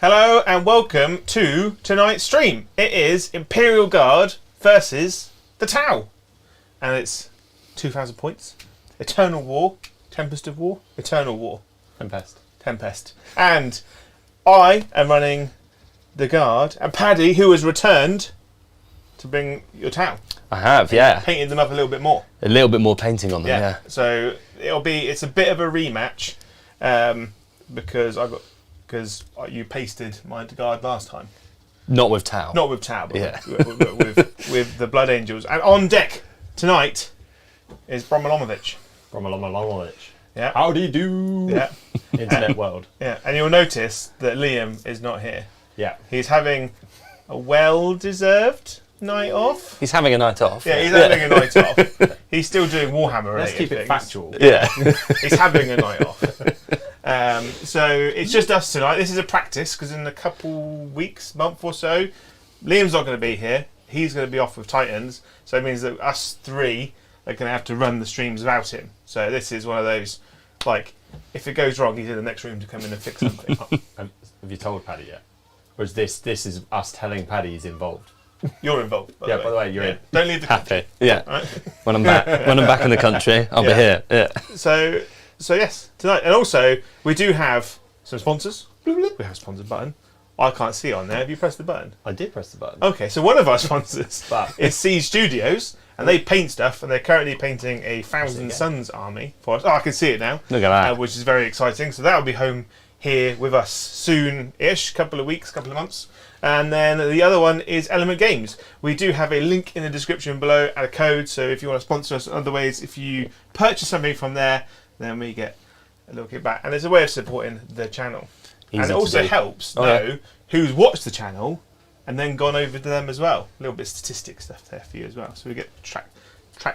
Hello and welcome to tonight's stream. It is Imperial Guard versus the Tau. And it's 2,000 points. Eternal War. Tempest of War. Eternal War. Tempest. And I am running the Guard. And Paddy, who has returned to bring your Tau. I have, yeah. Painted them up a little bit more. A little bit more painting on them, yeah. So it's a bit of a rematch because you pasted my Guard last time. Not with Tau. Not with Tau, but yeah. with the Blood Angels. And on deck tonight is Brom. Yeah. Howdy do. Yeah. Internet world. Yeah. And you'll notice that Liam is not here. Yeah. He's having a well-deserved night off. He's having a night off. Yeah, he's having a night off. He's still doing Warhammer. Let's keep it factual. Yeah. He's having a night off. So it's just us tonight. This is a practice because in a couple weeks, month or so, Liam's not going to be here. He's going to be off with Titans. So it means that us three are going to have to run the streams without him. So this is one of those, like, if it goes wrong, he's in the next room to come in and fix something. Have you told Paddy yet? Or is this is us telling Paddy he's involved? You're involved. By the way, you're in. Don't leave the country. Happy. Yeah. Right? When I'm back in the country, I'll be here. Yeah. So yes, tonight. And also, we do have some sponsors. We have a sponsor button. I can't see it on there. Have you pressed the button? I did press the button. Okay, so one of our sponsors is Siege Studios, and they paint stuff, and they're currently painting a Thousand Suns army for us. Oh, I can see it now. Look at that. Which is very exciting. So that will be home here with us soon-ish, couple of weeks, couple of months. And then the other one is Element Games. We do have a link in the description below and a code, so if you want to sponsor us in other ways, if you purchase something from there, then we get a little kickback. And it's a way of supporting the channel. And it also helps know who's watched the channel and then gone over to them as well. A little bit of statistic stuff there for you as well. So we get track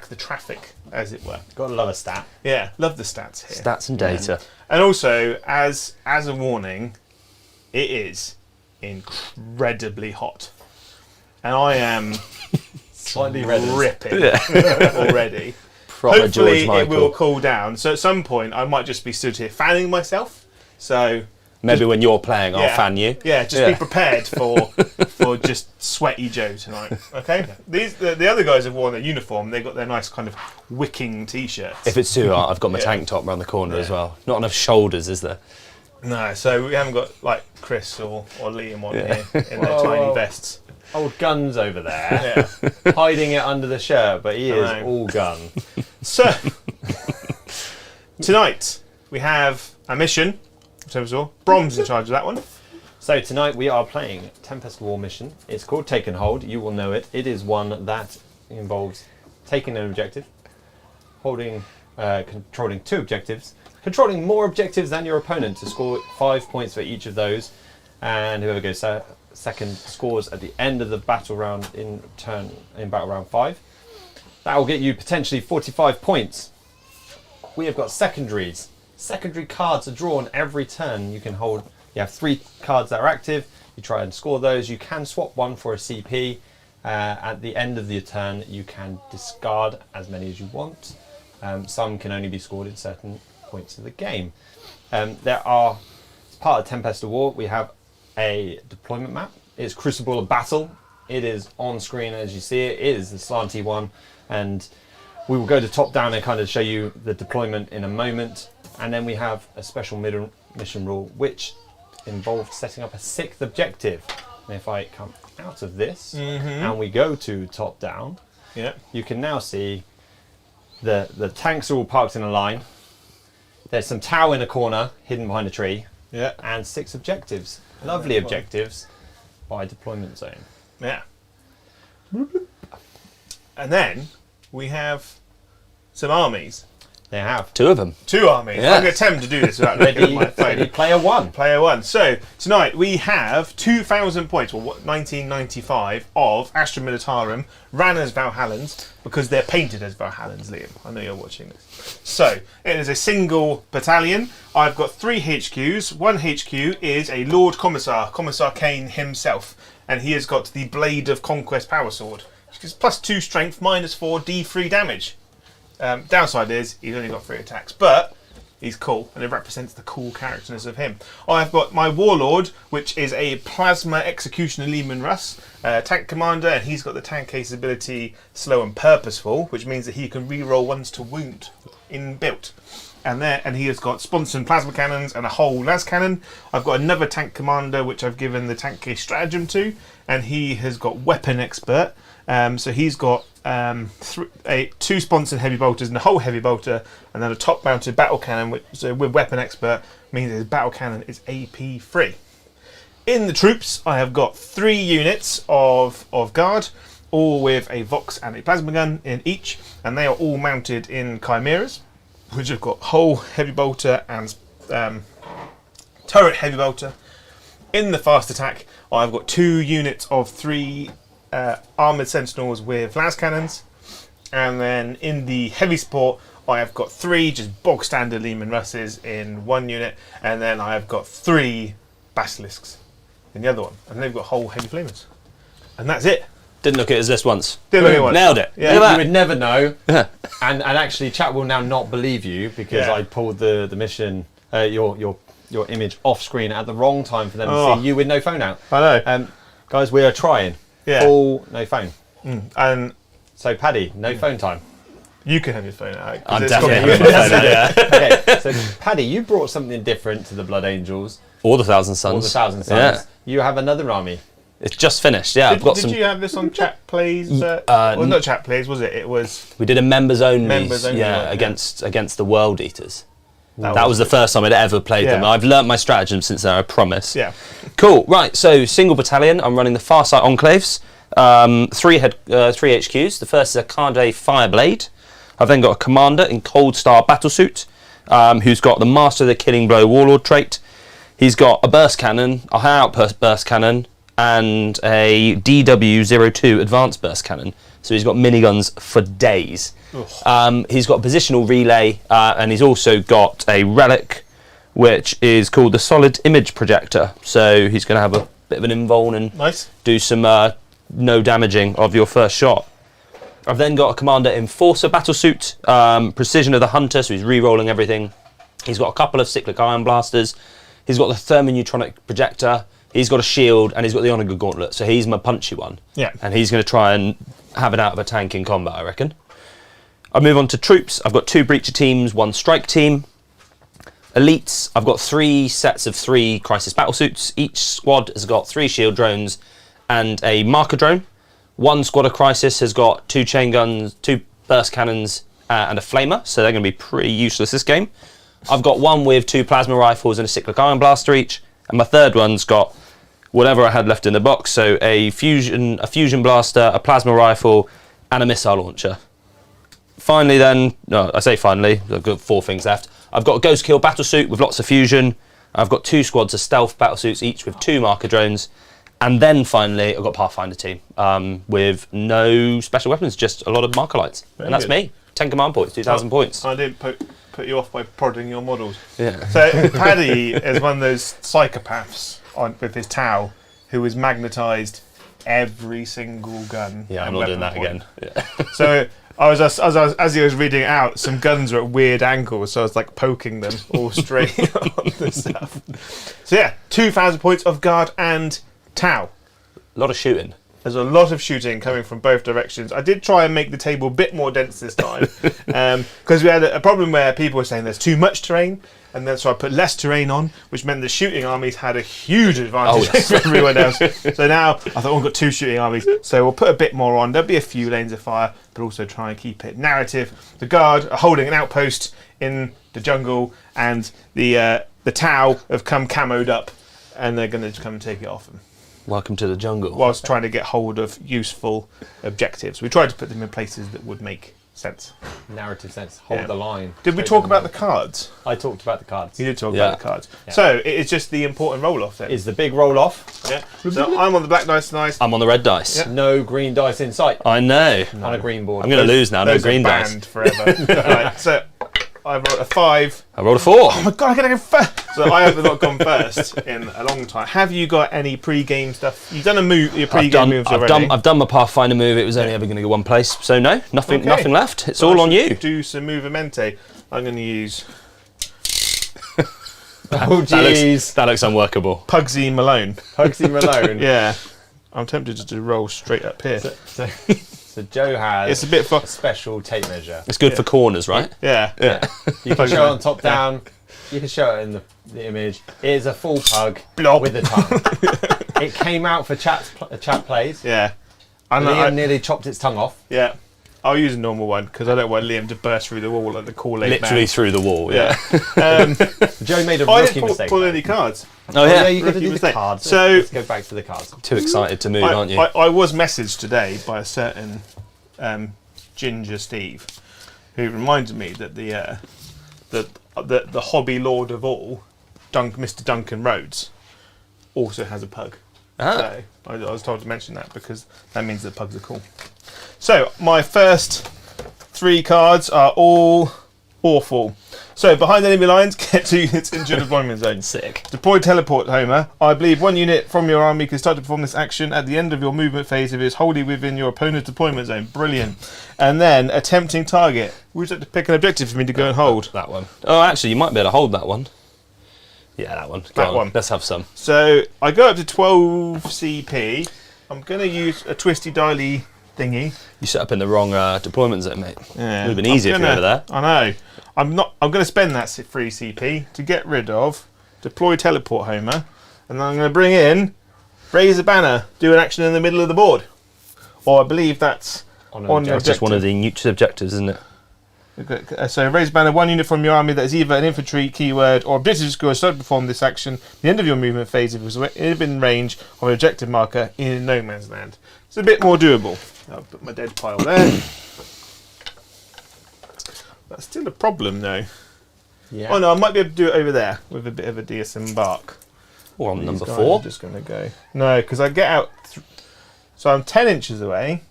the traffic, as it were. Gotta love a stat. Yeah, love the stats here. Stats and data. And also, as a warning, it is incredibly hot. And I am Slightly ripping already. Proper Hopefully George Michael. it will cool down. So at some point I might just be stood here fanning myself. So Maybe when you're playing, I'll fan you. Yeah, just be prepared for just sweaty Joe tonight. Okay? The other guys have worn their uniform. They've got their nice kind of wicking t-shirts. If it's too hot, I've got my tank top around the corner as well. Not enough shoulders, is there? No, so we haven't got like Chris or Liam on here in their tiny vests. Old Gun's over there, hiding it under the shirt, but he is all gun. So, tonight we have a mission. Brom's in charge of that one. So tonight we are playing Tempest of War mission. It's called Take and Hold. You will know it. It is one that involves taking an objective, holding, controlling 2 objectives, controlling more objectives than your opponent to score 5 points for each of those, and whoever goes second scores at the end of the battle round in battle round 5. That will get you potentially 45 points. We have got secondaries. Secondary cards are drawn every turn. You can hold. You have 3 cards that are active. You try and score those. You can swap one for a CP. At the end of the turn, you can discard as many as you want. Some can only be scored at certain points of the game. As part of Tempest of War, we have a deployment map. It's Crucible of Battle. It is on screen as you see it. It is the slanty one, and we will go to top down and kind of show you the deployment in a moment. And then we have a special mission rule which involves setting up a 6th objective. And if I come out of this and we go to top down, you can now see the tanks are all parked in a line. There's some Tau in a corner hidden behind a tree. And 6 objectives. Lovely objectives by deployment zone. Yeah. And then we have some armies. They have 2 of them. 2 armies. Yeah. I'm going to attempt to do this without looking at my phone. Ready, player 1. Player 1. So tonight we have 2,000 points, 1995 of Astra Militarum ran as Valhallans because they're painted as Valhallans, Liam. I know you're watching this. So it is a single battalion. I've got 3 HQs. One HQ is a Lord Commissar, Commissar Kane himself, and he has got the Blade of Conquest Power Sword, which is +2 strength, -4 D3 damage. Downside is he's only got 3 attacks, but He's cool, and it represents the cool characterness of him. I've got my Warlord, which is a Plasma Executioner Lehman Russ tank commander, and he's got the tank case ability Slow and Purposeful, which means that he can reroll ones to wound inbuilt. And he has got sponsored plasma cannons and a whole las cannon. I've got another tank commander which I've given the tank case stratagem to, and he has got weapon expert. So he's got 2 sponsored heavy bolters and a whole heavy bolter, and then a top mounted battle cannon, which with weapon expert means his battle cannon is AP free. In the troops, I have got 3 units of guard, all with a Vox and a plasma gun in each, and they are all mounted in chimeras, which have got whole heavy bolter and turret heavy bolter. In the fast attack, I've got 2 units of 3 armoured sentinels with las cannons, and then in the heavy support, I have got 3 just bog standard Lehman Russes in 1 unit, and then I have got 3 basilisks in the other one, and they've got whole heavy flamers, and that's it. Didn't look at it as this once. Didn't look at it once. Nailed it. Yeah. Look at You that. would never know, and actually, chat will now not believe you because Yeah. I pulled the mission, your image off screen at the wrong time for them to Oh. see you with no phone out. I know. Guys, we are trying. Yeah. Full no phone. And So Paddy, no phone time. you can have your phone out. 'cause I'm it's definitely got- having my phone out, yeah. Okay, so Paddy, you brought something different to the Blood Angels Or the Thousand or Suns. the Thousand Suns. Yeah. You have another army. It's just finished. Yeah, I've got Did some. you have this on chat plays? Well, not chat plays, was it? It was. We did a members only. Members only yeah, one, yeah. against the World Eaters. That That was the first time I'd ever played them. Yeah. I've learnt my stratagem since then, I promise. Yeah. Cool. Right. So single battalion. I'm running the Farsight Enclaves. 3 HQs. The first is a Carde Fireblade. I've then got a commander in Cold Star Battlesuit, who's got the Master of the Killing Blow Warlord trait. He's got a burst cannon, a high outburst burst cannon, and a DW02 advanced burst cannon. So he's got miniguns for days. He's got a positional relay, and he's also got a relic, which is called the Solid Image Projector. So he's going to have a bit of an invuln and Nice. do some no damaging of your first shot. I've then got a commander Enforcer Battlesuit, Precision of the Hunter, so he's re-rolling everything. He's got a couple of cyclic iron blasters. He's got the thermoneutronic projector. He's got a shield, and he's got the Onager Gauntlet, so he's my punchy one. Yeah. And he's going to try and have it out of a tank in combat, I reckon. I move on to troops. I've got 2 breacher teams, 1 strike team. Elites, I've got 3 sets of 3 crisis battlesuits. Each squad has got 3 shield drones and a marker drone. 1 squad of crisis has got 2 chain guns, 2 burst cannons, and a flamer, so they're going to be pretty useless this game. I've got 1 with 2 plasma rifles and a cyclic iron blaster each, and my third one's got whatever I had left in the box, so a fusion blaster, a plasma rifle, and a missile launcher. Finally then, no, I say finally, I've got 4 things left. I've got a Ghost Kill battlesuit with lots of fusion. I've got 2 squads of stealth battlesuits, each with 2 marker drones. And then finally, I've got Pathfinder team with no special weapons, just a lot of marker lights. And that's good. me. 10 command points, 2,000 points. I didn't put you off by prodding your models. Yeah. So Paddy is one of those psychopaths with his Tau who has magnetised every single gun. Yeah, I'm and not doing that weapon point. again. Yeah. So as he was reading it out, some guns were at weird angles, so I was like poking them all straight on the stuff. So yeah, 2,000 points of guard and Tau. A lot of shooting. There's a lot of shooting coming from both directions. I did try and make the table a bit more dense this time because we had a problem where people were saying there's too much terrain, and then so I put less terrain on, which meant the shooting armies had a huge advantage over everyone else. So now I thought, oh, we've got 2 shooting armies, so we'll put a bit more on. There'll be a few lanes of fire, but also try and keep it narrative. The guard are holding an outpost in the jungle, and the Tau have come camoed up, and they're going to come and take it off them, Welcome to the jungle. whilst trying to get hold of useful objectives. We tried to put them in places that would make sense. Narrative sense. Hold Yeah. the line. Did we Straight talk on about the the cards? line. I talked about the cards. You did talk Yeah. about the cards. Yeah. So it is just the important roll-off then. Is the big roll off? Yeah. So I'm on the black dice tonight. I'm on the red dice. Yeah. No green dice in sight I know. on a green board. I'm going to lose now. No Those green are dice. banned forever. Right, so I rolled a 5. I rolled a 4. Oh my god, I'm going to go first. So I have not gone first in a long time. Have you got any pre-game stuff? You've done your pre-game moves already. I've done my Pathfinder move. It was only ever going to go one place. So no, nothing Okay. nothing left. It's So all I on should you. Do some movamente. I'm going to use Oh, jeez. That looks unworkable. Pugsy Malone. Pugsy Malone. Yeah. I'm tempted just to roll straight up here. So Joe has It's a bit a special tape measure. It's good for corners, right? Yeah. Yeah. You can show it on top down. You can show it in the image. It is a full pug Blob. with a tongue. It came out for chat plays. Yeah. I know. Liam nearly chopped its tongue off. Yeah. I'll use a normal one because I don't want Liam to burst through the wall like the Kool-Aid Literally man. through the wall. Yeah. Joe made a I rookie didn't mistake. pull any cards. Oh yeah. You got to Rookie do the mistake. cards. So- Let's go back to the cards. Too excited to move, aren't you? I was messaged today by a certain Ginger Steve, who reminded me that the hobby lord of all, Mr. Duncan Rhodes, also has a pug. So I was told to mention that because that means that pugs are cool. So my first 3 cards are all awful. So behind enemy lines, get 2 units into your deployment zone. Sick. Deploy teleport, Homer. I believe 1 unit from your army can start to perform this action at the end of your movement phase if it is wholly within your opponent's deployment zone. Brilliant. And then attempting target. Would you like to pick an objective for me to go and hold? That one. Oh, actually, you might be able to hold that one. Yeah, that one. Go That on. one. Let's have some. So I go up to 12 CP. I'm going to use a twisty dialy thingy. You set up in the wrong deployment zone, mate. Yeah. Would have been easier if you were over there. I know. I'm going to spend that free CP to get rid of deploy teleport Homer, and then I'm going to bring in raise a banner, do an action in the middle of the board, or I believe that's On on the It's just one of objective. the neutral objectives, isn't it? So raise a banner, 1 unit from your army that is either an infantry keyword or objective score start to perform this action at the end of your movement phase if it was within range of an objective marker in no man's land. It's a bit more doable. I'll put my dead pile there. That's still a problem though. Yeah. Oh no, I might be able to do it over there with a bit of a disembark. Or on These number guys 4. are just going to go. No, because I get out. So I'm 10 inches away.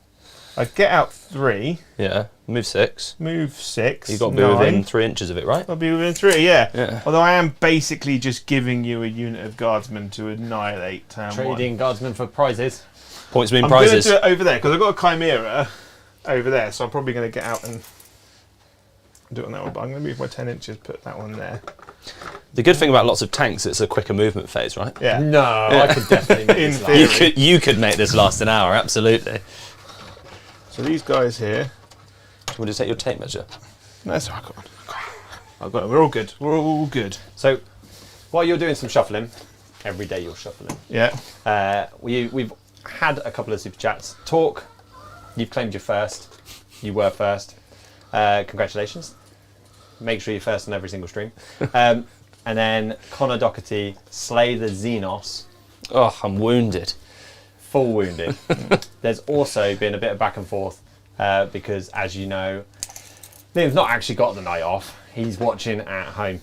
I get out 3, Yeah. Move 6. move 6. You've got to be 9. within 3 inches of it, right? I'll be within 3, yeah. Yeah. Although I am basically just giving you a unit of guardsmen to annihilate turn 1. Trading guardsmen for prizes. Points mean I'm going to prizes. do it over there because I've got a chimera over there, so I'm probably going to get out and do it on that one. But I'm going to move my 10 inches, put that one there. The good thing about lots of tanks, it's a quicker movement phase, right? Yeah. No, I could definitely make In this theory. last. You could make this last an hour, absolutely. So these guys here. Do you want to take your tape measure? No, that's all right, I've got it. We're all good. We're all good. So, while you're doing some shuffling, every day you're shuffling. Yeah. We've had a couple of super chats. Talk, you've claimed your first. You were first. Congratulations. Make sure you're first on every single stream. And then Connor Doherty, slay the Xenos, Oh, I'm wounded. full wounded. There's also been a bit of back and forth because, as you know, Liam's not actually got the night off. He's watching at home,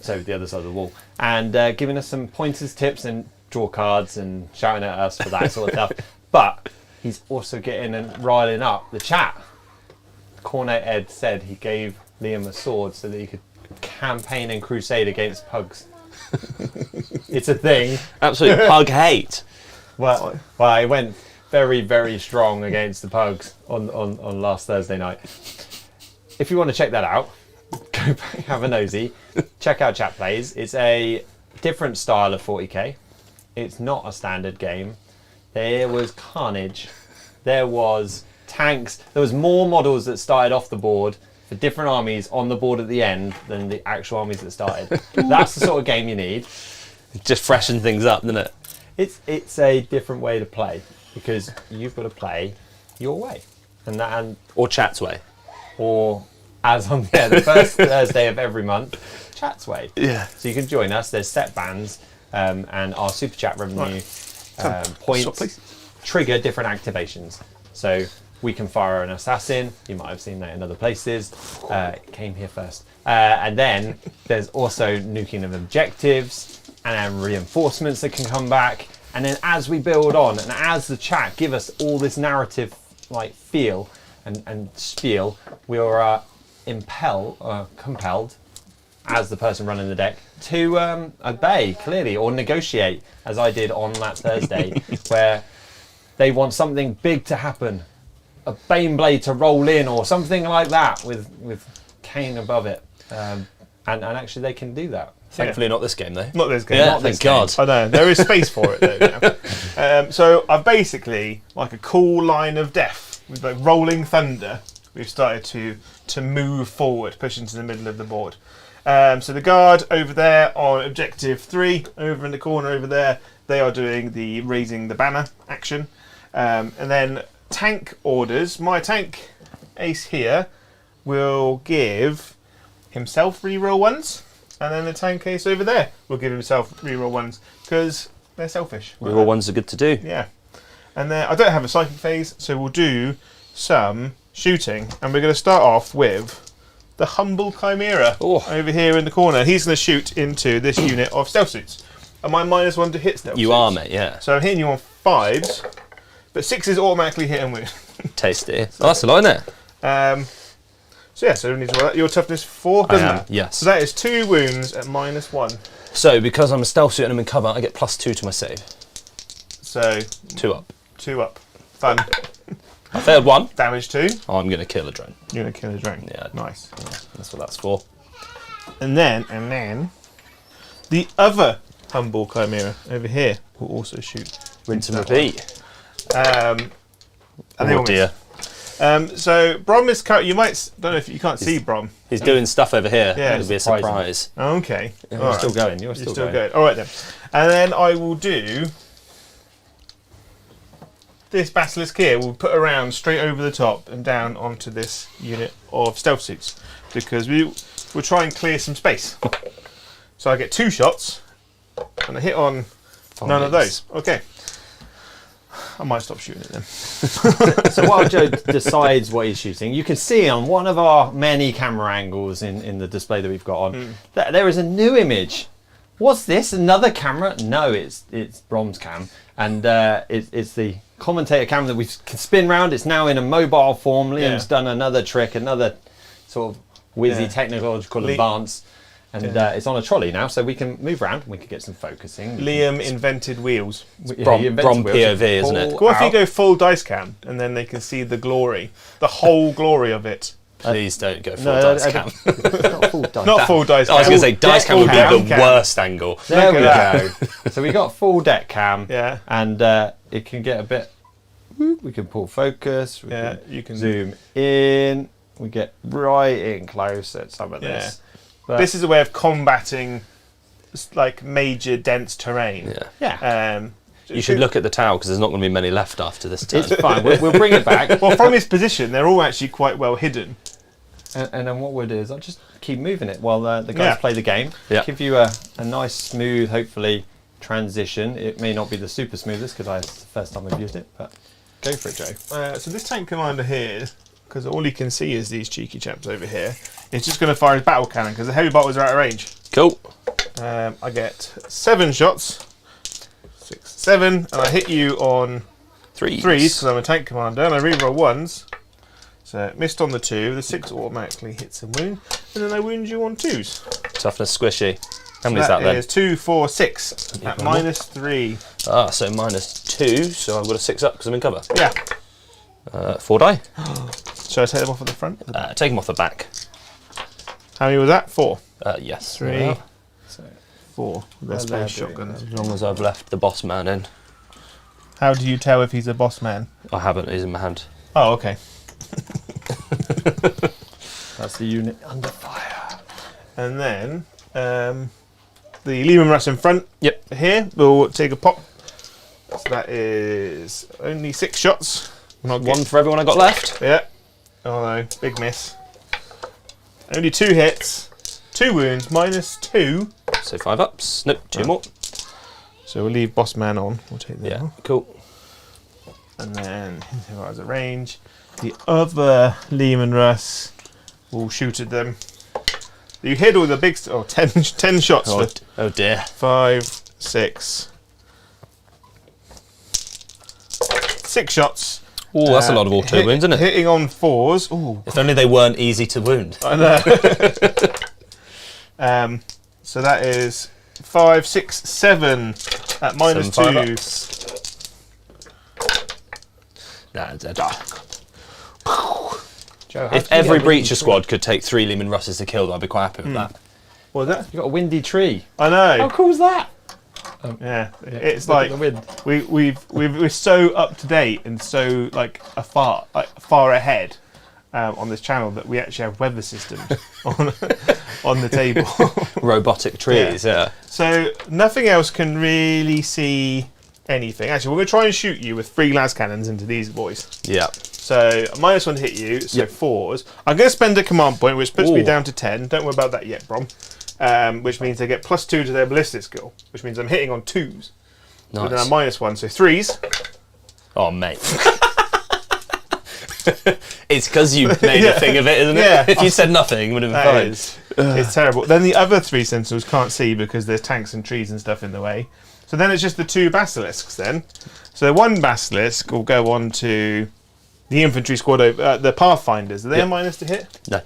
so the other side of the wall, and giving us some pointers, tips, and draw cards, and shouting at us for that sort of stuff. But he's also getting and riling up the chat. Cornet Ed said he gave Liam a sword so that he could campaign and crusade against pugs. It's a thing. Absolute pug hate. Well, I went very, very strong against the pugs on last Thursday night. If you want to check that out, go back, have a nosy. Check out Chat Plays. It's a different style of 40k. It's not a standard game. There was carnage. There was tanks. There was more models that started off the board for different armies on the board at the end than the actual armies that started. That's the sort of game you need. Just freshen things up, doesn't it? It's a different way to play because you've got to play your way, and Or chat's way. or as on the first Thursday of every month, Chat's way. Yeah. So you can join us. There's set bands, and our super chat revenue Stop, points please. trigger different activations. So we can fire an assassin. You might have seen that in other places. It came here first. And then there's also nuking of objectives and then reinforcements that can come back. And then as we build on and as the chat give us all this narrative like feel and spiel, we are compelled as the person running the deck to obey clearly or negotiate, as I did on that Thursday, where they want something big to happen, a Baneblade to roll in or something like that with Kane above it, and actually they can do that Thankfully, not this game though. Not this game. Yeah, not thank this game. God. I know there is space for it though. Now. So I've basically like a cool line of death with like rolling thunder. We've started to move forward, push into the middle of the board. So the guard over there on objective 3, over in the corner over there, they are doing the raising the banner action, and then tank orders. My tank ace here will give himself reroll ones. And then the tank ace over there will give himself reroll ones because they're selfish. Reroll ones are good to do. Yeah. And then I don't have a psychic phase, so we'll do some shooting. And we're going to start off with the humble chimera over here in the corner. He's going to shoot into this unit of stealth suits. Am I -1 to hit stealth suits? You are, mate, yeah. So I'm hitting you on 5s, but 6s automatically hit and wound. Tasty. Oh, that's a lot, isn't it? So yeah, so we need to roll that. Your toughness 4, doesn't it? Yes. So that is 2 wounds at -1. So because I'm a stealth suit and I'm in cover, I get +2 to my save. So 2 up. 2 up. Fun. I failed 1. Damage 2. Oh, I'm going to kill a drone. You're gonna kill a drone. Yeah. Nice. Yeah, that's what that's for. And then the other humble chimera over here will also shoot. Rinse and repeat. And they all Oh miss. dear. So Brom is you might don't know if you can't see Brom. He's doing stuff over here. Yeah, It'll be a surprising. surprise. Okay. You're All right. still going. You're You're still still going. good. All right then. And then I will do this basilisk here. We'll put around straight over the top and down onto this unit of stealth suits because we'll try and clear some space. So I get 2 shots and I hit on none of those. Okay. I might stop shooting at them. So while Joe decides what he's shooting, you can see on one of our many camera angles in the display that we've got on that there is a new image. What's this? Another camera? No, it's Brom's cam, and it's the commentator cam that we can spin round. It's now in a mobile form. Liam's done another trick, another sort of whizzy technological advance. And it's on a trolley now, so we can move around and we can get some focusing. Liam invented wheels. Brom POV, isn't it? What if you go full dice cam and then they can see the glory, the whole glory of it? Please don't go full dice cam. Not full dice. Not full dice cam. I was going to say dice cam would be Full the cam. worst angle. There we Look at go. So we got full deck cam. Yeah. And it can get a bit. We can pull focus. You can zoom in. We get right in close at some of this. But this is a way of combating like major dense terrain. yeah. You should look at the towel because there's not going to be many left after this turn. It's fine. We'll bring it back. Well, from his position, they're all actually quite well hidden. And then what we'll do is I'll just keep moving it while the guys play the game. Yeah. Give you a nice, smooth, hopefully, transition. It may not be the super smoothest because it's the first time I've used it, but go for it, Joe. So this tank commander here, because all he can see is these cheeky chaps over here, is just going to fire his battle cannon because the heavy bottles are out of range. Cool. I get 7 shots. 6, 7, and I hit you on 3s because I'm a tank commander, and I reroll 1s. So missed on the 2, the 6 automatically hits and wound, and then I wound you on 2s. Toughness squishy. How many is that that then? is 2, 4, 6 at -3. Ah, so -2, so I've got a 6 up because I'm in cover. Yeah. 4 die. Shall I take them off at the front? Take them off the back. How many was that? 4. Yes. 3, Well, 4. They're space shotguns. as long as I've left the boss man in. How do you tell if he's a boss man? I haven't, he's in my hand. Oh, okay. That's the unit under fire. And then the Lehman Russ in front. Yep. Here we'll take a pop. So that is only 6 shots. Not One for everyone I got left. Yeah. Oh no, big miss. Only 2 hits, 2 wounds, -2. So 5 ups. Nope, 2 more. So we'll leave boss man on. We'll take that off. Cool. And then as a range, the other Lehman Russ will shoot at them. You hit all the big 10 shots for Oh dear. 5, 6. 6 shots. Oh, that's a lot of auto wounds, isn't it? Hitting on 4s. Ooh. If only they weren't easy to wound. I know. So that is 5, 6, 7 at -2. Nah, dead. Joe, If every breacher squad could take 3 Lehman Russes to kill them, I'd be quite happy with that. What was that? You got a windy tree. I know. How cool is that? Yeah, it's Look like at the wind. we're so up to date and so far ahead on this channel that we actually have weather systems on the table. Robotic trees, yeah. So nothing else can really see anything. Actually, we're going to try and shoot you with 3 las cannons into these boys. Yeah. So -1 to hit you, so 4s. I'm going to spend a command point, which puts me down to 10. Don't worry about that yet, Brom. Which means they get +2 to their ballistic skill, which means I'm hitting on 2s. Nice. And then I'm -1, so 3s. Oh, mate. It's because you made a thing of it, isn't it? Yeah. If you said nothing, it would have been fine. It's terrible. Then the other 3 sentinels can't see because there's tanks and trees and stuff in the way. So then it's just the 2 basilisks then. So 1 basilisk will go on to the infantry squad, the pathfinders. Are they a minus to hit? No.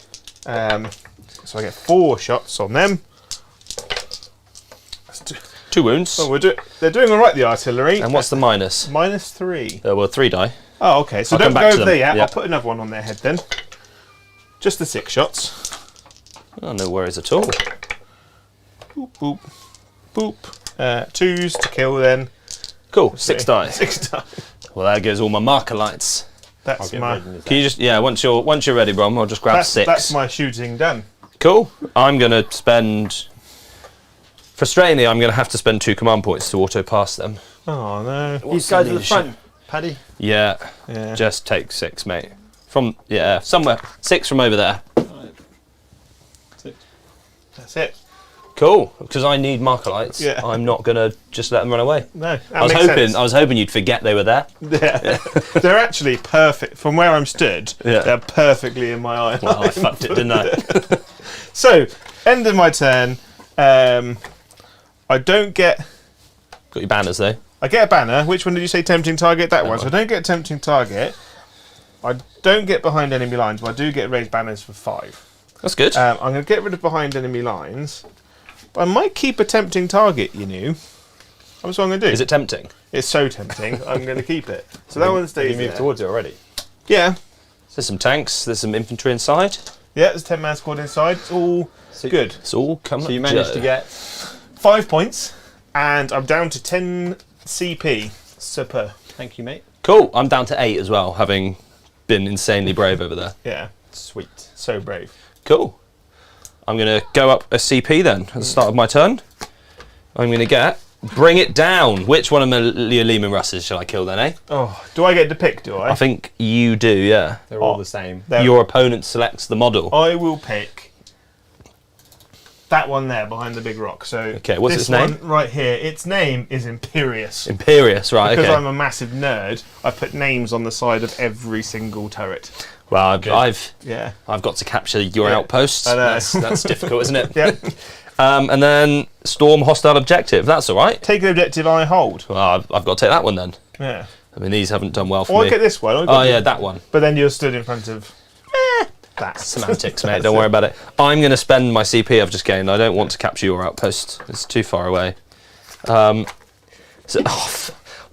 So I get 4 shots on them. 2 wounds. Oh, they're doing all right, the artillery. And what's the minus? -3. Well, 3 die. Oh, okay. So I'll don't come back go to over them. there yet. Yeah. I'll put another one on their head then. Just the 6 shots. Oh, no worries at all. Boop, boop, boop. 2s to kill then. Cool, 6 die. 6 die. Well, there goes all my marker lights. That's my. Can you just, once you're ready, Brom, I'll just grab 6. That's my shooting done. Cool. I'm going to spend... Frustratingly, I'm going to have to spend 2 command points to auto-pass them. Oh, no. These guys at the front, Paddy. Yeah. Yeah. Just take 6, mate. Somewhere. 6 from over there. 6. That's it. Cool. Because I need marker lights. Yeah. I'm not going to just let them run away. No, I was hoping you'd forget they were there. Yeah. They're actually perfect. From where I'm stood, they're perfectly in my eye. Well, I fucked it, didn't I? So, end of my turn. I don't get... Got your banners, though. I get a banner. Which one did you say tempting target? That one. So I don't get a tempting target. I don't get behind enemy lines, but I do get raised banners for 5. That's good. I'm going to get rid of behind enemy lines. But I might keep a tempting target, you know. That's what I'm going to do. Is it tempting? It's so tempting. I'm going to keep it. So that one stays You moved there. towards it already. Yeah. There's some tanks, there's some infantry inside. Yeah, there's a 10-man squad inside. It's all good. It's all coming. So you managed to get 5 points, and I'm down to 10 CP. Super. Thank you, mate. Cool. I'm down to 8 as well, having been insanely brave over there. Yeah. Sweet. So brave. Cool. I'm going to go up a CP then at the start of my turn. I'm going to get Bring It Down. Which one of my Lehman Russes shall I kill then, eh? Oh, do I get to pick, do I? I think you do, yeah. They're all the same. Your opponent selects the model. I will pick that one there behind the big rock. So Okay, what's this its name? one right here. Its name is Imperius. Imperius, right, Because okay. I'm a massive nerd, I put names on the side of every single turret. Well, I've Yeah. got to capture your Yeah, outpost. I know. That's difficult, isn't it? Yep. And then storm hostile objective. That's all right. Take an objective I hold. Well, I've got to take that one then. Yeah. I mean, these haven't done well for Or I me. get this one. Oh, yeah, that one. But then you're stood in front of that. Semantics, mate. Don't worry about it. I'm going to spend my CP I've just gained. I don't want to capture your outpost. It's too far away. Well,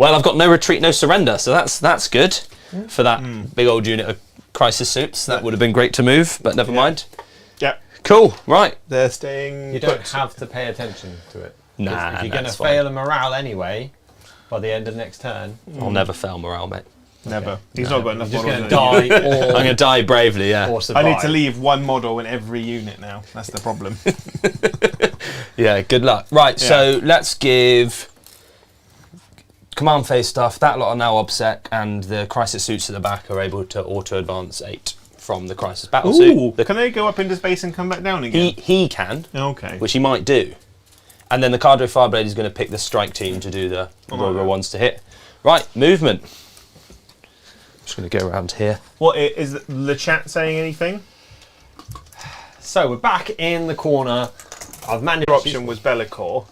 I've got no retreat, no surrender, so that's good for that big old unit of crisis suits. That would have been great to move, but never mind. Yep. Cool. Right. They're staying. You don't put. have to pay attention to it. 'Cause Nah, if you're going to that's fine. fail a morale anyway, by the end of next turn, I'll never fail morale, mate. Never. He's not got enough you're just models. going to in it. die I'm going to die bravely, yeah. or I survive. need to leave one model in every unit now. That's the problem. Yeah, good luck. Right, so let's give command phase stuff. That lot are now OBSEC, and the crisis suits at the back are able to auto advance 8 from the crisis battle suit. Can they go up into space and come back down again? He can, Okay. which he might do. And then the Cadre Fireblade is going to pick the strike team to do the rover ones to hit. Right, movement. Just going to go around here. What is the chat saying anything? So we're back in the corner. I've managed. Your option was Bellicor,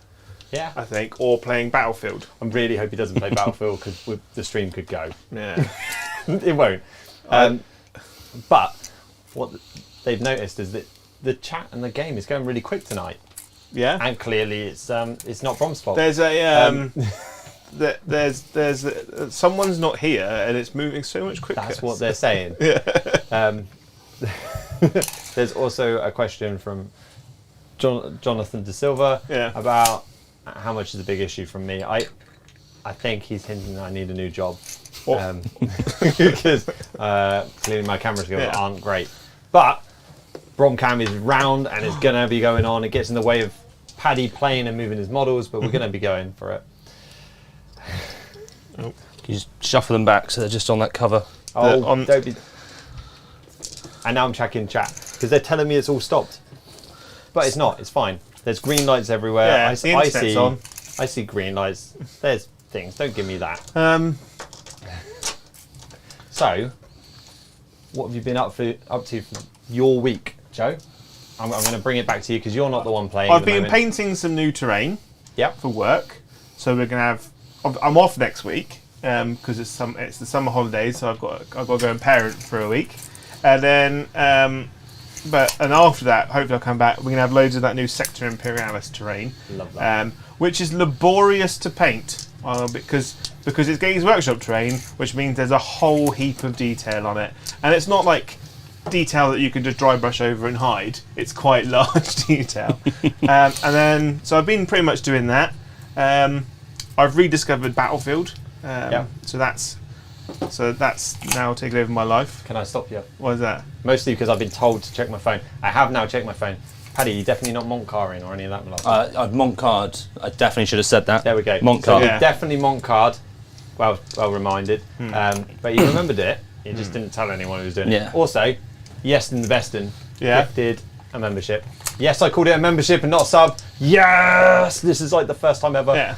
Yeah. I think, or playing Battlefield. I really hope he doesn't play Battlefield because the stream could go. Yeah. It won't. But what they've noticed is that the chat and the game is going really quick tonight, Yeah. and clearly it's not Brom's fault. There's a there's someone's not here and it's moving so much quicker. That's what they're saying. There's also a question from Jonathan De Silva Yeah. about how much is a big issue from me. I think he's hinting that I need a new job. What? Because clearly my camera skills Yeah. aren't great. But Brom cam is round and it's going to be going on. It gets in the way of Paddy playing and moving his models, but we're going to be going for it. You just shuffle them back so they're just on that cover. Oh, don't be... And now I'm checking chat because they're telling me it's all stopped. But it's not. It's fine. There's green lights everywhere. Yeah, the internet's on. I see green lights. There's things. Don't give me that. So, what have you been up to for your week, Joe? I'm going to bring it back to you because you're not the one playing. I've been painting some new terrain. Yep. For work, so we're gonna have. I'm off next week because it's the summer holidays, so I've got to go and parent for a week, and then and after that, hopefully I'll come back. We're gonna have loads of that new Sector Imperialis terrain. Love that. Which is laborious to paint because it's Games Workshop terrain, which means there's a whole heap of detail on it, and it's not like detail that you can just dry brush over and hide. It's quite large detail. And then so I've been pretty much doing that. I've rediscovered Battlefield. So that's now taken over my life. Can I stop you? What is that? Mostly because I've been told to check my phone. I have now checked my phone. Paddy, you're definitely not Montcarring or any of that malarkey. I've Montcard. I definitely should have said that. There we go. Montcard. So Yeah. definitely Montcard. Well reminded. But you remembered it. You just didn't tell anyone who was doing Yeah. it. Also, Yeston the Beston Yeah. gifted a membership. Yes, I called it a membership and not a sub. Yes! This is like the first time ever. Yeah.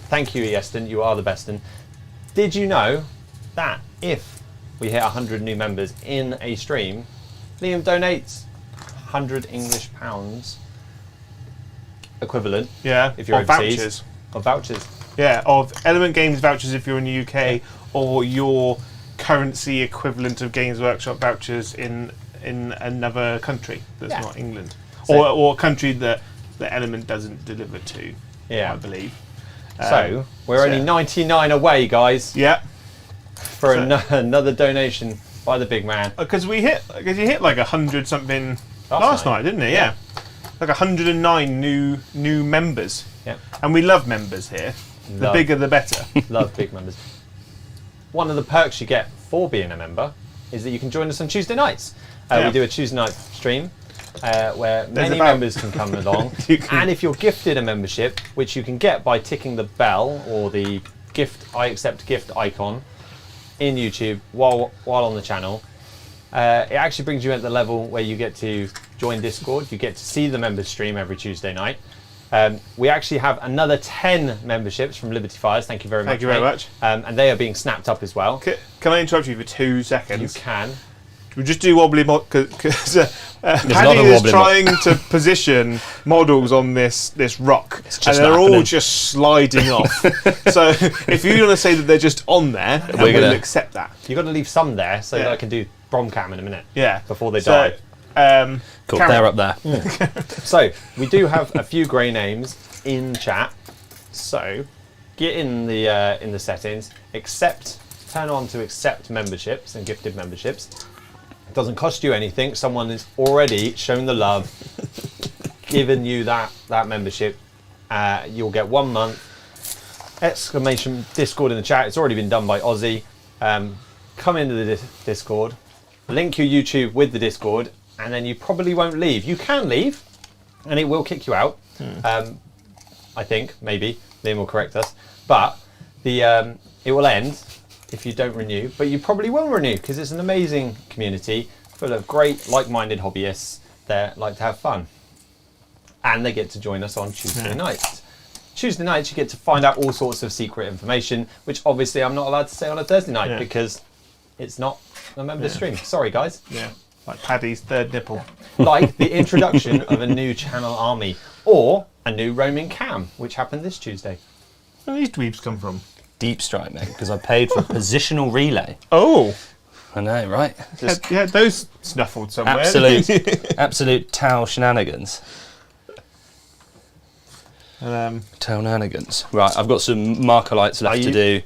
Thank you, Yeston. You are the Beston. Did you know that if we hit 100 new members in a stream, Liam donates 100 English pounds equivalent, Yeah. if you're Of overseas, vouchers. of vouchers. Yeah, of Element Games vouchers if you're in the UK, or your currency equivalent of Games Workshop vouchers in another country that's Yeah. not England, So- or a country that the Element doesn't deliver to. Yeah. I believe. So, we're only 99 away, guys, Yeah, for another donation by the big man. because you hit like 100 something last night, didn't it? Yeah. Like 109 new members, Yeah. and we love members here. The Love. bigger the better. Love big members. One of the perks you get for being a member is that you can join us on Tuesday nights. Yeah. We do a Tuesday night stream where many about- members can come along. You can- And if you're gifted a membership, which you can get by ticking the bell or the I accept gift icon in YouTube while on the channel, it actually brings you at the level where you get to join Discord. You get to see the members stream every Tuesday night. We actually have another 10 memberships from Liberty Fires. Thank you very much. Thank you very mate. much. And they are being snapped up as well. Can I interrupt you for 2 You seconds? can. We just do wobbly because Paddy not a is wobbly trying to position models on this rock, and just they're not all happening. just sliding off. So if you want to say that they're just on there, then We're we'll gonna- accept that. You've got to leave some there so that Yeah. I can do Brom cam in a minute. Yeah. Before they So, die. Cool. Karen. They're up there. So, we do have a few grey names in chat. So, get in the settings, turn on to accept memberships and gifted memberships. It doesn't cost you anything. Someone has already shown the love, given you that membership. You'll get 1 month. Exclamation Discord in the chat. It's already been done by Aussie. Come into the Discord, link your YouTube with the Discord, and then you probably won't leave. You can leave, and it will kick you out. I think, maybe. Liam will correct us. But it will end if you don't renew. But you probably won't renew because it's an amazing community full of great, like-minded hobbyists that like to have fun. And they get to join us on Tuesday nights. Tuesday nights you get to find out all sorts of secret information, which obviously I'm not allowed to say on a Thursday night because it's not a member stream. Sorry, guys. Yeah, like Paddy's third nipple. Like the introduction of a new channel army or a new roaming cam, which happened this Tuesday. Where do these dweebs come from? Deep strike, mate, because I paid for positional relay. Oh, I know, right? Just you had those snuffled somewhere. absolute Tau shenanigans. Shenanigans. Right, I've got some marker lights left to do.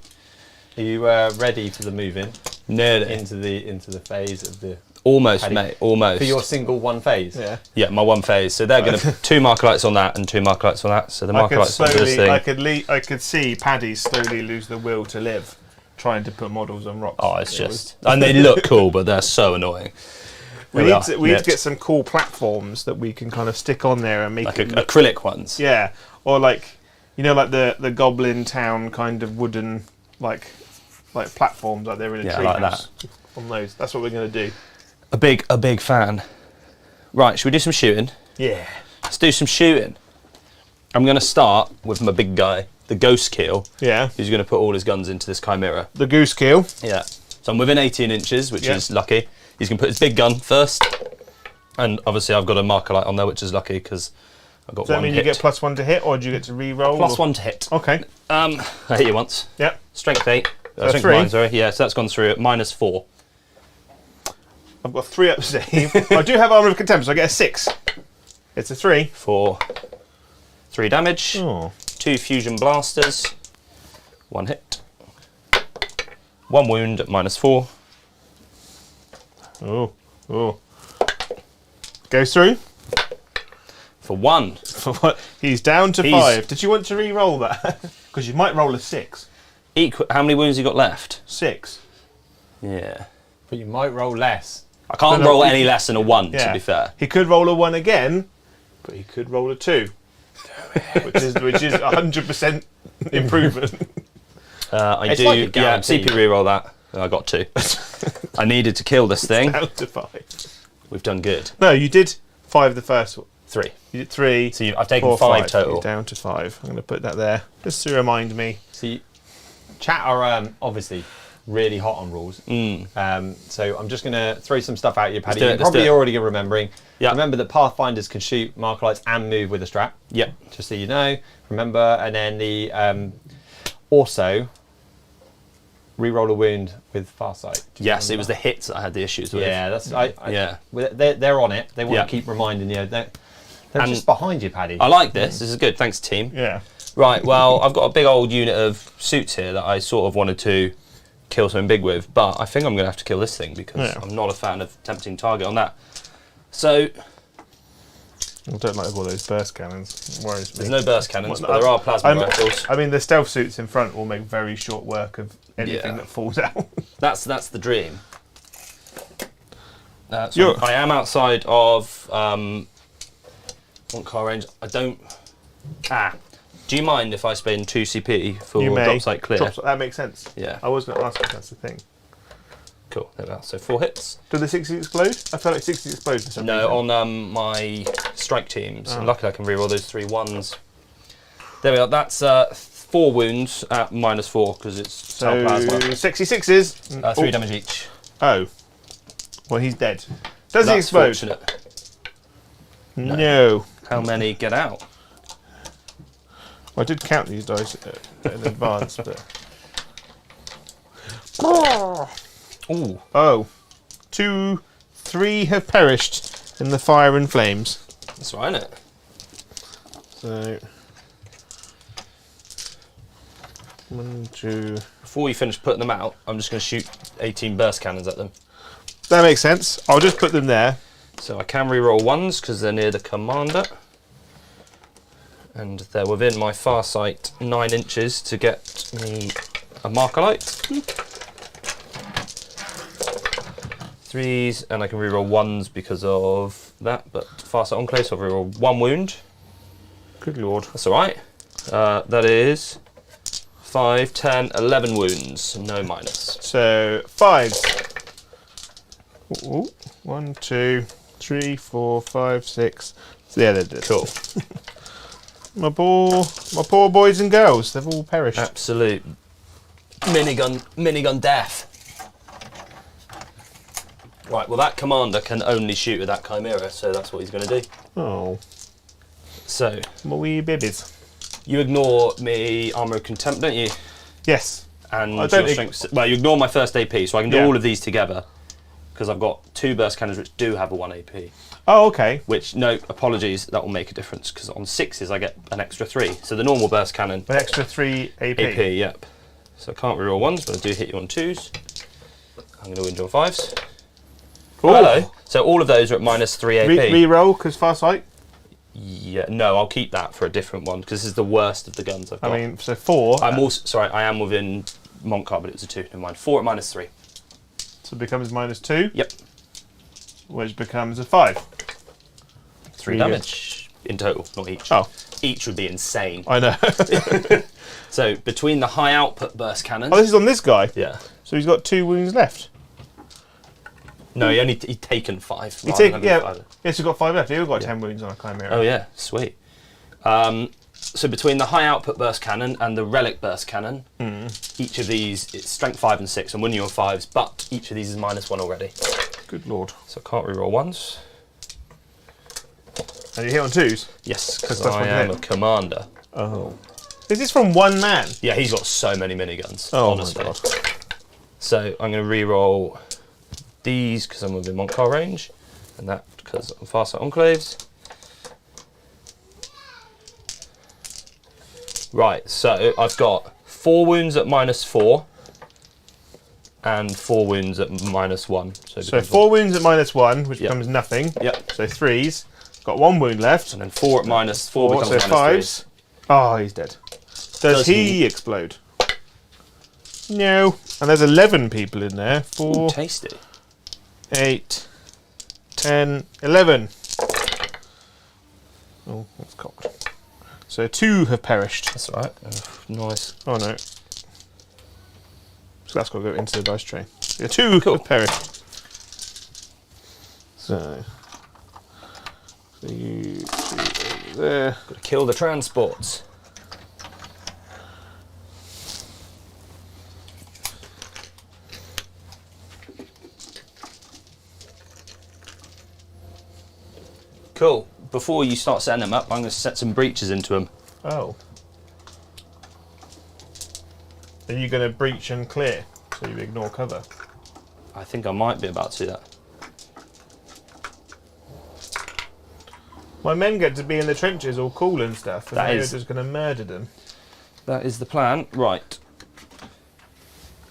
Are you ready for the move in Nearly. into the phase of the Almost, Paddy, mate. Almost. for your single one phase. Yeah. Yeah, my one phase. So they're going to 2 marker lights on that and 2 marker lights on that. So the marker lights onto this thing. I could see Paddy slowly lose the will to live, trying to put models on rocks. Oh, it's just... And they look cool, but they're so annoying. We need to get some cool platforms that we can kind of stick on there and make like it acrylic ones. Yeah, or like, you know, like the Goblin Town kind of wooden like platforms like they're in a tree like house. that. On those, that's what we're going to do. A big fan. Right, should we do some shooting? Yeah. Let's do some shooting. I'm going to start with my big guy, the Ghost Keel. Yeah. Who's going to put all his guns into this Chimera. The Goose Keel. Yeah. So I'm within 18 inches, which is lucky. He's going to put his big gun first. And obviously I've got a marker light on there, which is lucky because I've got Does that one mean hit. you get +1 to hit, or do you get to re-roll? +1 to hit. Okay. I hit you once. Yep. Strength 8. Strength 3. 9, sorry. Yeah, so that's gone through at -4. I've got 3 up save. I do have Armour of Contempt, so I get a 6. It's a 3. For 3 damage. Oh. 2 fusion blasters. 1 hit. 1 wound at -4. Oh. Oh. Goes through. For 1. For what? He's down to 5. Did you want to re-roll that? Because you might roll a 6. How many wounds you got left? 6. Yeah. But you might roll less. I can't roll any less than a 1, to be fair. He could roll a 1 again, but he could roll a 2. which is 100% improvement. I It's do, like a guarantee. CP reroll that. I got 2. I needed to kill this thing. Down to 5. We've done good. No, you did 5 the first one. 3. You did 3. So I've taken 4, 5 total. You're down to 5. I'm going to put that there just to remind me. See, chat are obviously really hot on rules. So I'm just going to throw some stuff at you, Paddy. You're probably already remembering. Yeah. Remember that Pathfinders can shoot marker lights and move with a strap. Yep. Just so you know. Remember, and then the also re-roll a wound with Farsight. Yes, it was the hits that I had the issues with. Yeah, that's Yeah. They're on it. They want Yeah. to keep reminding you. They're And just behind you, Paddy. I like this. This is good. Thanks, team. Yeah. Right, well, I've got a big old unit of suits here that I sort of wanted to kill something big with, but I think I'm going to have to kill this thing because I'm not a fan of tempting target on that. So... I don't like all those burst cannons. It worries me. There's no burst cannons, but there are plasma rifles. I mean, the stealth suits in front will make very short work of anything that falls out. That's the dream. So I am outside of what car range? I don't... Do you mind if I spend 2 CP for drop site clear? That makes sense. Yeah. I was going to ask if that's the thing. Cool, there we are. So 4 hits. Do the 60s explode? I felt like 60s explode for some reason. No, on my strike teams. And luckily I can reroll those 3 1s. There we are. That's 4 wounds at -4 because it's So plasma. 66s. 3 damage each. Oh. Well, he's dead. Does he That's explode? fortunate. No. How many get out? Well, I did count these dice in advance, but... Ooh. Oh. 2, 3 have perished in the fire and flames. That's right, isn't it? So... 1, 2... Before you finish putting them out, I'm just going to shoot 18 burst cannons at them. That makes sense. I'll just put them there. So I can reroll 1s because they're near the commander. And they're within my far sight 9 inches to get me a marker light. 3s, and I can reroll 1s because of that, but far sight enclave, so I'll reroll 1 wound. Good lord. That's alright. That is 5, 10, 11 wounds, no minus. So 5s. Ooh, 1, 2, 3, 4, 5, 6. Yeah, they're dead. Cool. My poor boys and girls. They've all perished. Absolute minigun death. Right, well that commander can only shoot with that Chimera, so that's what he's going to do. Oh, So, my wee babies. you ignore me Armour of Contempt, don't you? Yes. And I don't your strength, well, you ignore my first AP, so I can do Yeah. all of these together. Because I've got 2 burst cannons which do have a 1 AP. Oh, okay. Which, no, apologies, that will make a difference, because on 6s I get an extra 3. So the normal burst cannon, An extra 3 AP. AP, yep. So I can't reroll 1s, but I do hit you on 2s. I'm going to win on 5s. Oh, hello. So all of those are at -3 AP. Reroll because fast sight. Yeah, no, I'll keep that for a different one because this is the worst of the guns I've got. I mean, so 4. I'm also sorry. I am within Montcar, but it was a 2. Never mind. 4 at -3. So it becomes -2. Yep. Which becomes a 5. 3 Really damage in total, not each. Oh, Each would be insane. I know. So between the high output burst cannons. Oh, this is on this guy. Yeah. So he's got 2 wounds left. No, he'd taken 5. He rather take, than yeah. 5. Yes, he's got 5 left. He's got 10 wounds on a Chimera. Oh yeah, sweet. So between the high output burst cannon and the relic burst cannon, each of these it's strength 5 and 6, and when you're 5s, but each of these is -1 already. Good lord. So I can't reroll ones. And you hit on 2s? Yes, because That's I one am hit. a commander. Oh. Is this from one man? Yeah, he's got so many miniguns. Oh honestly. my god. So I'm going to reroll these because I'm within Montcar range, and that because I'm fast at enclaves. Right, so I've got 4 wounds at -4 and 4 wounds at -1. So 4 wounds at -1, which Yep. becomes nothing. Yep. So 3s. Got 1 wound left. And then 4 at -4 becomes so -3. 5s. Oh, he's dead. Does he he- explode? No. And there's 11 people in there. 4, Ooh, tasty. 8, 10, 11. Oh, that's cocked. So 2 have perished. That's all right. Nice. Oh no. So that's got to go into the dice tray. Yeah, 2 have perished. So you 2 over there. Got to kill the transports. Cool. Before you start setting them up, I'm going to set some breaches into them. Oh. Are you going to breach and clear? So you ignore cover. I think I might be about to do that. My men get to be in the trenches all cool and stuff, and That they're is- just going to murder them. That is the plan. Right.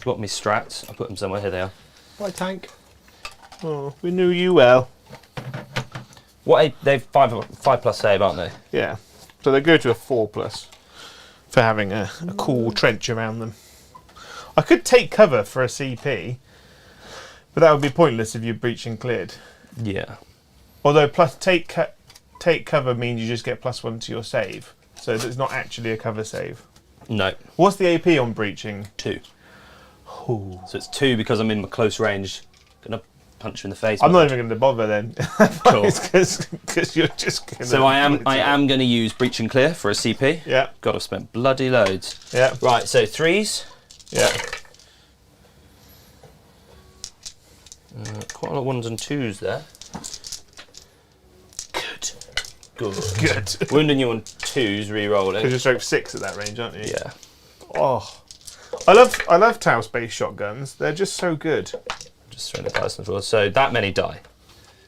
Got me strats. I'll put them somewhere. Here they are. Right, tank. Oh, we knew you well. They've 5+ save, aren't they? Yeah. So they go to a 4+ for having a cool trench around them. I could take cover for a CP, but that would be pointless if you breached and cleared. Yeah. Although plus take cover means you just get +1 to your save, so it's not actually a cover save. No. What's the AP on breaching? 2. Ooh. So it's 2 because I'm in my close range. Gonna punch you in the face. I'm not even going to bother then. Cool. Because you're just going to... So I am going to use breach and clear for a CP. Yeah, God, I've spent bloody loads. yeah, Right, so 3s. yeah. Quite a lot of 1s and 2s there. Good. Good. Wounding you on 2s, re-rolling. Because you're stroke 6 at that range, aren't you? Yeah. Oh, I love Tau space shotguns. They're just so good. Just throwing the dice on the floor. So that many die.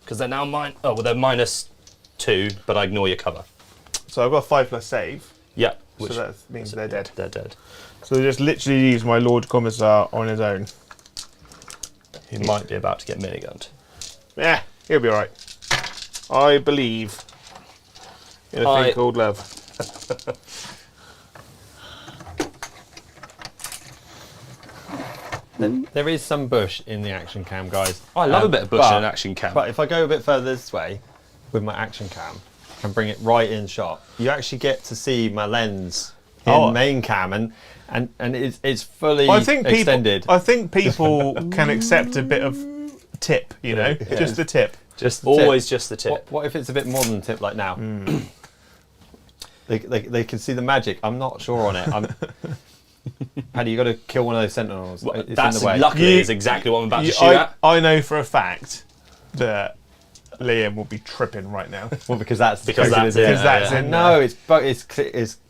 Because they're now they're -2, but I ignore your cover. So I've got a 5+ save. Yeah. So that means they're dead. They're dead. So they just literally use my Lord Commissar on his own. Who might be about to get minigunned. Yeah, he'll be alright. I believe in a thing called love. There is some bush in the action cam, guys. I love a bit of bush but- in an action cam. But if I go a bit further this way with my action cam and bring it right in shot, you actually get to see my lens in main cam, and it's fully extended. I think people can accept a bit of tip, you know, just the tip. Just the tip. always just the tip. What if it's a bit more than tip, like now? They can see the magic. I'm not sure on it. Paddy, you got to kill one of those sentinels. Well, It's that's in the way. luckily is exactly what I'm about to shoot I, at. I know for a fact that Liam will be tripping right now. Well, because that's Because that's in it. Because that's yeah. in No, it's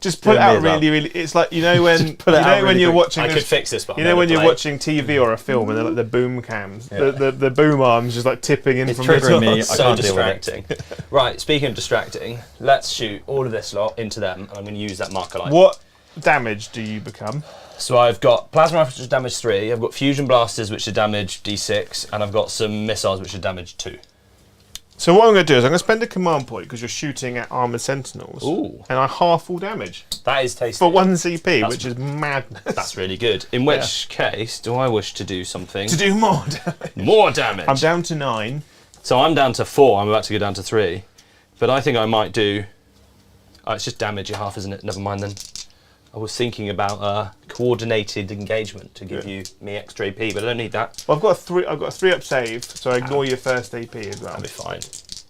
just put it out doing me as really, really. It's like, you know when put it out when really you're quick. watching I could this, fix this, but you I'm know when never you're playing. watching TV or a film and they're like the boom cams, the boom arms just like tipping in It's from triggering the me. top. I So can't deal with it. distracting. Right, speaking of distracting, let's shoot all of this lot into them, and I'm going to use that marker light. What damage do you become? So I've got plasma rifles which are damage 3, I've got fusion blasters which are damage d6, and I've got some missiles which are damage 2. So what I'm going to do is I'm going to spend a command point because you're shooting at armored sentinels. Ooh. And I half full damage That is tasty. for 1 CP, which is madness. That's really good. In which case, do I wish to do something? To do more damage. More damage! I'm down to 9. So I'm down to 4, I'm about to go down to 3. But I think I might do... Oh, it's just damage, half, isn't it? Never mind then. I was thinking about coordinated engagement to give me extra AP, but I don't need that. Well, I've got a 3 up save, so I ignore your first AP as well. That'll be fine.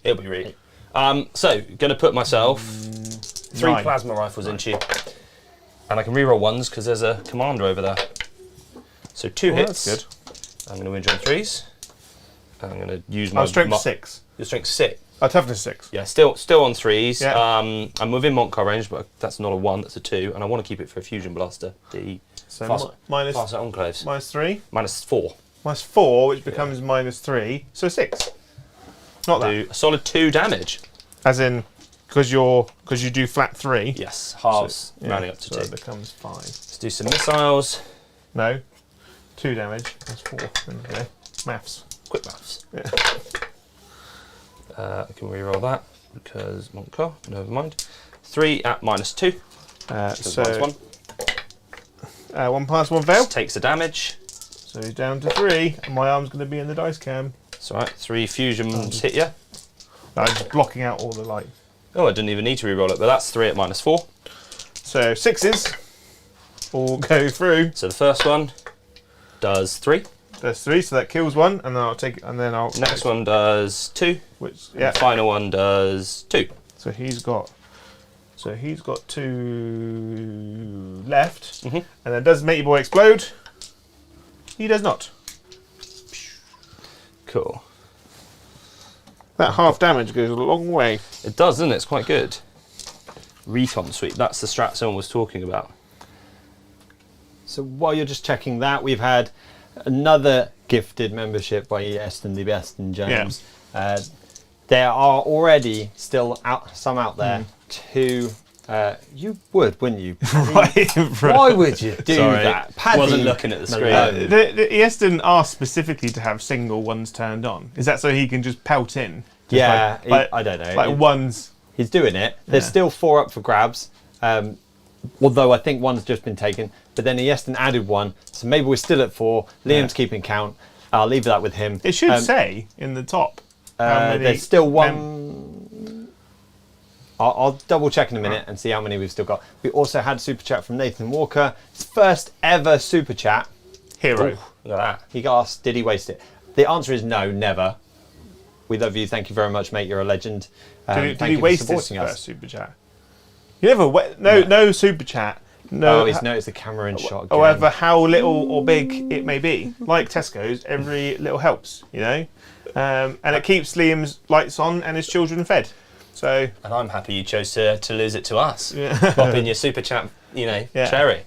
It'll be really. So, going to put myself 3 9. plasma rifles into you. And I can reroll 1s because there's a commander over there. So 2 hits. That's good. I'm going to win on 3s. I'm going to use my... Strength 6. Your strength 6. Oh, toughness 6. Yeah, still on 3s. Yeah. I'm within Montcar range, but that's not a 1, that's a 2. And I want to keep it for a fusion blaster. So Farsight minus Enclaves. minus 3. Minus 4. Minus 4, which becomes minus 3. So 6. Not that. Do a solid 2 damage. As in, because you do flat 3. Yes, halves, So, rounding up to so 2. it becomes 5. Let's do some missiles. No. 2 damage. That's 4. Okay. Maths. Quick maths. Yeah. I can reroll that because Montcar, never mind. 3 at minus 2. So Minus 1. 1 pass, 1 fail. Takes the damage. So he's down to 3, and my arm's going to be in the dice cam. It's alright, 3 fusions hit you. I'm just blocking out all the light. Oh, I didn't even need to reroll it, but that's 3 at minus 4. So 6s all go through. So the first one does 3. There's 3, so that kills 1, and then I'll take it, and then I'll... Next one does 2. Which, Yeah. The final one does 2. So he's got 2 left, Mhm. and then does Matey Boy explode? He does not. Cool. That half damage goes a long way. It does, doesn't it? It's quite good. Recon sweep. That's the strat someone was talking about. So while you're just checking that, we've had another gifted membership by Eston the Best and James. There are already still some out there who you wouldn't you? Why would you do Sorry, that? Paddy wasn't looking at the screen. Malone. The Easton asked specifically to have single ones turned on. Is that so he can just pelt in? Just Yeah, like, I don't know. Like ones. He's doing it. There's Yeah. still 4 up for grabs. Although I think one's just been taken. But then Eston added 1. So maybe we're still at 4. Liam's keeping count. I'll leave that with him. It should say in the top. how many There's still 1. I'll double check in a minute and see how many we've still got. We also had super chat from Nathan Walker. His first ever super chat. Hero. Ooh, look at that. He asked, did he waste it? The answer is no, never. We love you. Thank you very much, mate. You're a legend. Did Thank he you for waste his supporting first us. super chat? You never no super chat. No. Oh, he's noticed the camera in shot again. However, how little or big it may be, like Tesco's, every little helps, you know, and it keeps Liam's lights on and his children fed. So, And I'm happy you chose to lose it to us. yeah. Pop in your super chat, Yeah. cherry.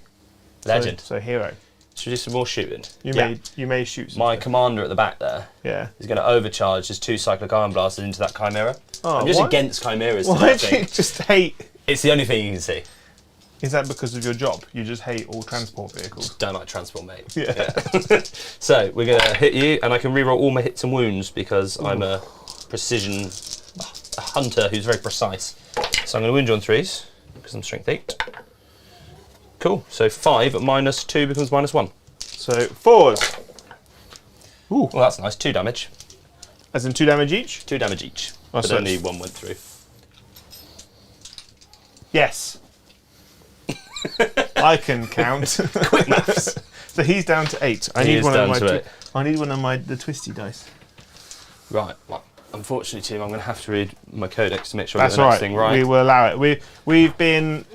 Legend. So hero, Should we do some more shooting? you may shoot. Some My stuff. commander at the back there Yeah. is going to overcharge his 2 cyclic iron blasters into that chimera. Oh, I'm just why? against chimeras Why today, I do you think. just hate? It's the only thing you can see. Is that because of your job? You just hate all transport vehicles. Don't like transport, mate. Yeah. So we're going to hit you, and I can reroll all my hits and wounds because I'm a precision a hunter who's very precise. So I'm going to wound you on 3s because I'm strength 8. Cool. So 5 at minus 2 becomes minus 1. So 4s, Well, that's nice. 2 damage. as in 2 damage each. 2 damage each. Oh, But so only it's- 1 went through. Yes. I can count. Quick maths. So he's down to 8. I He need is one of down my. to 8. I need one of my the twisty dice. Right. Well, unfortunately, Tim, I'm going to have to read my codex to make sure That's I get the all next right. thing right. We will allow it. We've been.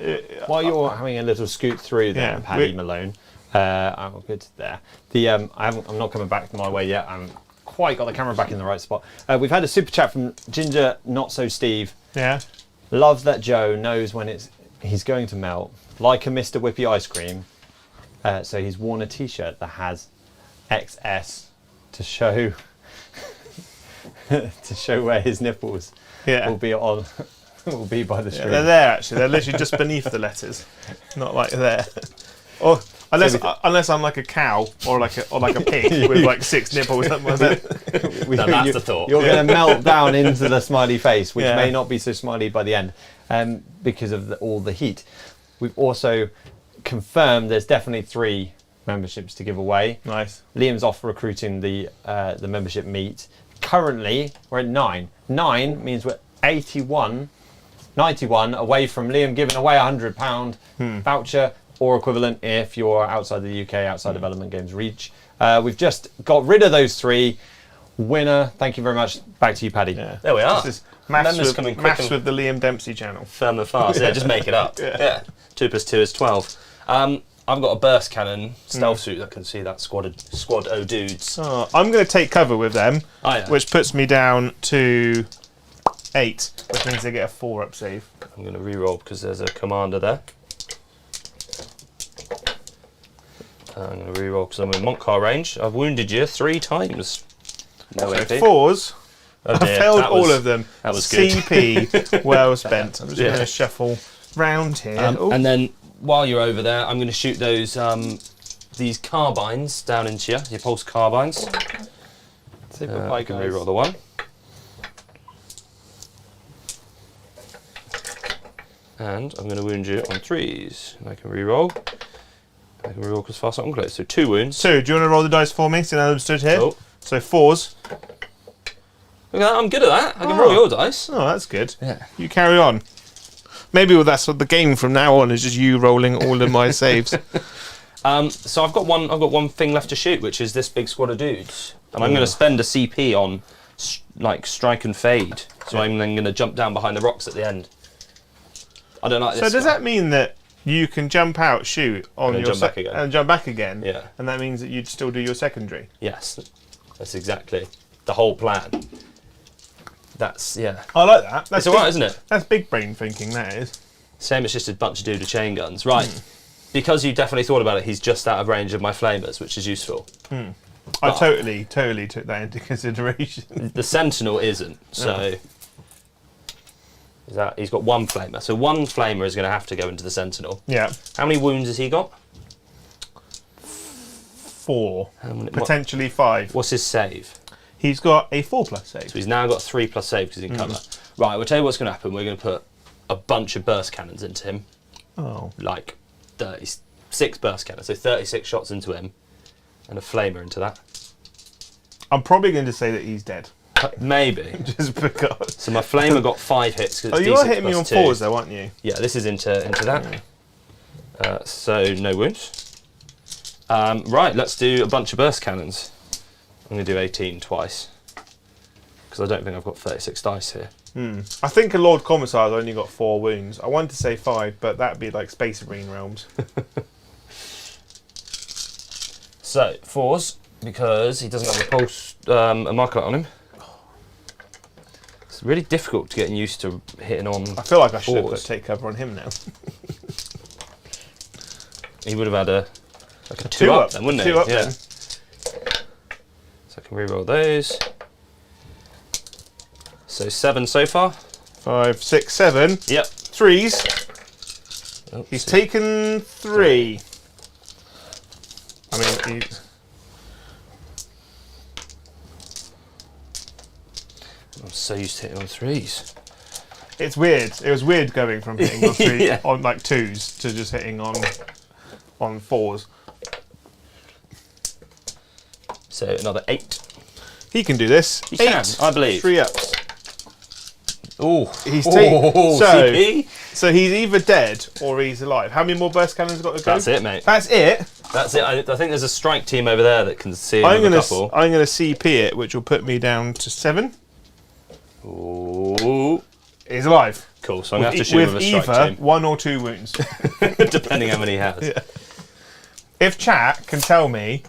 While you're having a little scoot through there, Yeah, Paddy Malone, I'm good there. I'm not coming back my way yet. I'm quite got the camera back in the right spot. We've had a super chat from Ginger Not So Steve. Yeah. Love that Joe knows when he's going to melt, like a Mr. Whippy ice cream. So he's worn a T-shirt that has XS to show to show where his nipples Yeah. will be on. Will be by the Yeah, stream. they're there actually. They're literally just beneath the letters, not like there. unless I'm like a cow or like a pig with like 6 nipples. Something like that. Now that's the thought. You're going to melt down into the smiley face, which may not be so smiley by the end, because of all the heat. We've also confirmed there's definitely 3 memberships to give away. Nice. Liam's off recruiting the membership meet. Currently, we're at 9. 9 means we're 91 away from Liam giving away a £100 voucher or equivalent if you're outside the UK, outside Development Games reach. We've just got rid of those 3. Winner, thank you very much. Back to you, Paddy. Yeah. There we are. This is maths Members coming quick maths and- with the Liam Dempsey channel. Firm and fast. Yeah, just make it up. Yeah. 2 + 2 is 12. I've got a burst cannon stealth suit that can see that squad o dudes. Oh, I'm going to take cover with them, Oh, yeah. which puts me down to 8, which means they get a 4-up save. I'm going to re-roll because there's a commander there. I'm going to re-roll because I'm in Montcar range. I've wounded you 3 times. No So AP. 4s. Oh, I dear. failed That all was- of them. that was good. CP, well spent. I'm just Yeah. going to shuffle round here. Ooh. And then while you're over there, I'm going to shoot those these carbines down into your pulse carbines. Say I bye, can guys. re-roll the 1. And I'm going to wound you on 3s. And I can re-roll. I can re-roll because fast on close. So 2 wounds. 2, do you want to roll the dice for me? So I'm stood here. Oh. So 4s. Look at that, I'm good at that. I can Oh. roll your dice. Oh, that's good. Yeah. You carry on. Maybe that's what the game from now on is, just you rolling all of my saves. So I've got one thing left to shoot, which is this big squad of dudes, and I'm going to spend a CP on like strike and fade. So I'm then going to jump down behind the rocks at the end. I don't like So this. does guy. that mean that you can jump out, shoot on And your jump back again. and jump back again? Yeah. And that means that you'd still do your secondary. Yes, that's exactly the whole plan. That's I like that. That's It's alright, isn't it? That's big brain thinking. That is. Same. It's just a bunch of dude with chain guns, right? Because you definitely thought about it. He's just out of range of my flamers, which is useful. I totally took that into consideration. The Sentinel isn't, so is that he's got 1 flamer. So 1 flamer is going to have to go into the Sentinel. Yeah. How many wounds has he got? 4, How many, potentially 5. what's his save? He's got a 4+ save. So he's now got 3+ save because he's in cover. Right, we'll tell you what's going to happen. We're going to put a bunch of burst cannons into him, Oh. like 36 burst cannons, so 36 shots into him, and a flamer into that. I'm probably going to say that he's dead. Maybe. Just because. So my flamer got 5 hits because Oh, it's you D6 are hitting me on +2. 4s though, aren't you? Yeah, this is into that. So no wounds. Right, let's do a bunch of burst cannons. I'm going to do 18 twice because I don't think I've got 36 dice here. I think a Lord Commissar's only got 4 wounds. I wanted to say 5, but that'd be like Space Marine realms. So 4s because he doesn't have a pulse, a marker on him. It's really difficult to get used to hitting on. I feel like I should have 4s. put take cover on him now. He would have had a 2 up then, wouldn't he? 2 up Yeah. then. So I can re-roll those. So 7 so far. 5, 6, 7. Yep. 3s. Oh, He's see. taken 3. I mean, I'm so used to hitting on 3s. it's weird. It was weird going from hitting on 3 Yeah. on like 2s to just hitting on 4s. So another 8. He can do this. He 8, can, I believe. 3 ups. Oh, He's taken. So, CP. so he's either dead or he's alive. How many more burst cannons got to go? That's it, mate. That's it. That's it. I think there's a strike team over there that can see I'm another gonna couple. I'm gonna CP it, which will put me down to 7. Ooh, He's alive. cool. So I'm gonna have to shoot with a strike either team, 1 or 2 wounds. depending how many he has. If chat can tell me,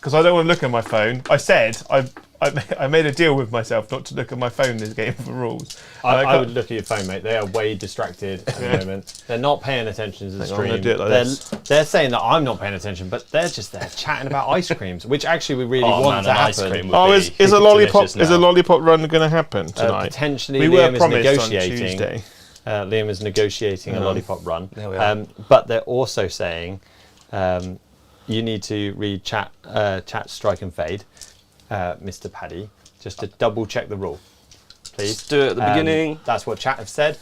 because I don't want to look at my phone. I said I made a deal with myself not to look at my phone in this game for rules. I would look at your phone, mate. They are way distracted at the moment. They're not paying attention to the Hang on, I'm stream. gonna do it like they're, this. they're saying that I'm not paying attention, but they're just there chatting about ice creams, which actually we really Oh, want man, to an ice happen. cream would Oh, be is a lollipop delicious is a now. lollipop run going to happen tonight? Potentially, we Liam were is promised on negotiating. Tuesday. Liam is negotiating a lollipop run. There we are. But they're also saying you need to read chat, strike and fade, Mr. Paddy, just to double check the rule. Please do it at the beginning. That's what chat have said.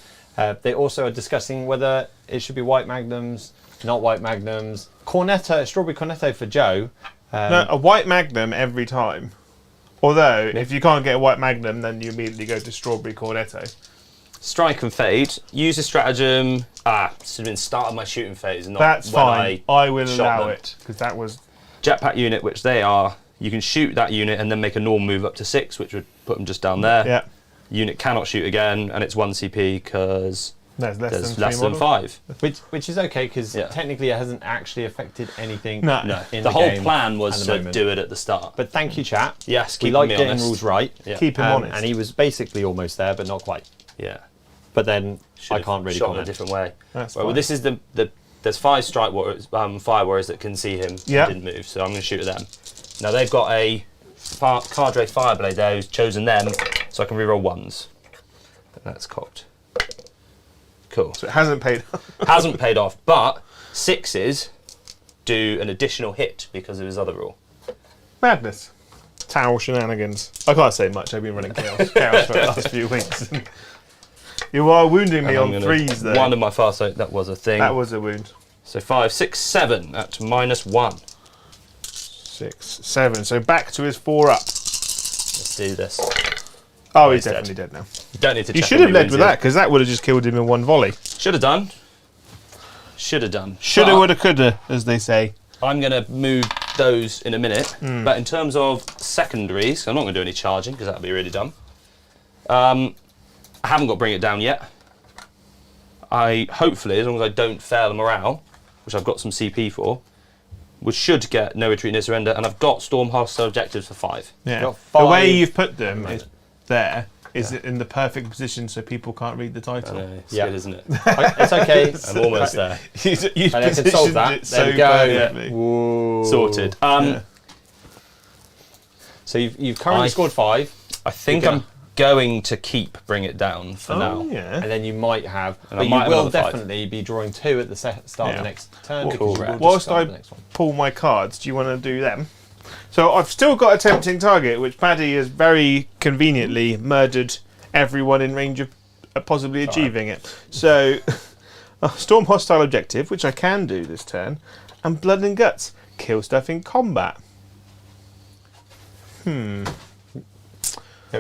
They also are discussing whether it should be white magnums, not white magnums. Cornetto, strawberry cornetto for Joe. No, a white magnum every time. Although, if you can't get a white magnum, then you immediately go to strawberry cornetto. Strike and fade. Use a stratagem. Should have been start of my shooting phase. Not That's when fine. I will shot allow them. it because that was Jetpack unit, which they are. You can shoot that unit and then make a normal move up to 6, which would put them just down there. yeah. Unit cannot shoot again, and it's 1 CP because There's less there's than less three than models. 5. Which is okay because Yeah. technically it hasn't actually affected anything. No. No, In the the whole game plan was at the to moment. do it at the start. But thank you, chat. Yes, We keep like me getting honest. rules right. Yeah. Keep him honest. And he was basically almost there, but not quite. Yeah, But then Should I have can't really shot in a comment. different way. That's Well, fine. this is the there's 5 strike warriors, fire warriors that can see him. Yeah. He didn't move, so I'm going to shoot at them. Now they've got a Cadre Fireblade there who's chosen them, so I can reroll 1s. That's cocked. Cool. So it hasn't paid. Hasn't paid off, but 6s do an additional hit because of his other rule. Madness. Towel shenanigans. I can't say much. I've been running chaos for the last few weeks. You are wounding me And I'm on gonna- 3s though. One of my fast, so that was a thing. That was a wound. So 5, 6, 7 at -1. 6, 7. So back to his 4 up. Let's do this. Oh, he's he's definitely dead now. You don't need to You check should how have many led with wounds that because that would have just killed him in one volley. Should have done. Should have done. Shoulda, But woulda, coulda, as they say. I'm going to move those in a minute. But in terms of secondaries, I'm not going to do any charging because that would be really dumb. I haven't got to bring it down yet. Hopefully, as long as I don't fail the morale, which I've got some CP for, we should get no retreat, no surrender, and I've got storm hostile objectives for 5. Yeah. Got The way 5 you've put them at the is there. Is it in the perfect position so people can't read the I title? know, it's Yeah. good, isn't it? It's okay. I'm almost there. You've And I can solve positioned that. it There so we go. perfectly. Whoa. Sorted. Yeah. So you've currently I- scored 5, I think You're I'm going to keep bring it down for Oh, now. yeah. and then you might have, And I but might you have will another 5. definitely be drawing 2 at the start of Yeah. the next turn. Well, because you will correct. just Whilst start I the next one. pull my cards, do you want to do them? So I've still got a tempting target, which Paddy has very conveniently murdered everyone in range of possibly achieving it. So, a Storm Hostile Objective, which I can do this turn, and Blood and Guts, kill stuff in combat. There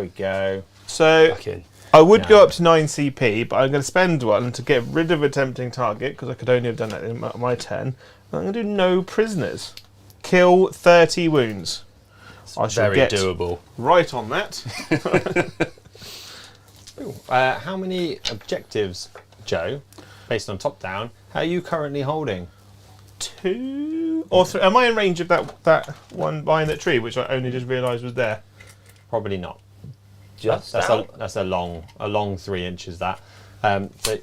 we go. So, Back in. I would Yeah. go up to 9 CP, but I'm going to spend one to get rid of a tempting target, because I could only have done that in my turn. I'm going to do no prisoners. Kill 30 wounds. I shall Very get doable. right on that. How many objectives, Joe, based on top down, are you currently holding? 2 or 3. Am I in range of that one behind that tree, which I only just realised was there? Probably not. Just That's out. a long 3 inches. That.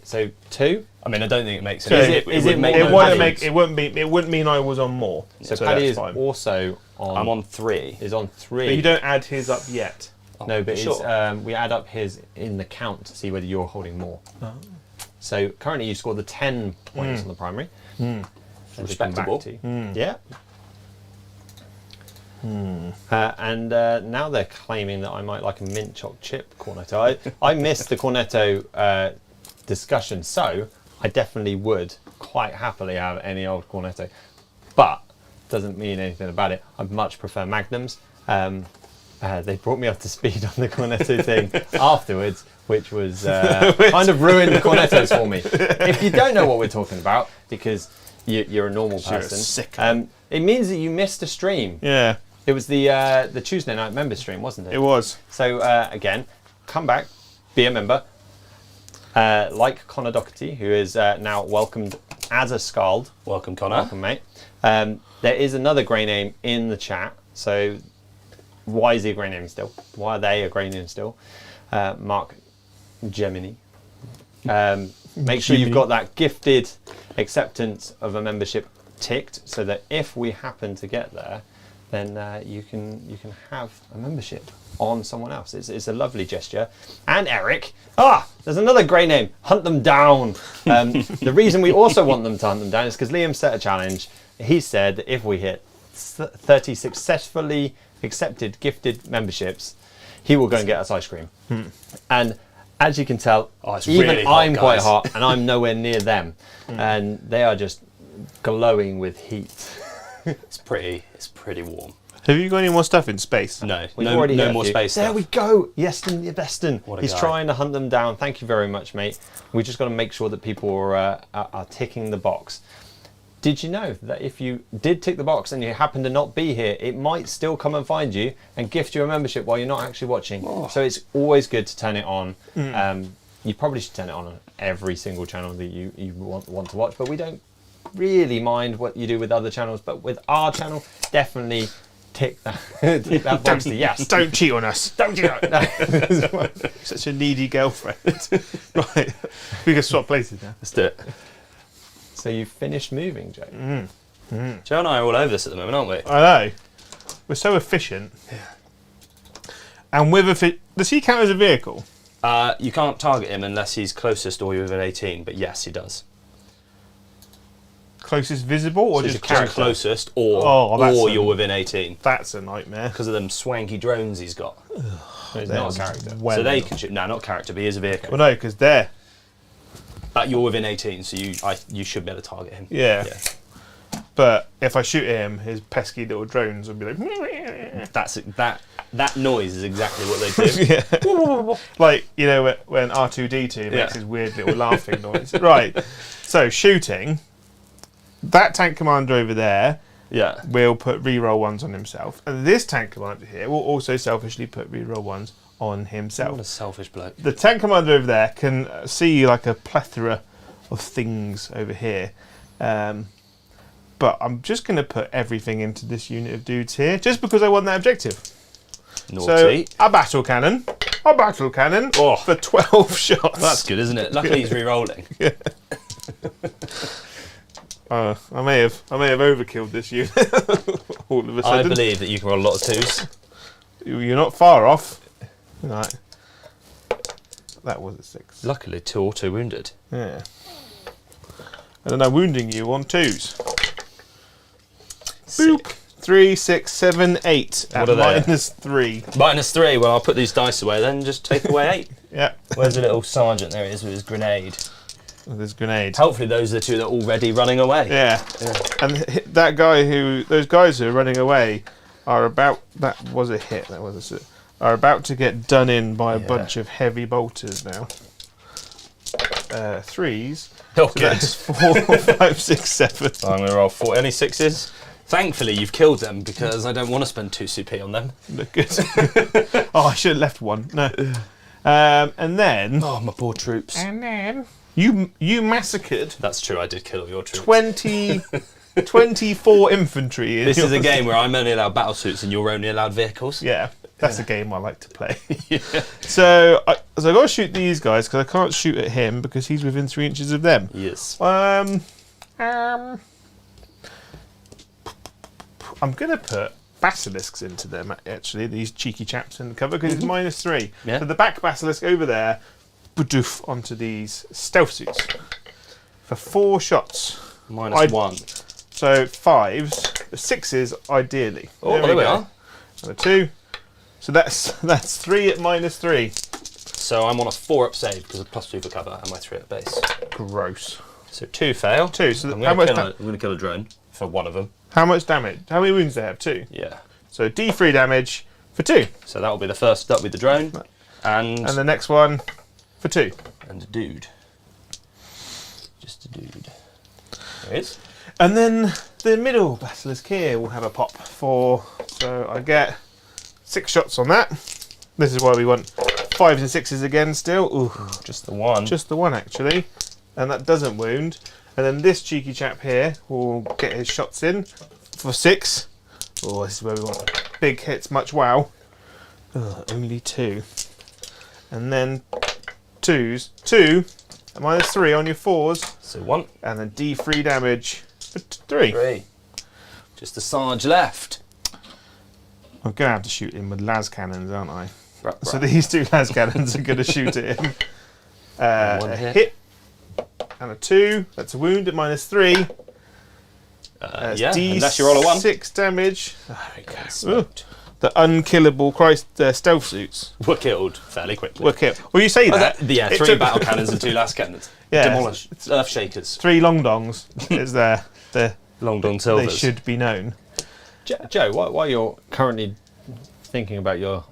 So 2. I mean, I don't think it makes So any. is it would make more It than no won't Paddy's? make. It wouldn't mean I was on more. So, So Paddy that's is fine. also on. I'm on 3. Is on 3. But you don't add his up yet. No, but sure. we add up his in the count to see whether you're holding more. So currently you scored the 10 points on the primary. As we come back Respectable. to. Yeah. And now they're claiming that I might like a mint choc chip cornetto. I missed the cornetto discussion, so I definitely would quite happily have any old cornetto. But doesn't mean anything about it. I much prefer magnums. They brought me up to speed on the cornetto thing afterwards, which was kind of ruined the cornettos for me. If you don't know what we're talking about, because you're a normal You're a person, sicko. it means that you missed a stream. Yeah, It was the Tuesday night member stream, wasn't it? it was. So again, come back, be a member. Like Connor Doherty, who is now welcomed as a Scald. Welcome, Connor. Welcome, mate. There is another grey name in the chat. So why is he a grey name still? Why are they a grey name still? Mark Gemini. Make sure you've got that gifted acceptance of a membership ticked, so that if we happen to get there, then you can have a membership on someone else. It's a lovely gesture. And Eric, there's another grey name. Hunt them down. The reason we also want them to hunt them down is because Liam set a challenge He said that if we hit 30 successfully accepted gifted memberships, he will go and get us ice cream. And as you can tell, it's even really hot, I'm quite guys. hot, and I'm nowhere near them, and they are just glowing with heat. It's pretty warm. Have you got any more stuff in space? No, We've no, already hit no a more few. space There stuff. we go. Yeston, Yeston. What a He's guy. trying to hunt them down. Thank you very much, mate. We just got to make sure that people are ticking the box. Did you know that if you did tick the box and you happen to not be here, it might still come and find you and gift you a membership while you're not actually watching? So it's always good to turn it on. You probably should turn it on every single channel that you want to watch, but we don't really mind what you do with other channels. But with our channel, definitely tick that box to yes. Don't cheat on us. Don't do that. Such a needy girlfriend. Right. We can swap places now. Let's do it. So you've finished moving, Joe. Joe and I are all over this at the moment, aren't we? I know. We're so efficient. And with does he count as a vehicle? You can't target him unless he's closest or you're within 18, but yes, he does. Closest visible or So just just character? closest Oh, that's or a- you're within 18 That's a nightmare. because of them swanky drones he's got. It's not a character. Well, So they can shoot. No, not character, but he is a vehicle. Well, no, because they're. But you're within 18, so you should be able to target him. Yeah. But if I shoot him, his pesky little drones will be like. That noise is exactly what they do. Yeah. Like, you know, when R2D2 makes his weird little laughing noise. Right. So, shooting. That tank commander over there Yeah. will put reroll ones on himself. And this tank commander here will also selfishly put reroll ones on What himself. a selfish bloke. The tank commander over there can see like a plethora of things over here. But I'm just going to put everything into this unit of dudes here, just because I want that objective. Naughty. So, a battle cannon Oh. for 12 shots. That's good, isn't it? Luckily he's re-rolling. I may have overkilled this unit all of a I sudden. believe that you can roll a lot of twos. You're not far off. Right. That was a 6. Luckily, 2 auto wounded. Yeah. And then I'm wounding you on 2s. Boop. 3, 6, 7, 8 at What are they? -3. -3. Well, I'll put these dice away then. Just take away 8. Yeah. Where's the little sergeant? There he is with his grenade. There's grenade. Hopefully, those are the 2 that are already running away. Yeah. And those guys who are running away are about. That was a hit. That was a. Are about to get done in by a bunch of heavy bolters now. 3s. Oh, So good. that's 4, 5, 6, 7. So I'm going to roll 4. Any 6s? Thankfully, you've killed them because I don't want to spend 2 CP on them. Look good. Oh, I should have left one. No. And then. Oh, my poor troops. And then. You massacred That's true, I did kill all your troops. 24 infantry. In This is a yours. game where I'm only allowed battlesuits and you're only allowed vehicles. Yeah, that's a game I like to play. So I got to shoot these guys because I can't shoot at him because he's within 3 inches of them. Yes. I'm gonna put basilisks into them. Actually, these cheeky chaps in the cover because it's -3. Yeah. So the back basilisk over there, badoof onto these stealth suits for 4 shots. -1. So 5s, 6s ideally. Oh, there we go. are. And a 2. So that's 3 at -3. So I'm on a 4 up save because of +2 for cover and my 3 at base. Gross. So 2 fail. 2. So I'm how much? going to kill a drone for one of them. How much damage? How many wounds do they have? 2. Yeah. So D3 damage for 2, So that will be the first up with the drone. And and the next one for 2. a dude. Just a dude. There he is. And then the middle basilisk here will have a pop for. So I get 6 shots on that. This is why we want 5s and 6s again. Still, ooh, Just the one. just the one actually, and that doesn't wound. And then this cheeky chap here will get his shots in for 6. Oh, this is where we want big hits, much wow. Only 2. And then 2s. 2 at -3 on your 4s. So 1, And then D3 damage for 3. 3. Just the Sarge left. I'm going to have to shoot him with las cannons, aren't I? Right, So these 2 las cannons are going to shoot at him. One A hit. hit and a 2. That's a wound at -3. Yeah, unless you roll a 1. 6 damage. There we go. Smoked. The unkillable stealth suits Were killed fairly quickly. were killed. Well, you say that. Yeah, It 3 took- battle cannons and 2 last cannons. Yeah. Demolish. Earth shakers. 3 long dongs is there. Long Don They Silvers. should be known. Joe, while you're currently thinking about your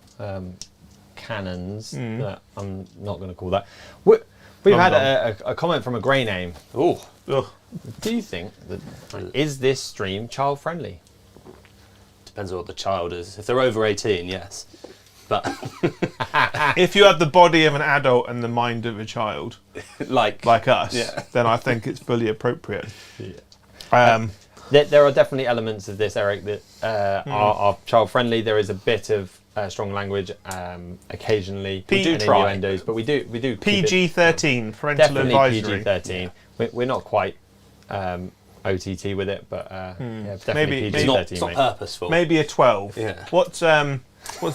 cannons, that I'm not going to call that. We've had a comment from a grey name. Ooh. Ugh. Do you think that is this stream child friendly? Depends on what the child is. If they're over 18, yes. But If you have the body of an adult and the mind of a child, like us, Yeah. then I think it's fully appropriate. Yeah. There are definitely elements of this, Eric, that are child friendly. There is a bit of strong language occasionally, We do and try. innuendos, but we do keep it PG-13, parental definitely advisory. PG-13. We're not quite OTT with it, but yeah, definitely Maybe- it's PG-13. not, it's not mate. purposeful. Maybe a 12. Yeah. What's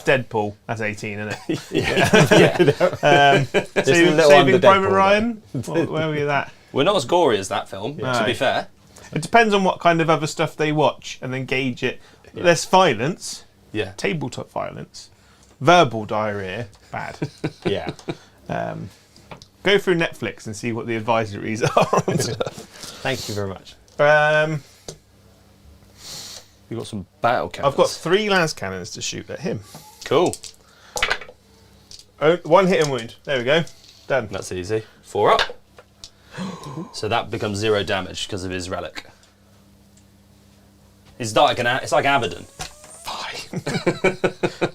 Deadpool? That's 18, isn't it? Yeah. Just a little Saving under Private Deadpool, Ryan? Where were you at? We're not as gory as that film, to No. be fair. It depends on what kind of other stuff they watch and then gauge it. Less violence, Yeah. tabletop violence, verbal diarrhea, bad. Yeah. Go through Netflix and see what the advisories are. Thank you very much. We've got some battle cannons. I've got 3 las cannons to shoot at him. Cool. Oh, 1 hit and wound. There we go. Done. That's easy. 4 up. So that becomes 0 damage because of his relic. It's like Abaddon.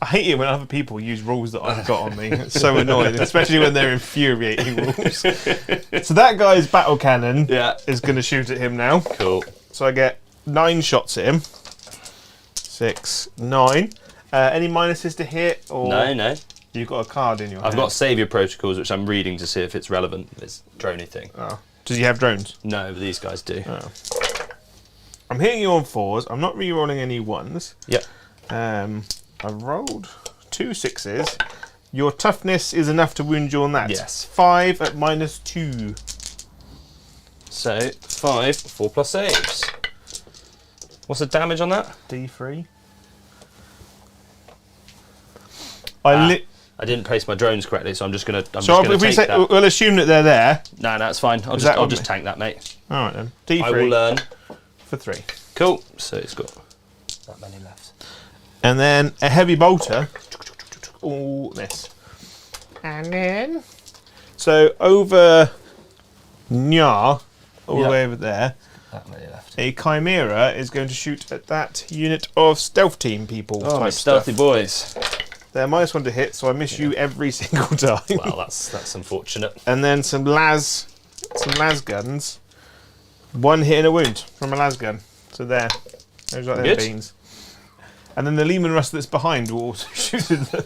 I hate it when other people use rules that I've got on me. It's so annoying, especially when they're infuriating rules. So that guy's battle cannon Yeah. is going to shoot at him now. Cool. So I get 9 shots at him. 6, 9. Any minuses to hit? Or No. You've got a card in your I've hand. got Saviour Protocols, which I'm reading to see if it's relevant. This droney thing. Oh. Does he have drones? No, but these guys do. Oh. I'm hitting you on 4s. I'm not re-rolling any 1s. Yep. I've rolled 2 6s. Your toughness is enough to wound you on that. Yes. 5 at -2. So 5, 4 plus saves. What's the damage on that? D3. I didn't place my drones correctly, so I'm just gonna. So if we take say, that. we'll assume that they're there. No, it's fine. I'll that I'll on just me? tank that, mate. All right then. I will D3 learn. for 3. Cool. So it's got that many left. And then a heavy bolter. All this. And then. So over Nyar, all the Yep. way over there, That many left. a Chimera is going to shoot at that unit of stealth team people. Oh, my type stealthy stuff. boys. They're -1 to hit, so I miss you every single time. Well, that's unfortunate. And then some las guns. 1 hit and a wound from a las gun. So there. Those are Good. beans. And then the Lehman Russ that's behind will also shoot at them.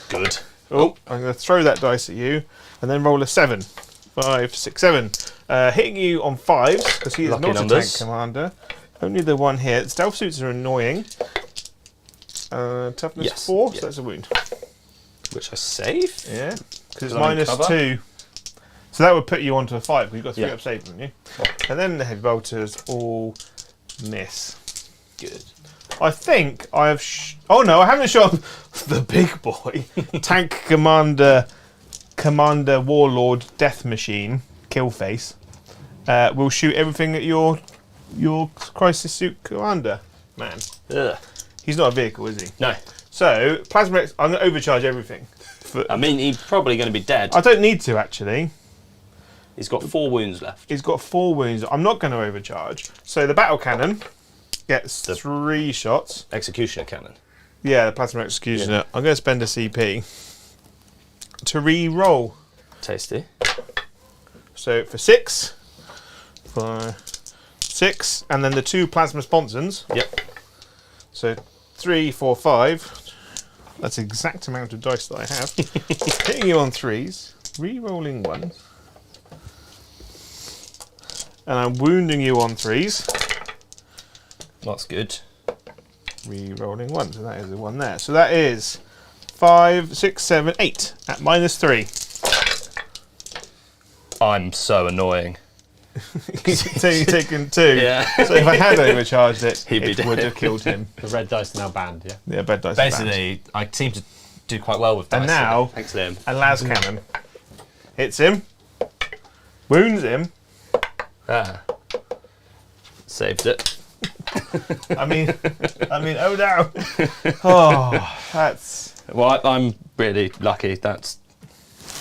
Good. Oh, I'm going to throw that dice at you and then roll a 7. 5, 6, 7. Hitting you on 5s because he is Lucky not numbers. a tank commander. Only the 1 hit. Stealth suits are annoying. Toughness Yes, 4, yeah. so that's a wound. Which I save. Yeah, because it's I'm in minus cover. 2. So that would put you onto a 5 because you've got 3 Yeah. up save, haven't you? And then the heavy bolters all miss. Good. I think I have. Oh no, I haven't shot the big boy. Tank Commander Warlord Death Machine Killface. Will shoot everything at your Crisis Suit Commander man. Ugh. He's not a vehicle, is he? No. So Plasma X, I'm going to overcharge everything. I mean, he's probably going to be dead. I don't need to actually. He's got 4 wounds left. He's got 4 wounds. I'm not going to overcharge. So the battle cannon gets 3 shots. Executioner cannon. Yeah, the plasma executioner. I'm going to spend a CP to re-roll. Tasty. So for 6, 6, and then the 2 plasma sponsons. Yep. So 3, 4, 5. That's the exact amount of dice that I have. Hitting you on 3s, re-rolling 1s, and I'm wounding you on 3s. That's good. Re-rolling 1, so that is the 1 there. So that is 5, 6, 7, 8 at -3. I'm so annoying. So you've taken 2. Yeah. So if I had overcharged it, He'd be it dead. would have killed him. The red dice are now banned, yeah? Yeah, bad dice. are banned. Basically, I seem to do quite well with dice. And now, thanks to him. a las cannon hits him, wounds him. Ah. Saved it. I mean, oh no! Oh, that's Well, I'm really lucky.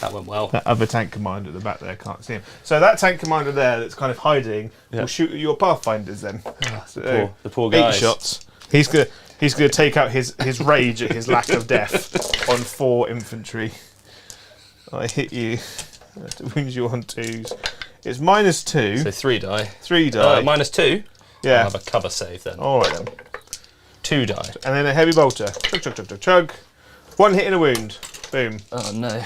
That went well. that other tank commander at the back there. Can't see him. So that tank commander there, that's kind of hiding, will shoot at your pathfinders then. So The poor 8 guys. shots. He's gonna take out his rage at his lack of death on 4 infantry. I hit you. That wounds you on 2s. It's -2. So 3 die. 3 die. -2. Yeah. I'll have a cover save then. All right then. 2 die. And then a heavy bolter. Chug, chug, chug, chug, chug. 1 hit and a wound. Boom. Oh no.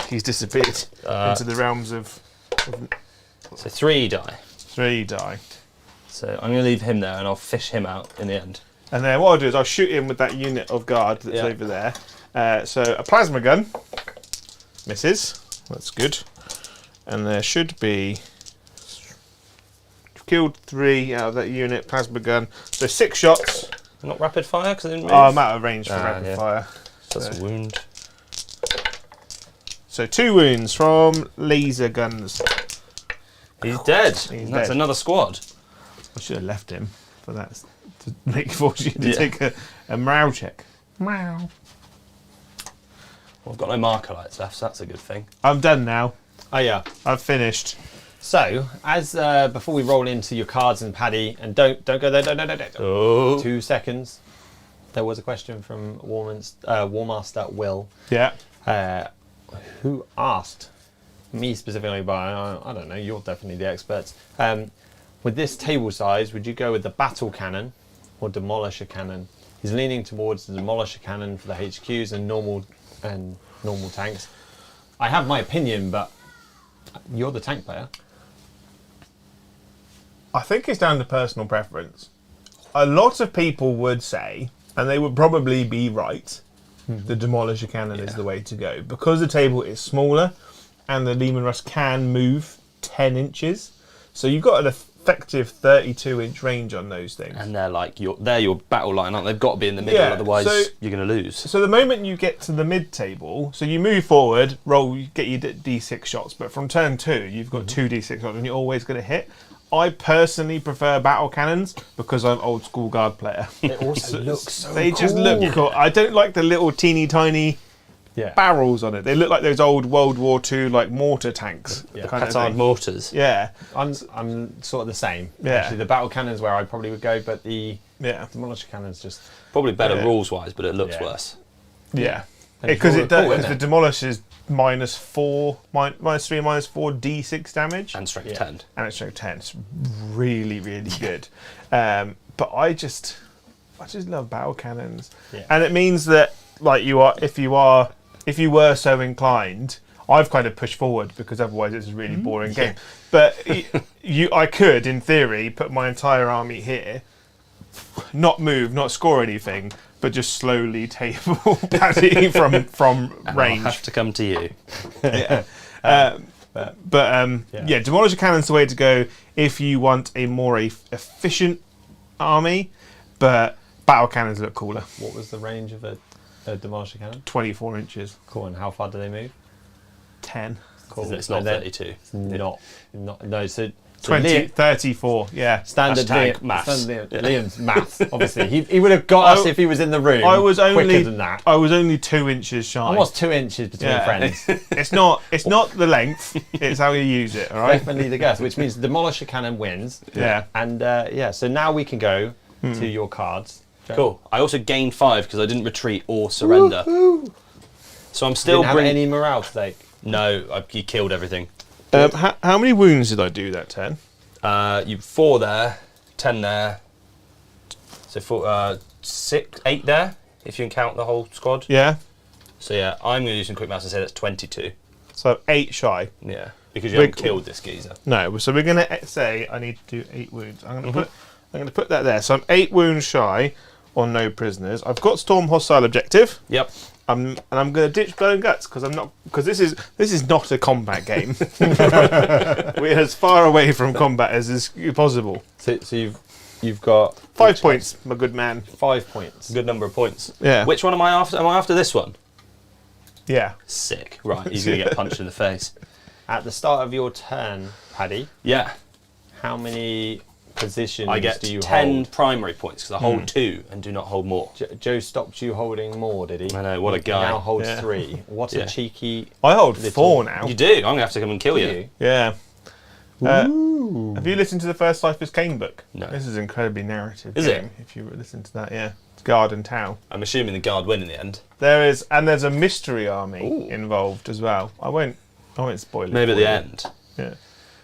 He's disappeared into the realms of So 3 die. 3 die. So I'm going to leave him there and I'll fish him out in the end. And then what I'll do is I'll shoot him with that unit of guard that's over there. So a plasma gun. Misses. That's good. And there should be... Killed 3 out of that unit. Plasma gun. So 6 shots. Not rapid fire because I didn't move. Oh, I'm out of range for rapid yeah. fire. That's a wound. So 2 wounds from laser guns. He's dead. He's That's dead. another squad. I should have left him for that to make force you to Yeah. take a morale check. Meow. Well, I've got no marker lights left, so that's a good thing. I'm done now. Oh, yeah. I've finished. So, as before we roll into your cards and Paddy, and don't go there, don't. Oh. 2 seconds. There was a question from Warmaster Will, Yeah. who asked me specifically, but I don't know, you're definitely the experts. With this table size, would you go with the battle cannon or demolisher cannon? He's leaning towards the demolisher cannon for the HQs and normal tanks. I have my opinion, but you're the tank player. I think it's down to personal preference. A lot of people would say, and they would probably be right, the demolisher cannon is the way to go. Because the table is smaller and the Lehman Russ can move 10 inches. So you've got an effective 32-inch range on those things. And they're like your battle line, aren't they? They've got to be in the middle, Yeah, otherwise so- you're going to lose. So the moment you get to the mid-table, so you move forward, roll, you get your D6 shots, but from turn 2, you've got 2 D6 shots and you're always going to hit. I personally prefer battle cannons because I'm old school guard player. It also looks so They just look cool. I don't like the little teeny tiny barrels on it. They look like those old World War II like mortar tanks. Yeah. Kind of Petard thing. mortars. Yeah, I'm sort of the same. Yeah. Actually, the battle cannon's where I probably would go, but the yeah, demolisher cannon's just Probably better Yeah. rules wise, but it looks Yeah. worse. yeah. And Because it's it does. cool, Because isn't the demolish is -3, -4 D6 damage, And strength Yeah. 10. and it's strength 10. It's really, really good. But I just love battle cannons, Yeah. and it means that like if you were so inclined, I've kind of pushed forward because otherwise it's a really boring game. But I could, in theory, put my entire army here, not move, not score anything, but just slowly table Paddy from And range. I'll have to come to you. Yeah. Demolisher cannon's the way to go if you want a more efficient army, but battle cannons look cooler. what was the range of a demolisher cannon? 24 inches. Cool. And how far do they move? 10. Cool. It's not And then- 32. Not no. So 20, Liam, 34, yeah. standard Hashtag Liam, maths. standard Liam's maths. Obviously, he would have got us if he was in the room. I was quicker only than that. I was only 2 inches shy. Almost 2 inches between Yeah. friends. It's not the length, it's how you use it, all right? Definitely the guess, which means the demolisher cannon wins. Yeah. And so now we can go to your cards. Cool. I also gained 5 because I didn't retreat or surrender. So I'm still Didn't have bringing. any morale stake. No, he killed everything. How many wounds did I do that turn? You 4 there, 10 there. So 8 there if you can count the whole squad. Yeah. So yeah, I'm going to do some quick maths and say that's 22. So 8 shy. Yeah, because you Big- haven't killed this geezer. No, so we're going to say I need to do 8 wounds. I'm going to put that there. So I'm 8 wounds shy on no prisoners. I've got Storm Hostile Objective. Yep. I'm going to ditch Blood and Guts because this is not a combat game. We're as far away from combat as is possible. So you've got 5 points, my good man. 5 points. Good number of points. Yeah. Which one am I after? Am I after this one? Yeah. Sick. Right, he's going to get punched in the face. At the start of your turn, Paddy, Yeah. how many positions I get do you 10 hold? primary points because I hold 2 and do not hold more. Joe stopped you holding more, did he? I know, what a He guy. now holds Yeah. 3. What Yeah. a cheeky... I hold Little. 4 now. You do. I'm going to have to come and kill you. Yeah. Have you listened to the first Life is Kane book? No. This is incredibly narrative. Is game, it? If you listen to that, yeah. It's Guard and Tau. I'm assuming the guard win in the end. There's a mystery army Ooh. involved as well. I won't spoil it. Maybe at for the you. end. Yeah.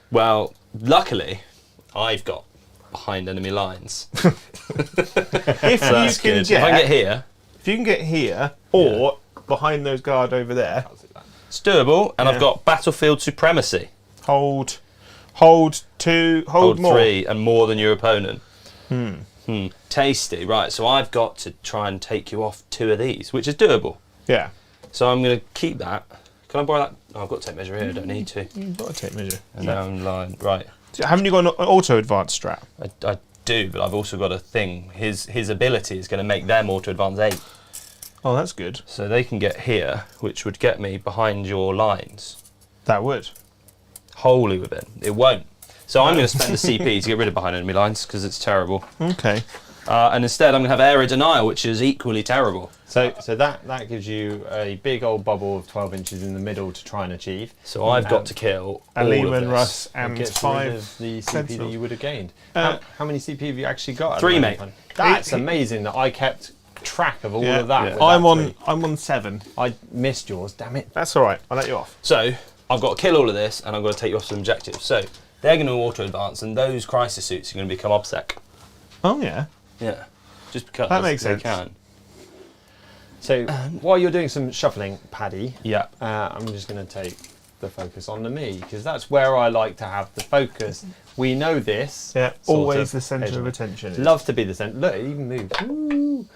Well, luckily, I've got behind enemy lines. If So that's you can good. If I get here, if you can get here or behind those guard over there, it's doable, and Yeah. I've got battlefield supremacy. hold 2, hold Hold more. 3 and more than your opponent. Tasty. Right, so I've got to try and take you off 2 of these, which is doable. Yeah. So I'm going to keep that. Can I borrow that? Oh, I've got to take measure here, I don't need to. You've got to take measure. And down line. Right. So haven't you got an auto advanced strat? I do, but I've also got a thing. His ability is going to make them auto advance 8. Oh, that's good. So they can get here, which would get me behind your lines. That would. Wholly within. It won't. So I'm going to spend the CP to get rid of behind enemy lines because it's terrible. Okay. And instead I'm going to have area denial, which is equally terrible. So that gives you a big old bubble of 12 inches in the middle to try and achieve. So I've got to kill all of Lehman, this. Russ, It and gets rid 5 of the CP that Sentinels. you would have gained. Uh, how many CP have you actually got? at 3, the mate. moment? That's 8. amazing that I kept track of all Yeah. of that. Yeah. with I'm that on 3. I'm on 7. I missed yours, damn it. That's all right. I'll let you off. So I've got to kill all of this, and I've got to take you off some objectives. So they're going to auto advance, and those crisis suits are going to become obsec. Oh yeah. Yeah, just because That makes they sense. can. So while you're doing some shuffling, Paddy, Yeah. I'm just going to take the focus onto me because that's where I like to have the focus. We know this. Yeah. sort Always of the centre of occasionally. attention. is. Love to be the centre. Look, it even moves. Woo.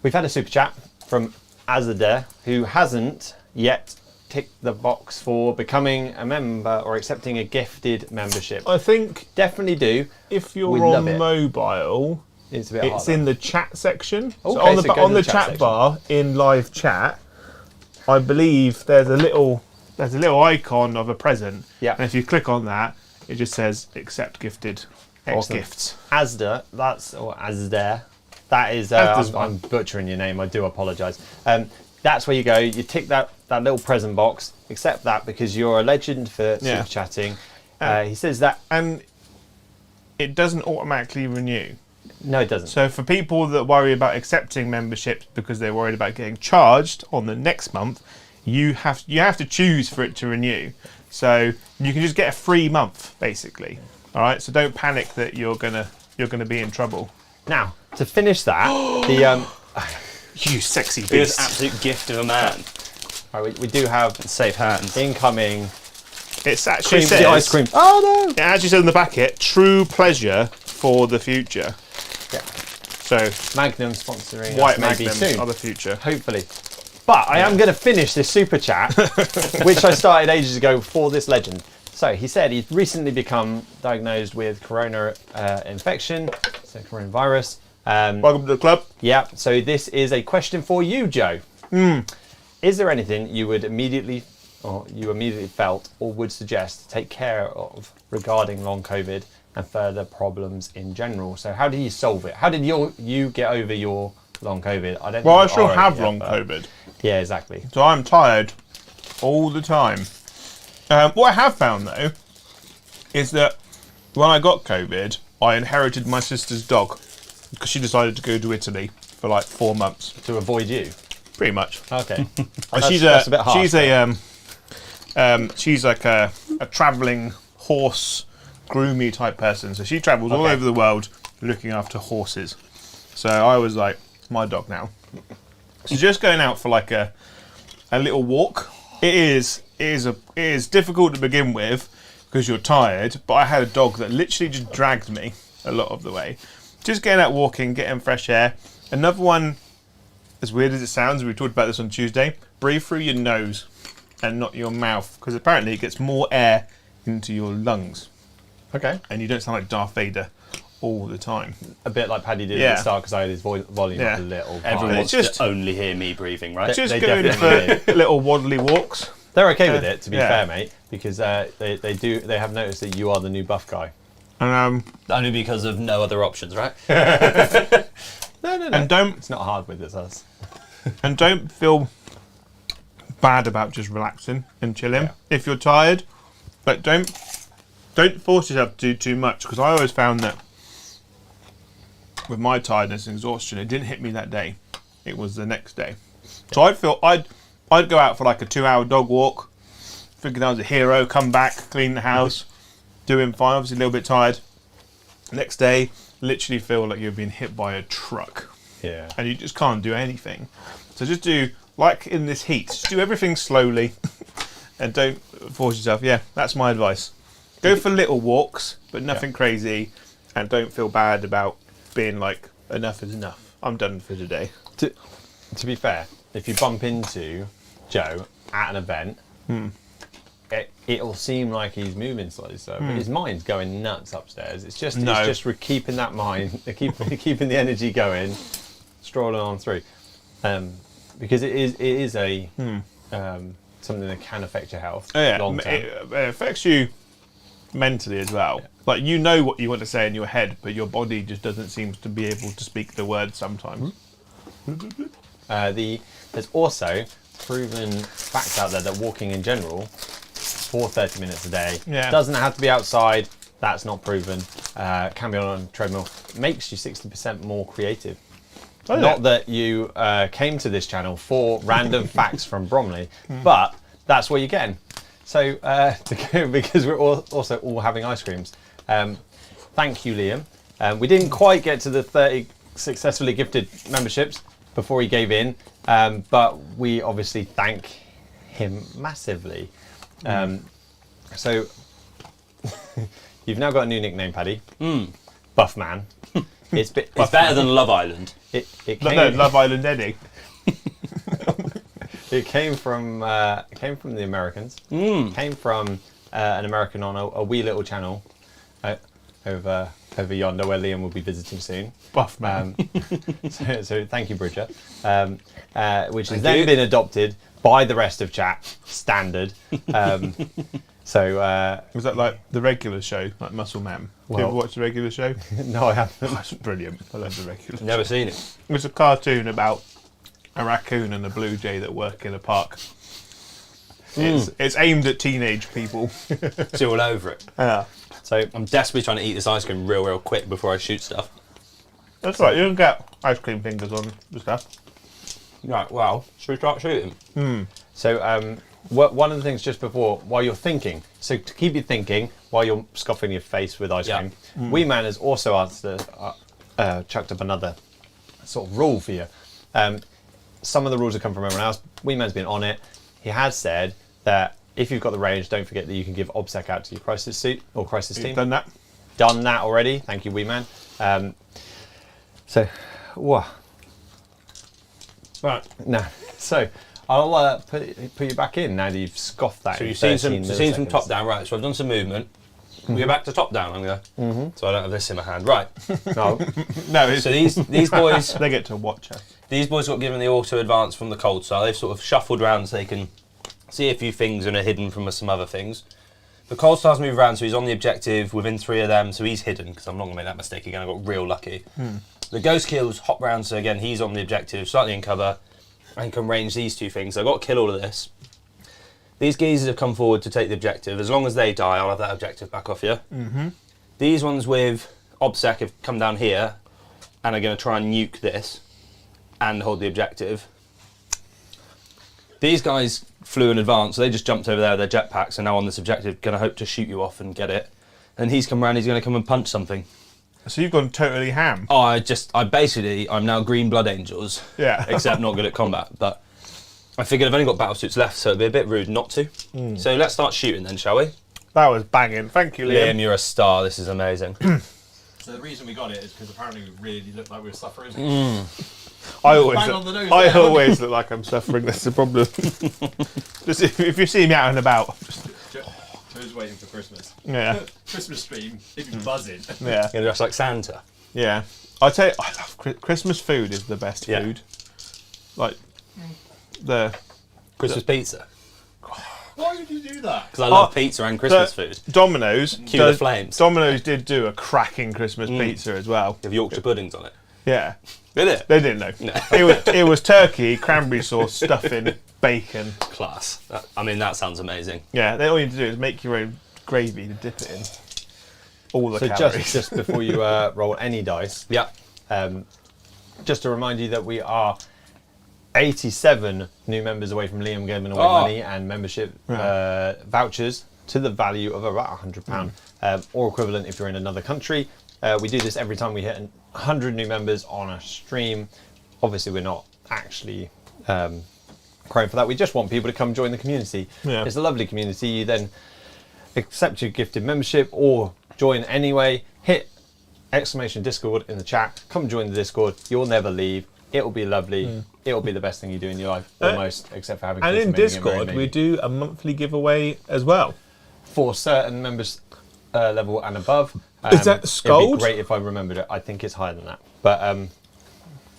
We've had a super chat from Azadeh who hasn't yet ticked the box for becoming a member or accepting a gifted membership. I think Definitely do. if We you're love on it. mobile, It's a bit it's harder. in the chat section. Okay, so on the so go on to the the chat chat section. bar in live chat, I believe there's a little icon of a present. Yeah. And if you click on that, it just says accept gifted Awesome. gifts. Asda, or Asda, that is, Asda's I'm butchering your name, I do apologise. That's where you go, you tick that little present box, accept that because you're a legend for Yeah. super chatting. He says that, And it doesn't automatically renew. no it doesn't. So for people that worry about accepting memberships because they're worried about getting charged on the next month, you have to choose for it to renew. So you can just get a free month basically. All right. So don't panic that you're gonna be in trouble. Now, to finish that, the You sexy It is beast. absolute gift of a man. we do have Safe hands. incoming It's actually cream, says, the ice cream. Oh no! It actually says in the packet, true pleasure for the future. Yeah. So Magnum sponsoring white us maybe magnums soon. are the future. Hopefully. But I am going to finish this super chat, which I started ages ago for this legend. So he said he'd recently become diagnosed with corona infection, so coronavirus. Welcome to the club. Yeah, so this is a question for you, Joe. Is there anything you immediately felt or would suggest to take care of regarding long COVID and further problems in general? So how did you solve it? How did you get over your long COVID? I don't. Well, I think still you're have yet, long but- COVID. Yeah, exactly. So I'm tired all the time. What I have found though is that when I got COVID, I inherited my sister's dog because she decided to go to Italy for like 4 months, To avoid you. pretty much. Okay. That's a bit harsh, she's like a travelling horse groomy type person. So she travels all Okay. over the world looking after horses. So I was like, my dog now. So just going out for like a little walk. It is difficult to begin with because you're tired. But I had a dog that literally just dragged me a lot of the way. Just getting out walking, getting fresh air. Another one as weird as it sounds, we talked about this on Tuesday, breathe through your nose and not your mouth, because apparently it gets more air into your lungs. Okay. And you don't sound like Darth Vader all the time. A bit like Paddy did at the start, because I had his volume up a little. Everyone wants just to only hear me breathing, right? Just they going definitely for little waddly walks. They're okay with it, to be yeah. fair, mate, because they have noticed that you are the new buff guy. And Only because of no other options, right? No. and don't It's not hard with us. and don't feel bad about just relaxing and chilling. Yeah. If you're tired, but don't force yourself to do too much, because I always found that with my tiredness and exhaustion, it didn't hit me that day. It was the next day. So I'd go out for like a 2-hour dog walk, thinking I was a hero, come back, clean the house, doing fine, obviously a little bit tired. Next day, literally feel like you've been hit by a truck. Yeah. And you just can't do anything. So just do, like in this heat, just do everything slowly and don't force yourself. Yeah, that's my advice. Go for little walks, but nothing crazy, and don't feel bad about being like, enough is enough. I'm done for today. To be fair, if you bump into Joe at an event, it'll seem like he's moving slightly slow, but his mind's going nuts upstairs. It's just keeping that mind, keeping the energy going, strolling on through, because it is a something that can affect your health long term. It affects you mentally as well. Yeah. Like, you know what you want to say in your head, but your body just doesn't seem to be able to speak the words sometimes. There's also proven facts out there that walking in general for 30 minutes a day doesn't have to be outside. That's not proven. Can be on a treadmill. Makes you 60% more creative. Not that you came to this channel for random facts from Bromley, but that's what you're getting. So, because we're also all having ice creams. Thank you, Liam. We didn't quite get to the 30 successfully gifted memberships before he gave in, but we obviously thank him massively. So, you've now got a new nickname, Paddy. Buffman. It's better than Love Island. No, Love Island Eddie. It came from the Americans. Came from an American on a wee little channel over yonder, where Liam will be visiting soon. Buffman. So thank you, Bridger. Which has then been adopted by the rest of chat, standard. So was that like the regular show, like Muscle Man? Did you ever watch the regular show? No, I haven't. That's brilliant. I love the regular show. Never seen it. It was a cartoon about a raccoon and a blue jay that work in a park. It's aimed at teenage people. It's all over it. Yeah. So I'm desperately trying to eat this ice cream real quick before I shoot stuff. That's right, you can get ice cream fingers on the stuff. Right, well, should we start shooting? So one of the things just before, while you're thinking, so to keep you thinking while you're scoffing your face with ice cream, Wee Man has also chucked up another sort of rule for you. Some of the rules have come from everyone else. Wee Man's been on it. He has said that if you've got the range, don't forget that you can give OBSEC out to your crisis suit or crisis team. Done that. Done that already. Thank you, Wee Man. Right. No. So I'll put you back in now that you've scoffed that. So in you've seen 13 some milliseconds. top down, right? So I've done some movement. We go back to top down. I'm going. So I don't have this in my hand, right? No. No, So these boys, they get to watch us. these boys got given the auto advance from the cold style. They've sort of shuffled around so they can see a few things and are hidden from some other things. The cold styles move around, so he's on the objective within 3 of them, so he's hidden because I'm not going to make that mistake again. I got real lucky. The ghost kills hop round, so again he's on the objective, slightly in cover, and can range these 2 things. So I've got to kill all of this. These geezers have come forward to take the objective. As long as they die, I'll have that objective back off you. These ones with OBSEC have come down here and are going to try and nuke this and hold the objective. These guys flew in advance, so they just jumped over there with their jetpacks and now on this objective, going to hope to shoot you off and get it. And he's come around, he's going to come and punch something. So you've gone totally ham. Oh, I'm now Green Blood Angels. Yeah. Except not good at combat, but I figured I've only got battle suits left, so it'd be a bit rude not to. So let's start shooting then, shall we? That was banging. Thank you, Liam. Liam, you're a star. This is amazing. So the reason we got it is because apparently we really looked like we were sufferers. I always, Bang on the nose I there. always look like I'm suffering. That's the problem. Just if you see me out and about, just, Joe's waiting for Christmas. yeah, Christmas stream, he'd be buzzing. yeah, You're dressed like Santa. yeah. I tell you, I love Christmas food. Is the best Yeah. food. Like the Christmas pizza. Why would you do that? Because I love pizza and Christmas food. Domino's. Cue the flames. Domino's did do a cracking Christmas pizza as well. You have Yorkshire puddings on it. Yeah, Did it? they didn't know. No. It was turkey, cranberry sauce, stuffing, bacon. Class. I mean, that sounds amazing. Yeah, all you need to do is make your own gravy to dip it in. All the So calories. just before you roll any dice, Yeah. just to remind you that we are 87 new members away from Liam giving away Oh. money and membership vouchers to the value of about £100 or equivalent if you're in another country. We do this every time we hit 100 new members on a stream. Obviously, we're not actually crying for that. We just want people to come join the community. Yeah. It's a lovely community. You then accept your gifted membership or join anyway. Hit !Discord in the chat. Come join the Discord. You'll never leave. It'll be lovely. It'll be the best thing you do in your life, almost, except for having and kids in and making it Discord, very we maybe. do a monthly giveaway as well. For certain members level and above. Is that It'd Scold? be great if I remembered it. I think it's higher than that.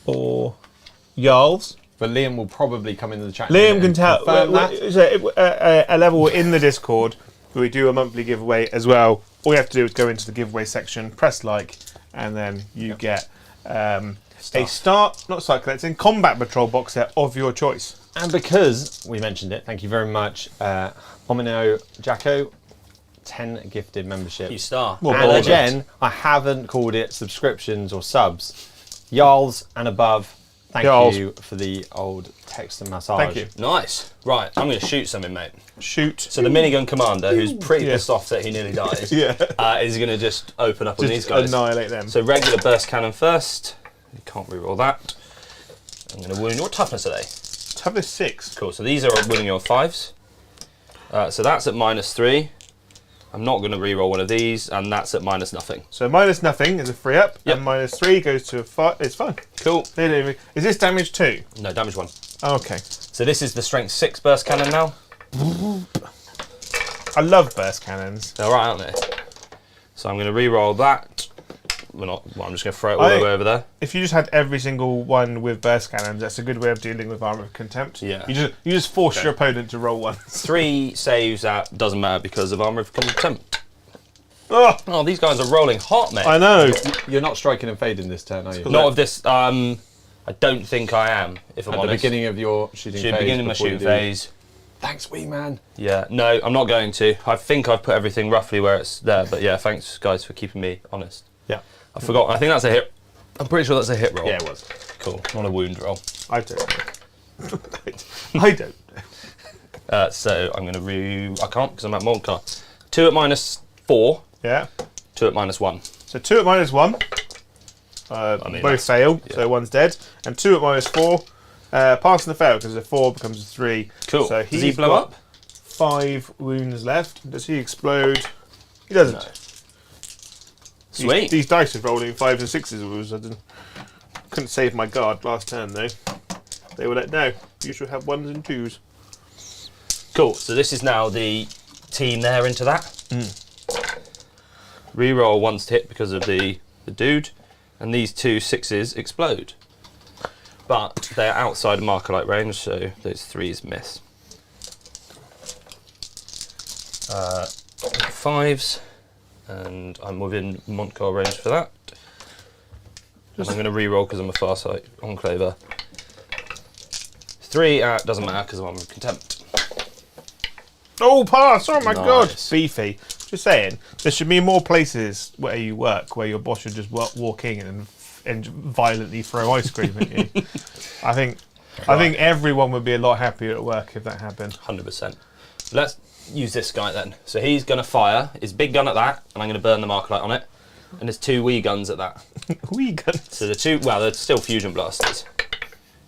Or Jarls. But Liam will probably come into the chat. Liam and can tell. confirm that. So, a level in the Discord, we do a monthly giveaway as well. All you have to do is go into the giveaway section, press like, and then you get a not start collecting, combat patrol box set of your choice. And because we mentioned it, thank you very much, Omino Jacko, 10 gifted membership. You star. Well, And well, again, I haven't called it subscriptions or subs. Jarls and above, thank Jarls. you for the old text and massage. Thank you. Nice. Right, I'm going to shoot something, mate. Shoot. So the minigun commander, who's pretty Yeah. pissed off that he nearly died, Yeah. is going to just open up on these Just guys. annihilate them. So regular burst cannon first. You can't reroll that. I'm going to wound. What toughness are they? Toughness 6. Cool. So these are winning your 5s. So that's at -3. I'm not going to reroll one of these, and that's at -0. So minus nothing is a free up, Yep. and -3 goes to a 5. It's fine. Cool. They don't even- Is this damage 2? No, damage 1. Okay. So this is the strength 6 burst cannon now. I love burst cannons. They're alright, aren't they? So I'm going to reroll that. We're not. Well, I'm just going to throw it all the way over there. If you just had every single one with burst cannons, that's a good way of dealing with armor of contempt. Yeah. You just force your opponent to roll one. 3 saves that doesn't matter because of armor of contempt. Oh, Oh, these guys are rolling hot, mate. I know. You're not striking and fading this turn, are you? Not of this. I don't think I am. If I'm At the honest. beginning of your shooting phase. Beginning of my before you shooting do- phase. Thanks, wee man. Yeah. No, I'm not going to. I think I've put everything roughly where it's there. But yeah, thanks guys for keeping me honest. Yeah. I forgot. I think that's a hit. I'm pretty sure that's a hit roll. Yeah, it was. Cool. Not a wound roll. I don't know. I don't know. So I'm going to I can't because I'm at Moldcar. 2 at -4. Yeah. 2 at -1. So 2 at -1. mean, Both that's- fail, so one's dead. And 2 at -4. Passing the fail because a 4 becomes a 3. Cool. So Does he he's blow got up? 5 wounds left. Does he explode? He doesn't. No. Sweet. These dice are rolling 5s and 6s. Couldn't save my guard last turn though. They were let no. You should have 1s and 2s. Cool. So this is now the team there into that. Reroll once to hit because of the dude, and these 2 6s explode. But they're outside of marker light range, so those 3s miss. 5s, and I'm within Montcar range for that. And I'm going to reroll because I'm a far sight enclaver. 3 doesn't matter because I'm in contempt. Oh, pass! Oh my god! Nice. Beefy. Just saying, there should be more places where you work where your boss should just walk in and violently throw ice cream at you. I think everyone would be a lot happier at work if that happened. 100%. Let's use this guy then. So he's going to fire his big gun at that, and I'm going to burn the marker light on it. And there's 2 wee guns at that. Wee guns. So the 2, well, they're still fusion blasters,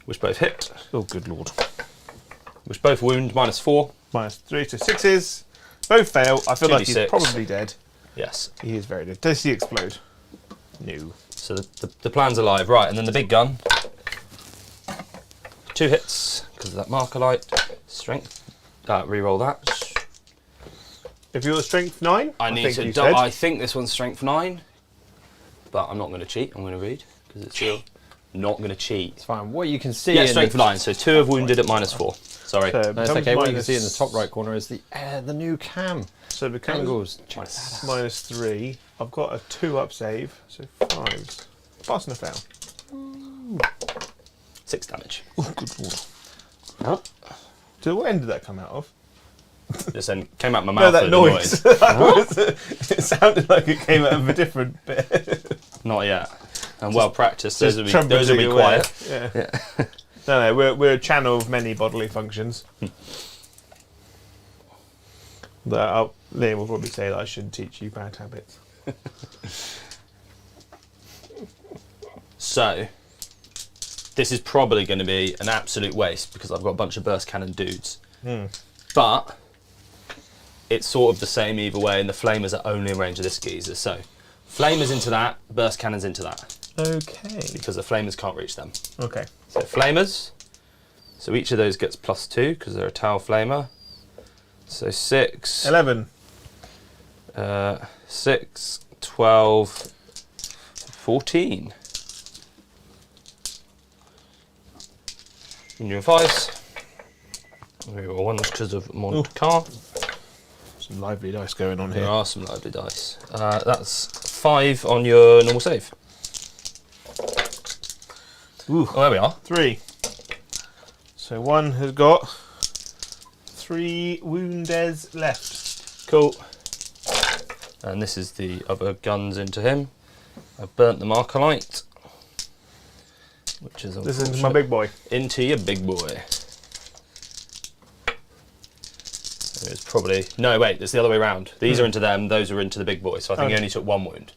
which both hit, Oh, good lord. which both wound -4. -3 to 6s. Both fail. I feel like he's 2d6. probably dead. Yes. He is very dead. Does he explode? No. So the plan's alive, right? And then the big gun. 2 hits because of that marker light. Strength. Reroll that. If you're strength 9, I need to. I think this one's strength 9, but I'm not going to cheat. I'm going to read because it's still not going to cheat. It's fine. What you can see. Yeah, strength 9. So 2 have wounded at -4. Sorry. So no, it's okay. What you can see in the top right corner is the new cam. So it becomes Angles. -3. I've got a 2-up save, so 5s. Pass and a fail. 6 damage. Oh, good lord. So what end did that come out of? This end came out my No, mouth. that with noise. the It sounded like it came out of a different bit. Not yet. And well practiced. Those will be Trumpeting away. quiet. Yeah. No, we're a channel of many bodily functions. Liam will probably say that I shouldn't teach you bad habits. So, this is probably going to be an absolute waste because I've got a bunch of burst cannon dudes. But it's sort of the same either way, and the flamers are only in range of this geezer. So, flamers into that, burst cannons into that. Okay. Because the flamers can't reach them. Okay. So, flamers. So, each of those gets +2 because they're a tau flamer. So, 6. 11. 6, 12, 14. And your 5s. We were 1 because of Montcar. Some lively dice going on There here. are some lively dice. That's 5 on your normal save. Ooh. Oh, there we are. 3. So one has got 3 woundes left. Cool. And this is the other guns into him. I've burnt the marker light. Which is This is my big boy. Into your big boy. It's probably... No, wait, it's the other way around. These are into them, those are into the big boy. So I think he only took 1 wound.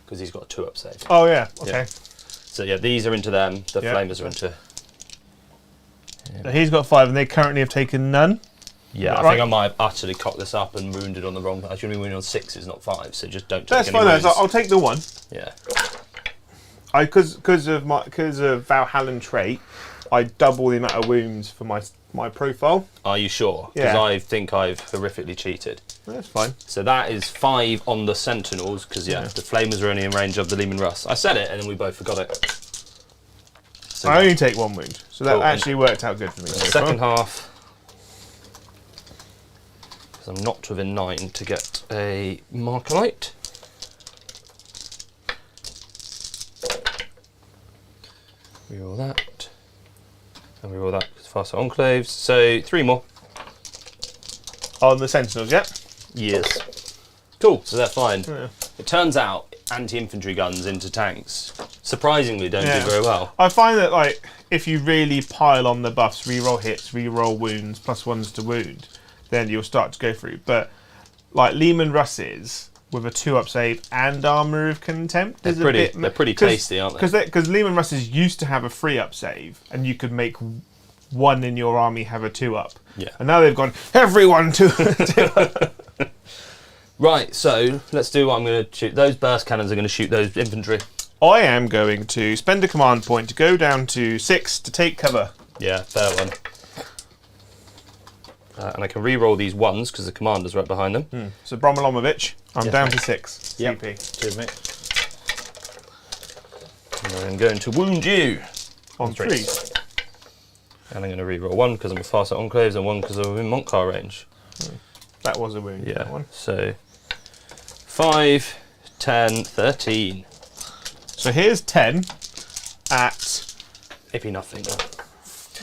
Because he's got a 2-up save. Oh, yeah. Okay. Yeah. So, yeah, these are into them. The flamers are into... So he's got 5 and they currently have taken none. Yeah, I think I might have utterly cocked this up and wounded on the wrong... I should be wounded on 6s, not 5s. So just don't take That's any fine. wounds. I'll take the 1. Yeah. Because of Valhallan trait, I double the amount of wounds for my profile. Are you sure? Because Yeah. I think I've horrifically cheated. That's fine. So that is 5 on the Sentinels, because the Flamers are only in range of the Lehman Russ. I said it, and then we both forgot it. So I only take 1 wound, so that Cool. actually worked out good for me. the second half, because I'm not within 9 to get a marker light. Reroll that. And reroll that because faster enclaves. So 3 more. On the Sentinels, yeah? Yes. Cool, so they're fine. Yeah. It turns out anti-infantry guns into tanks surprisingly don't Yeah. do very well. I find that, like, if you really pile on the buffs, reroll hits, reroll wounds, +1s to wound, then you'll start to go through. But, like, Lehman Russes, with a 2-up save and Armour of Contempt, They're pretty tasty, aren't they? Because Lehman Russes used to have a 3-up save, and you could make 1 in your army have a 2-up. Yeah. And now they've gone, everyone to Right, so let's do what I'm going to shoot. Those burst cannons are going to shoot those infantry. I am going to spend a command point to go down to 6 to take cover. Yeah, fair one. And I can re-roll these 1s because the commander's right behind them. So Bromolomovich, I'm Yes, down mate. to 6 Yep. CP. Cheers, mate. And I'm going to wound you. On 3. And I'm going to re-roll 1 because I'm a faster enclaves and 1 because I'm in Montcar range. That was a wound, that one. So 5, 10, 13. So here's 10 at... Maybe nothing.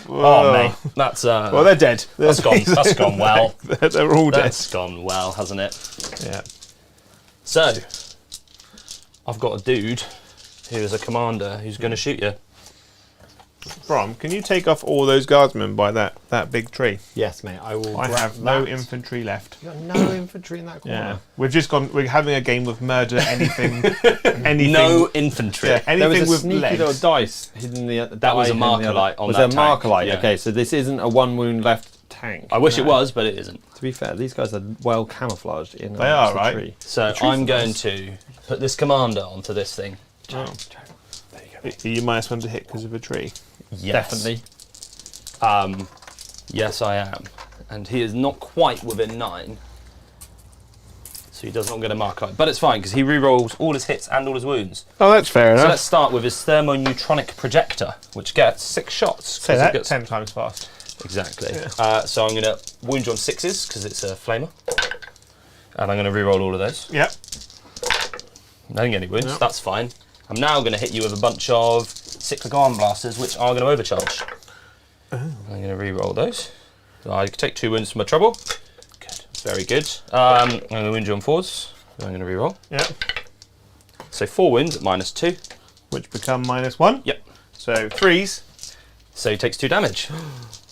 Whoa. Oh, mate, that's Well, they're dead. that's gone well. They're all dead. That's gone well, hasn't it? Yeah. So, I've got a dude who is a commander who's going to shoot you. Brom, can you take off all those guardsmen by that big tree? Yes, mate. I will. I grab have no that. infantry left. You got no infantry in that corner. Yeah. We're having a game of murder anything. anything. No infantry. Yeah, There was anything a with sneaky legs. little dice hidden in the. That was a die hidden in marker the other- light on was that there a marker tank, light? yeah. Okay, so this isn't a 1 wound left tank. I wish it No. was, but it isn't. To be fair, these guys are well camouflaged in. They are, the right? Tree. So trees I'm are going nice. to put this commander onto this thing. Oh. There you go. You minus 1 to hit because of a tree. Yes. Definitely. Yes, I am. And he is not quite within 9. So he does not get a mark on it. But it's fine, because he re-rolls all his hits and all his wounds. Oh, that's fair So enough. let's start with his thermoneutronic projector, which gets 6 shots. 'cause Say it that gets- 10 times fast. Exactly. So I'm going to wound you on 6s, because it's a flamer. And I'm going to re-roll all of those. Yep. I didn't get any wounds, Yep. that's fine. I'm now going to hit you with a bunch of cyclic arm blasters, which are going to overcharge. I'm going to re-roll those. So I take 2 wounds from my trouble. Good. Very good. I'm going to wound you on 4s. I'm going to re-roll. Yep. So 4 wounds at -2. Which become -1. Yep. So 3s. So he takes 2 damage.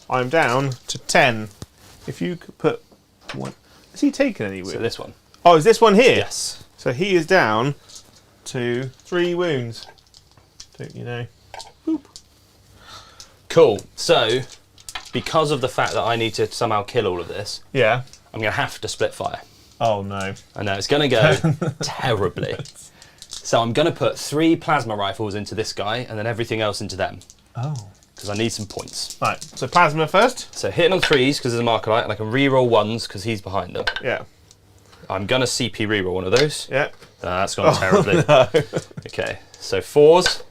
I'm down to 10. If you could put one. Has he taken any wounds? So this one. Oh, is this one here? Yes. So he is down to 3 wounds. Don't you know? Boop. Cool. So, because of the fact that I need to somehow kill all of this, Yeah. I'm going to have to split fire. Oh no. I know, it's going to go terribly. So I'm going to put 3 plasma rifles into this guy and then everything else into them. Oh. Because I need some points. Right. So plasma first. So hitting on 3s because there's a marker light, and I can re-roll 1s because he's behind them. Yeah. I'm going to CP re-roll one of those. Yeah. That's gone terribly. No. Okay, so 4s.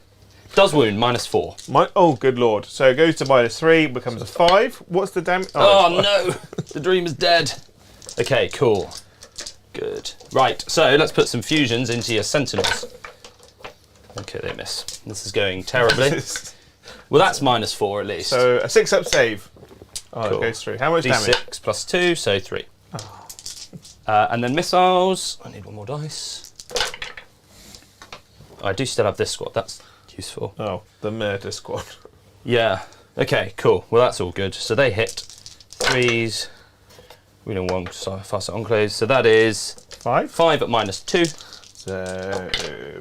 Does wound, -4. Oh, good lord. So it goes to -3, becomes a 5. What's the damage? Oh no! The dream is dead. Okay, cool. Good. Right, so let's put some fusions into your sentinels. Okay, they miss. This is going terribly. Well, that's -4 at least. So a 6-up save. Oh, Cool. it goes through. How much damage? D6 plus 2, so 3. And then missiles. I need one more dice. I do still have this squad. That's useful. Oh, the murder squad. Yeah. Okay, cool. Well, that's all good. So they hit 3s. We don't want faster enclaves. So that is 5. 5 at -2. So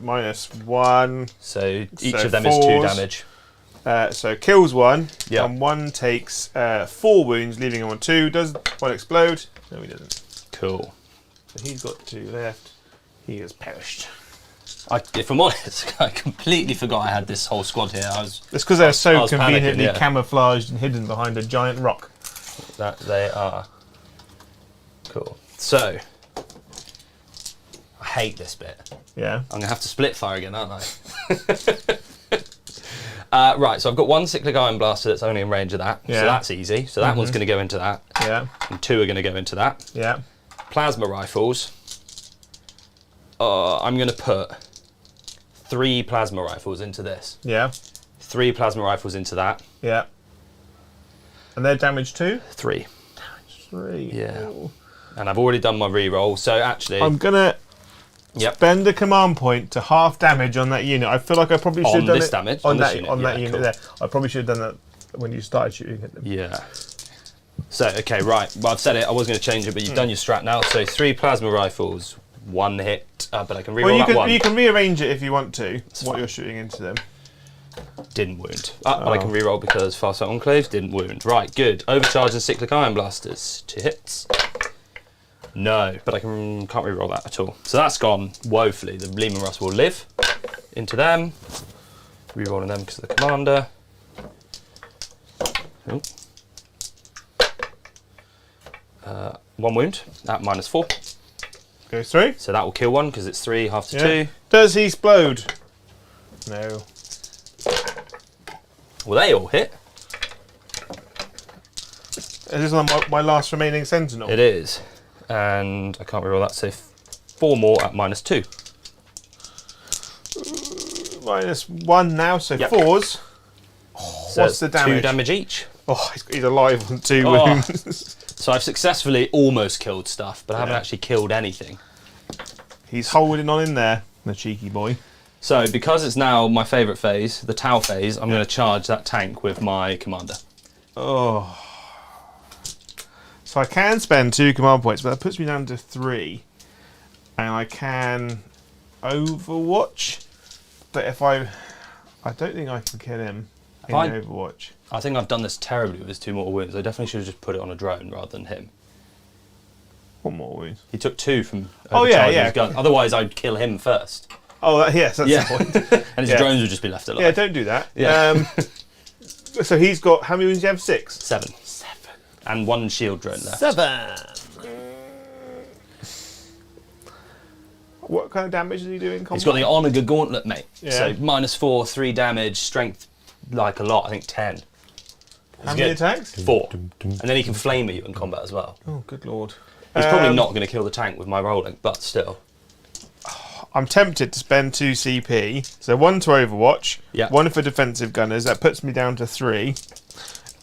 -1. So each So of them is 2 4s. damage. So kills 1. Yeah. And 1 takes 4 wounds, leaving him on 2. Does 1 explode? No, he doesn't. Cool. So he's got 2 left. He has perished. If I'm honest, I completely forgot I had this whole squad here. It's because they're I so was panicking, conveniently yeah. camouflaged and hidden behind a giant rock. That they are. Cool. So, I hate this bit. Yeah. I'm going to have to split fire again, aren't I? Right, so I've got 1 cyclic iron blaster that's only in range of that. Yeah. So that's easy. So that one's going to go into that. Yeah. And 2 are going to go into that. Yeah. Plasma rifles. I'm going to put 3 plasma rifles into this. Yeah. 3 plasma rifles into that. Yeah. And they're damage 2? 3. 3. Yeah. Ooh. And I've already done my re-roll, so actually... I'm gonna spend a command point to half damage on that unit. I feel like I probably should have done this it damage? on On this that unit? on that Yeah, unit cool. there. I probably should have done that when you started shooting at them. Yeah. So, okay, right. Well, I've said it. I was going to change it, but you've done your strat now. So 3 plasma rifles, 1 hit, but I can re-roll Well, that one. you can rearrange it if you want to. What you're shooting into them. Didn't wound. But I can re-roll because fast sight enclaves didn't wound. Right, good. Overcharge and cyclic iron blasters. 2 hits. No, but I can't re-roll that at all. So that's gone woefully. The Lehman Russ will live into them. Re-rolling them because of the commander. Oh. 1 wound at -4. Goes through. So that will kill 1 because it's 3, half to 2. Does he explode? No. Well, they all hit. Is this on my last remaining sentinel? It is. And I can't re-roll that, so 4 more at -2. -1 now, so Yep. 4s. So What's the damage? 2 damage each. Oh, he's alive on 2 Oh. wounds. So I've successfully almost killed stuff, but I haven't actually killed anything. He's holding on in there, the cheeky boy. So because it's now my favourite phase, the Tau phase, I'm going to charge that tank with my commander. Oh. So I can spend 2 command points, but that puts me down to 3. And I can Overwatch. But if I don't think I can kill him in Fine. Overwatch. I think I've done this terribly with his 2 mortal wounds. I definitely should have just put it on a drone rather than him. One more wound. He took 2 from Oh, yeah, overcharging yeah. his gun. Otherwise, I'd kill him first. Oh, yes, that's the point. And his Yeah. drones would just be left alive. Yeah, don't do that. Yeah. So he's got, how many wounds do you have? 6? 7. And 1 shield drone left. 7. What kind of damage is he doing in combat? He's got the Omega Gauntlet, mate. Yeah. So -4, 3 damage, strength like a lot, I think 10. How many attacks? 4. And then he can flame at you in combat as well. Oh, good lord. He's probably not going to kill the tank with my rolling, but still. I'm tempted to spend 2 CP. So 1 to Overwatch, Yeah. 1 for defensive gunners. That puts me down to 3.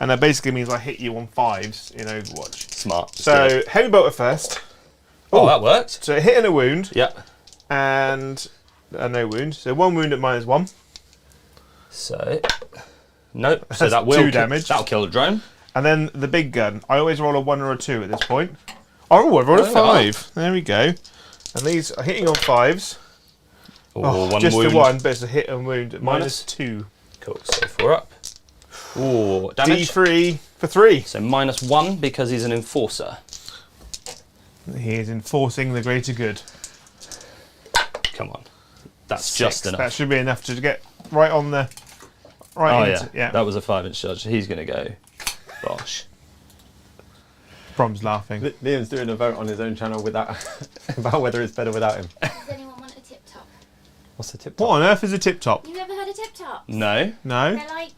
And that basically means I hit you on 5s in Overwatch. Smart. So heavy bolter first. Oh, that worked. So a hit and a wound. Yep. And no wound. So 1 wound at -1. So, nope. So That's that will 2 damage. That'll kill the drone. And then the big gun. I always roll a 1 or a 2 at this point. Oh, I rolled a Oh. 5. There we go. And these are hitting on 5s. Or 1 just wound. the 1, but it's a hit and wound at Minus. -2. Cool. So 4 up. Ooh, damage. D3 for 3. So -1 because he's an enforcer. He is enforcing the greater good. Come on. That's 6. just enough. That should be enough to get right on the. Right Oh, into, yeah. That was a 5-inch charge. He's going to go. Bosh. Brom's laughing. Liam's doing a vote on his own channel without about whether it's better without him. Does anyone want a tip top? What's the tip? What on earth is a tip top? You've never heard of tip tops? No? No? They're like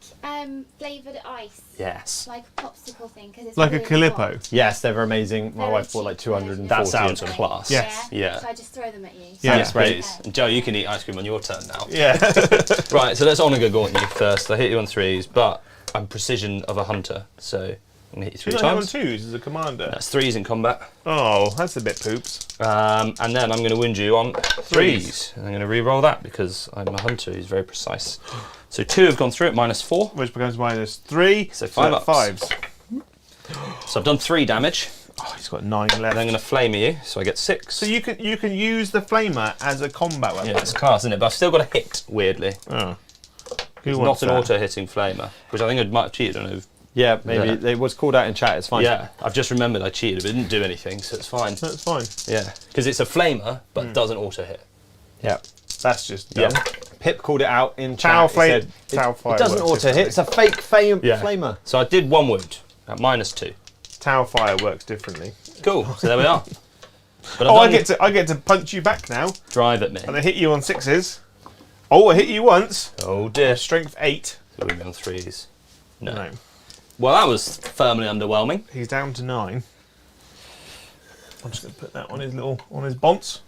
flavoured ice. Yes. Like a popsicle thing. Cause it's Like a really Calippo. hot. Yes, they're amazing. My Very wife bought cheap like 240. That sounds versions. class. Yes. Yeah. So I just throw them at you. Yeah. Yes, please. Okay. And Joe, you can eat ice cream on your turn now. Yeah. Right, so let's Omega Gauntlet you first. I hit you on 3s, but I'm precision of a hunter, so I'm going to hit you You're 3 not on times. 2s as a commander. That's 3s in combat. Oh, that's a bit poops. And then I'm going to wound you on 3s. And I'm going to re-roll that because I'm a hunter who's very precise. So 2 have gone through at -4. Which becomes -3. So 5 that's ups. 5s. So I've done 3 damage. Oh, he's got 9 left. And I'm going to flame at you, so I get 6. So you can use the flamer as a combat weapon. Yeah, it's class, isn't it? But I've still got a hit, weirdly. Oh. It's wants not an that? auto-hitting flamer, which I think I might have cheated on. Yeah, maybe Yeah. it was called out in chat. It's fine. Yeah, I've just remembered I cheated, but it didn't do anything, so it's fine. That's fine. Yeah, because it's a flamer, but doesn't auto-hit. Yeah. That's just dumb. Yeah. Pip called it out in chat. Tau He flame. said, Tau it fire doesn't works auto hit. It's a fake Yeah. flamer. So I did 1 wound at -2. Tau fire works differently. Cool. So there we are. But Oh, I've done I get to punch you back now, drive at me. and I hit you on 6s. Oh, I hit you once. Oh dear. Strength 8. So we'll be on 3s. No. No, Well, that was firmly underwhelming. he's down to 9. I'm just going to put that on his bonce.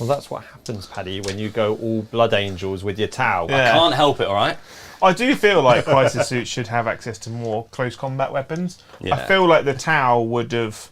Well, that's what happens, Paddy, when you go all Blood Angels with your Tau. Yeah. Can't help it. All right. I do feel like Crisis Suit should have access to more close combat weapons. Yeah. I feel like the Tau would have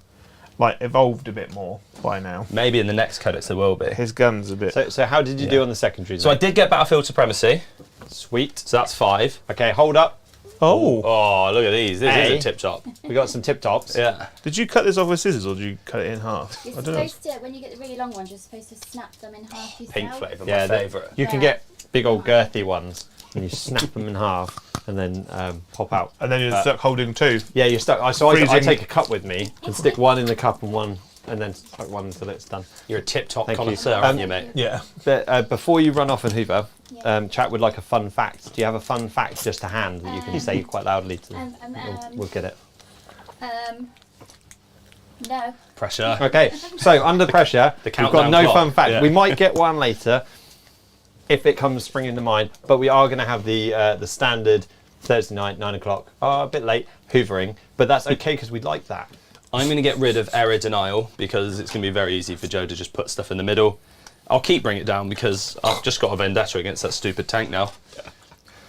evolved a bit more by now. Maybe in the next codex there will be. His gun's a bit. So how did you do on the secondaries? So I did get Battlefield Supremacy. Sweet. So that's 5. Okay, hold up. Oh, Oh, look at these. This is Hey. a tip top. We got some tip tops. Yeah. did you cut this off with scissors or did you cut it in half? You're I don't know. supposed to, when you get the really long ones, you're supposed to snap them in half yourself. Pink flavour, Yeah, my the- favourite. You can get big old girthy ones, and you snap them in half, and then pop out. And then you're stuck holding 2. Yeah, you're stuck. So I Freezing. take a cup with me and stick one in the cup and then stuck one until it's done. You're a tip top Thank you. connoisseur, aren't you, mate? Yeah. But before you run off and hoover, Yeah. chat would like a fun fact. Do you have a fun fact just to hand that you can say quite loudly to them? We'll get it. No. Pressure. Okay, so under pressure, we've got countdown no clock, fun fact. yeah. We might get one later if it comes springing to mind, but we are going to have the standard Thursday night, 9 o'clock, a bit late, hoovering, but that's okay because we like that. I'm going to get rid of error denial because it's going to be very easy for Joe to just put stuff in the middle. I'll keep Bring It Down because I've just got a vendetta against that stupid tank now.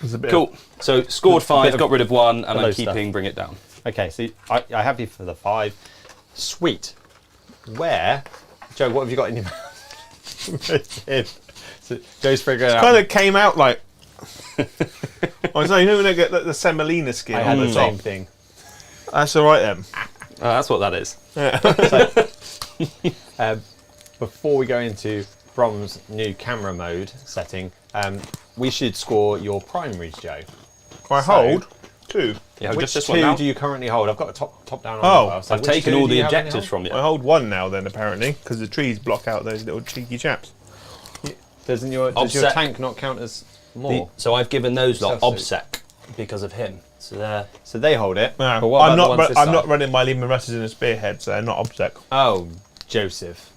There's a bit Cool. So scored bit 5, of got rid of 1, and below I'm stuff. keeping Bring It Down. Okay, so I have you for the 5. Sweet. Where, Joe, what have you got in your mouth? So Joe's figuring it out. kind of came out like. I know, you know when they get the semolina skin I on had the the top? same thing. That's all right then. That's what that is. Before we go into Brom's new camera mode setting, we should score your primaries, Joe. I hold 2. Yeah, Which just this one 2 now. do you currently hold? I've got a top down on Oh, as well. So I've which taken 2 all do the you have in objectives hold? from I you. hold 1 now then apparently because the trees block out those little cheeky chaps. Does your Obsec. tank not count as more? So I've given those lot Self-suit. obsec because of him. So there. So they hold it. No, But what I'm about the not. ones this I'm side? not running my Lehman Russers in a spearhead, so they're not obstacle. Oh, Joseph.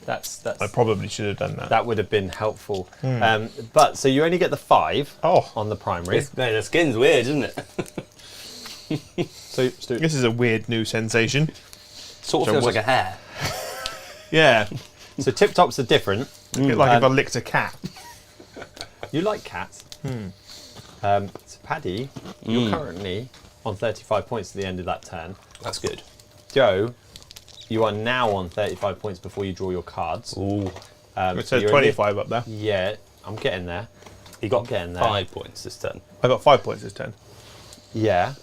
That's I probably should have done that. that would have been helpful. But so you only get the 5 Oh. on the primary. No, the skin's weird, isn't it? So Stu, This is a weird new sensation. Sort of So feels what- like a hair. Yeah, so tip tops are different. a bit like if I licked a cat. You like cats. So Paddy, you're currently on 35 points at the end of that turn. That's good. Joe, you are now on 35 points before you draw your cards. Ooh. It so says you're 25 up there. Yeah, I'm getting there. He got Getting there. 5 points this turn. I got 5 points this turn. Yeah.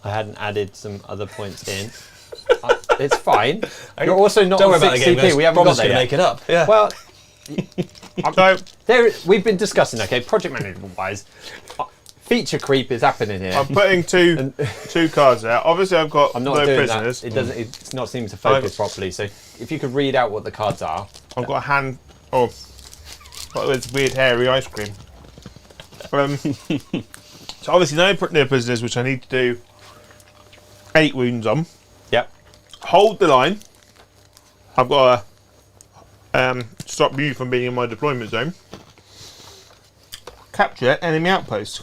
I hadn't added some other points in. It's fine. You're also not Don't on worry about the 6 game. CP. We haven't got there going to yet. make it up. Yeah. Well, So we've been discussing, okay, project management wise, feature creep is happening here. I'm putting two cards out. Obviously, I've got I'm not no doing prisoners. that. It doesn't. It's not seeming to focus properly. So if you could read out what the cards are. I've got a hand. Oh, got this weird hairy ice cream. So obviously, no prisoners, which I need to do 8 wounds on. Yep. Hold the line. I've got to stop you from being in my deployment zone. Capture enemy outpost.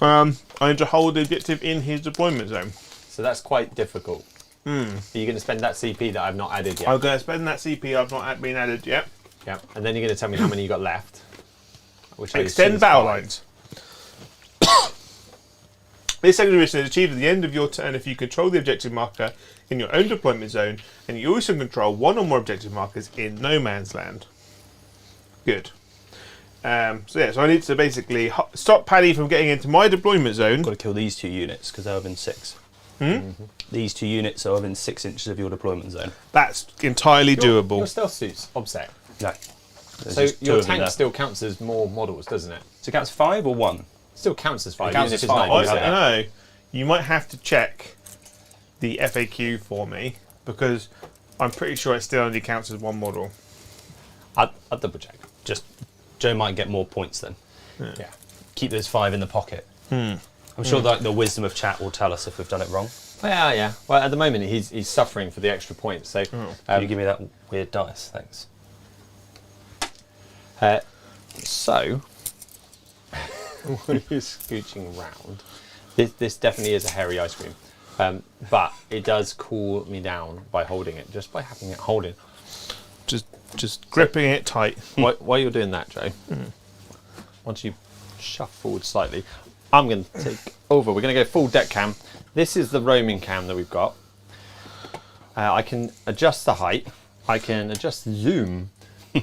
I need to hold the objective in his deployment zone. So that's quite difficult. Are you going to spend that CP that I've not added yet? I'm going to spend that CP I've not been added yet. Yep. And then you're going to tell me how many you got left. Which I assume Extend is battle 5. lines. This secondary mission is achieved at the end of your turn if you control the objective marker in your own deployment zone, and you also control one or more objective markers in no man's land. Good. So I need to basically stop Paddy from getting into my deployment zone. Got to kill these 2 units because they're within 6. These 2 units are within 6 inches of your deployment zone. That's entirely doable. Your stealth suit's obsec. No. So your tank still counts as more models, doesn't it? So it counts 5 or 1? Still counts as 5. It counts even as if it's not 5, I obsec. don't know. You might have to check the FAQ for me because I'm pretty sure it still only counts as 1 model. I'll double check. Just Joe might get more points then. Yeah. Keep those 5 in the pocket. I'm sure that the wisdom of chat will tell us if we've done it wrong. Yeah. Well, at the moment he's suffering for the extra points. So Can you give me that weird dice? Thanks. So, when you're scooching round, this definitely is a hairy ice cream, but it does cool me down by holding it, just by having it holding. Just gripping it tight. While you're doing that, Joe, once you shuffle forward slightly, I'm going to take over. We're going to go full deck cam. This is the roaming cam that we've got. I can adjust the height. I can adjust the zoom.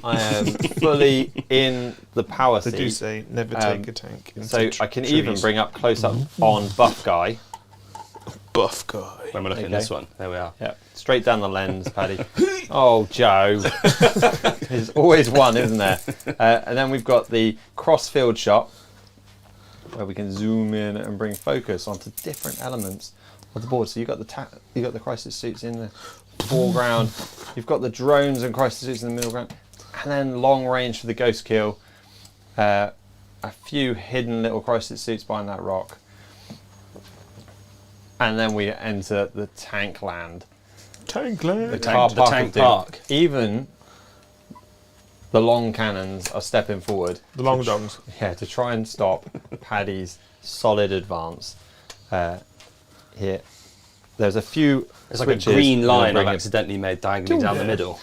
I am fully in the power They seat. do say never take a tank. So into I can trees. even bring up close up on buff guy. buff guy. When we're looking at Okay. this one, there we are. Yeah, straight down the lens, Paddy. Oh, Joe. There's always one, isn't there? And then we've got the cross-field shot, where we can zoom in and bring focus onto different elements of the board. So you've got the crisis suits in the foreground. You've got the drones and crisis suits in the middle ground, and then long range for the ghost kill. A few hidden little crisis suits behind that rock. And then we enter the tank land. Tank land. The car the park tank of doom. park. Even the long cannons are stepping forward. The long dongs. Yeah, to try and stop Paddy's solid advance. Here, there's a few. It's like a switches green that line I've bring it- accidentally made diagonally down the middle.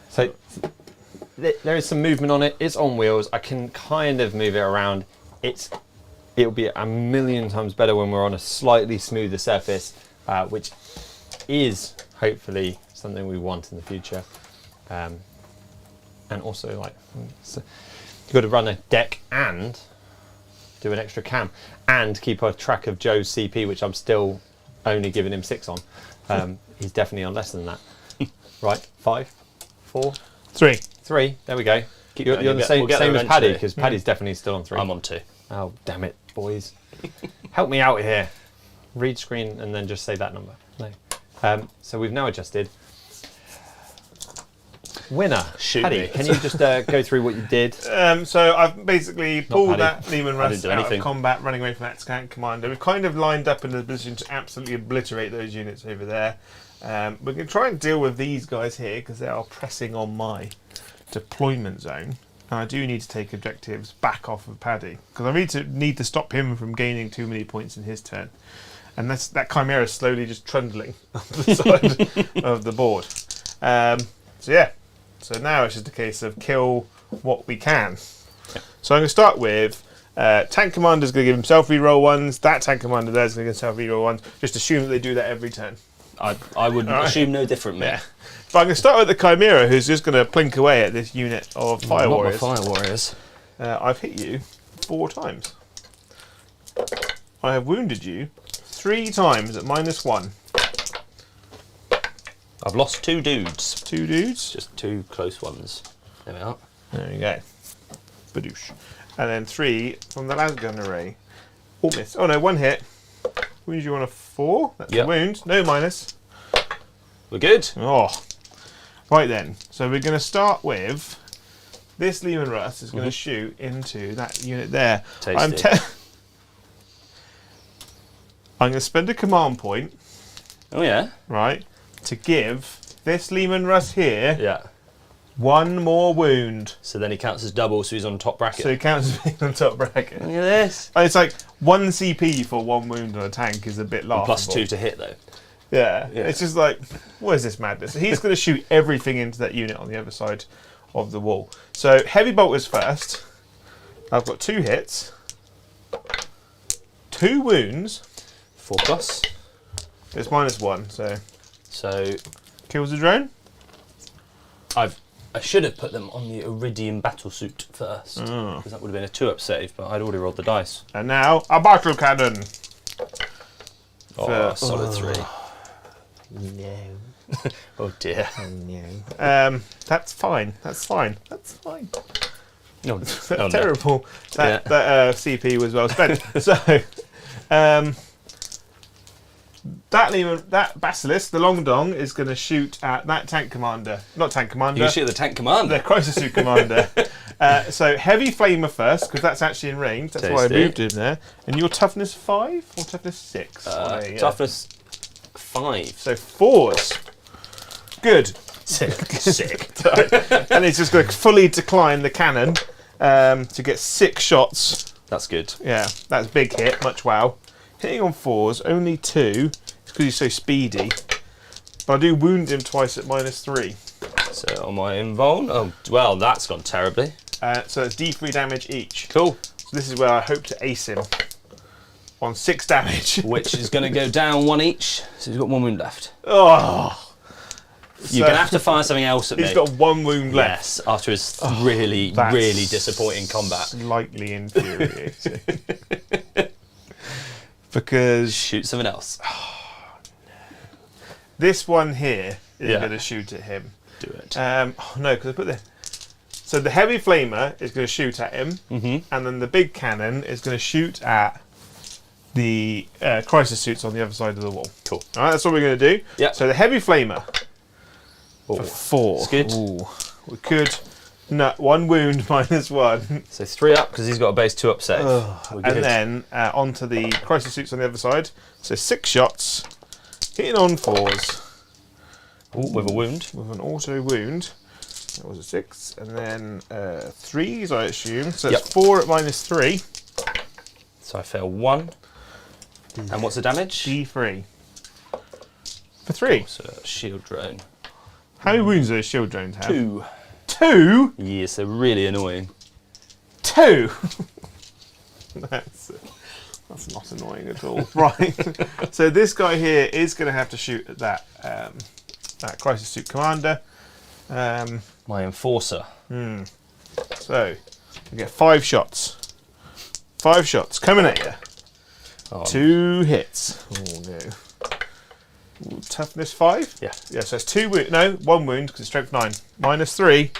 So there is some movement on it. It's on wheels. I can kind of move it around. It'll be a million times better when we're on a slightly smoother surface, which is hopefully something we want in the future. And also, so you've got to run a deck and do an extra cam and keep a track of Joe's CP, which I'm still only giving him 6 on. He's definitely on less than that. Right, 5, 4, 3. 3. There we go. You're going. the same, We'll get there same as Paddy, eventually. because Paddy's definitely still on 3. I'm on 2. Oh, damn it, boys. Help me out here. Read screen and then just say that number. No. So we've now adjusted. Winner. Shoot Paddy, me. can you just go through what you did? So I've basically pulled Paddy. that Lehman I Russ didn't do out anything. of combat, running away from that tank commander. We've kind of lined up in a position to absolutely obliterate those units over there. We're going to try and deal with these guys here because they are pressing on my deployment zone. And I do need to take objectives back off of Paddy because I need to stop him from gaining too many points in his turn. And that Chimera is slowly just trundling up the side of the board. So yeah, so now it's just a case of kill what we can. So I'm going to start with tank commander's going to give himself reroll ones. That tank commander there is going to give himself reroll ones. Just assume that they do that every turn. I would assume no different, mate. Yeah. But I'm going to start with the Chimera, who's just going to plink away at this unit of Fire Not Warriors. my Fire Warriors. I've hit you 4 times. I have wounded you 3 times at -1. I've lost 2 dudes. 2 dudes. Just 2 close ones. There we are. There you go. Badoosh. And then 3 from the lasgun array. All miss. Oh no, 1 hit. Wounds you on a 4. That's Yep. a wound. No minus. We're good. Oh. Right then. So we're going to start with this Lehman Russ is going to shoot into that unit there. Tasty. I'm going to spend a command point, Oh yeah. right, to give this Lehman Russ here Yeah. 1 more wound. So then he counts as double, so he's on top bracket. So it counts as being on top bracket. Look at this. And it's like 1 CP for 1 wound on a tank is a bit laughable. Plus 2 to hit though. Yeah. Yeah. It's just like, what is this madness? He's going to shoot everything into that unit on the other side of the wall. So heavy bolters first. I've got 2 hits, 2 wounds. 4+. It's -1, so So kills the drone. I should have put them on the Iridium battlesuit first, Oh. because that would have been a 2-up save, but I'd already rolled the dice. And now a battle cannon. Oh, For- solid 3. No. Oh dear. No. That's fine. That's fine. That's fine. No, That's oh, no. terrible. That CP was well spent. So, that Basilisk, the Long Dong, is going to shoot at that tank commander. Not tank commander. You can shoot at the tank commander. The crisis suit commander. So heavy flamer first, because that's actually in range. That's why I Tasty. moved him there. And your toughness 5 or toughness 6? Toughness 5. So 4s. Good. Sick. And it's just going to fully decline the cannon to get 6 shots. That's good. Yeah, that's big hit. Much wow. Hitting on 4s, only 2. It's because he's so speedy. But I do wound him twice at -3. So on my invuln, oh well, that's gone terribly. So it's D3 damage each. Cool. So this is where I hope to ace him on 6 damage. Which is going to go down 1 each. So he's got 1 wound left. Oh, You're going to have to fire something else at me. he's got 1 wound left. Yes, after his really, That's really disappointing combat. Slightly infuriating. Because Shoot something else. this one here is Yeah. going to shoot at him. Do it. Oh no, because I put the. So the heavy flamer is going to shoot at him, and then the big cannon is going to shoot at the crisis suits on the other side of the wall. Cool. All right, that's what we're going to do. Yep. So the heavy flamer Oh. for 4. It's good. Ooh. We could. No, 1 wound -1. So 3 up because he's got a base 2-up save. We're good. And then onto the crisis suits on the other side. So 6 shots, hitting on 4s Ooh, with a wound. with an auto wound. That was a 6, and then 3s, I assume. So it's Yep. 4 at -3. So I fail 1. And what's the damage? D3 for 3. So shield drone. How many wounds do those shield drones have? 2. 2. Yes, they're really annoying. 2. That's not annoying at all. Right. So this guy here is going to have to shoot at that crisis suit commander. My enforcer. So you get 5 shots. 5 shots coming at you. Oh, 2 hits. Oh no. Ooh, toughness 5. Yeah. Yeah. So it's 2 wound. No, 1 wound because it's strength 9. -3.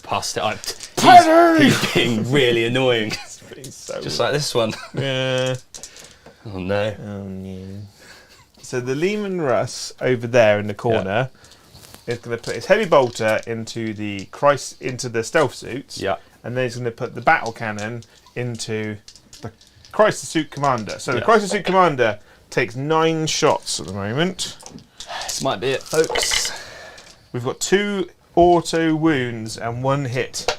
Passed it up. Paddy! He's being really annoying. So Just like this one. yeah. Oh no. Oh no. So the Lehman Russ over there in the corner is going to put his heavy bolter into the stealth suits. Yeah. And then he's going to put the battle cannon into the crisis suit commander. So the Yeah. crisis suit commander takes 9 shots at the moment. This might be it, folks. We've got 2 auto wounds and 1 hit,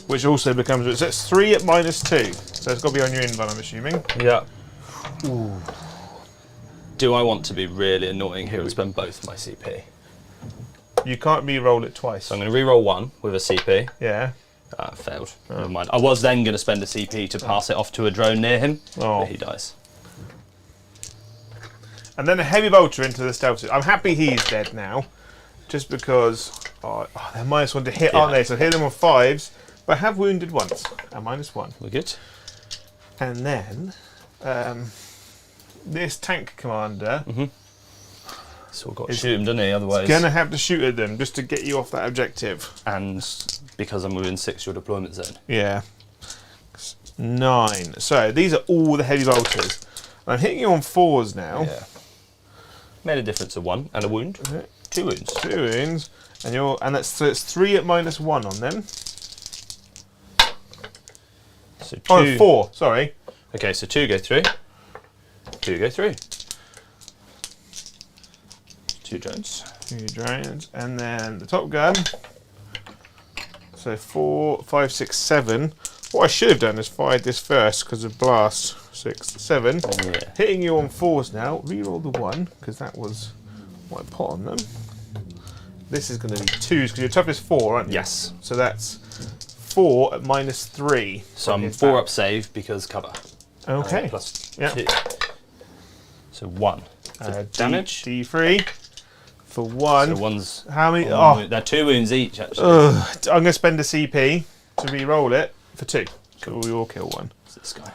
which also becomes, so it's 3 at -2. So it's got to be on your invuln, I'm assuming. Yeah. Ooh. Do I want to be really annoying here and spend both my CP? You can't re-roll it twice. So I'm going to reroll 1 with a CP. Yeah. Failed. Never mind. I was then going to spend a CP to pass it off to a drone near him, but he dies. And then a heavy bolter into the stealth suit. I'm happy he's dead now, just because they're -1 to hit, aren't they? So hit them on 5s, but I have wounded once at -1. We're good. And then this tank commander So we've got to shoot him, doesn't he? Otherwise, going to have to shoot at them just to get you off that objective. and because I'm within 6 your deployment zone. Yeah. 9. So these are all the heavy bolters. I'm hitting you on 4s now. Yeah. Made a difference of 1 and a wound. 2 wounds. 2 wounds, and it's 3 at -1 on them. So 2. Oh, 4. Sorry. Okay, so 2 go through. 2 go through. 2 drones. 2 drones, and then the top gun. So 4, 5, 6, 7. What I should have done is fired this first because of blast. 6, 7. Yeah. Hitting you on 4s now. Reroll the 1 because that was what I put on them. This is going to be 2s because your top is 4, aren't you? Yes. So that's 4 at -3. So I'm 4 up save because cover. Okay. Plus Yeah. 2. So 1. So damage. D3 for 1. So 1's. How many? They're 2 wounds each, actually. I'm going to spend a CP to re-roll it for 2. So we all kill 1. It's this guy.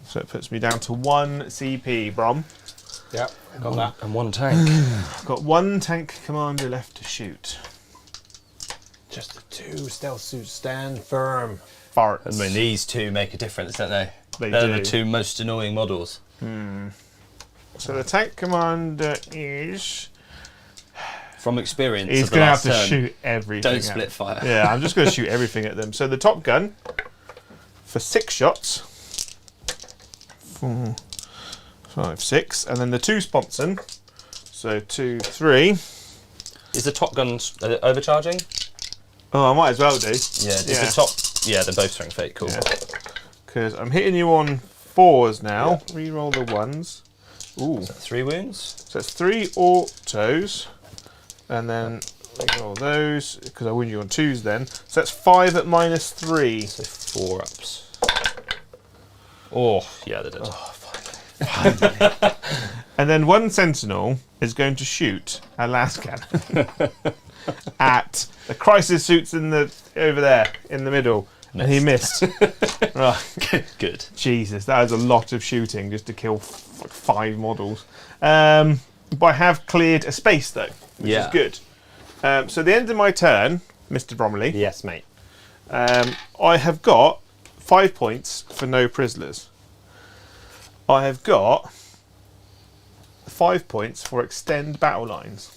So it puts me down to 1 CP, Brom. Yep, got that. And 1 tank. I've got 1 tank commander left to shoot. Just the 2 stealth suits stand firm. Farts. I mean, these 2 make a difference, don't they? They They're do. the 2 most annoying models. So the tank commander is... From experience, He's of the going to have last to turn, shoot everything. don't at split them. fire. Yeah, I'm just going to shoot everything at them. So the top gun for 6 shots. 4, 5, 6. And then the 2 sponson. So 2, 3. Is the top gun overcharging? Oh, I might as well do. Yeah. Is Yeah. the top? Yeah, they're both strength 8. Cool. Because I'm hitting you on 4s now. Reroll the 1s. Ooh. 3 wounds. So it's 3 autos. And then reroll those. Because I wound you on 2s then. So that's 5 at -3. So 4 ups. Oh, yeah, they did. And then 1 sentinel is going to shoot a last cannon at the crisis suits over there in the middle. And he missed. Right. Good. Jesus, that is a lot of shooting just to kill 5 models. But I have cleared a space though, which is good. So at the end of my turn, Mr. Bromley, Yes, mate. I have got 5 points for no prisoners. I have got 5 points for extend battle lines.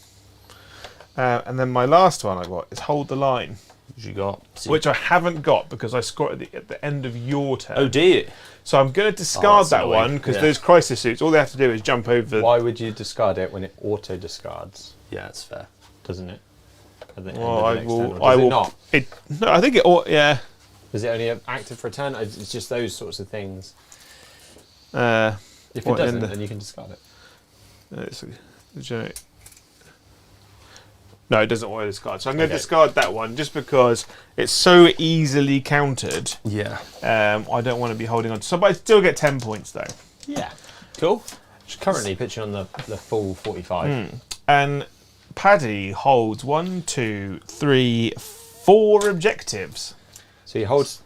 And then my last one I got is hold the line, You got. which I haven't got because I scored at the end of your turn. Oh, do you? So I'm going to discard that's that annoying. one because Yeah. those crisis suits, all they have to do is jump over. Why would you discard it when it auto discards? Yeah, that's fair. Doesn't it? At the end Well, of the I next turn, will. or I does it will. not? No, I think it. Yeah. Is it only active for a turn? It's just those sorts of things. If it What, in doesn't, the- then you can discard it. It's no, it doesn't auto discard. So I'm going to Okay. discard that one just because it's so easily countered. Yeah. I don't want to be holding on to. So, but I still get 10 points though. Yeah. Cool. Currently pitching on the full 45. And Paddy holds 1, 2, 3, 4 objectives. So he holds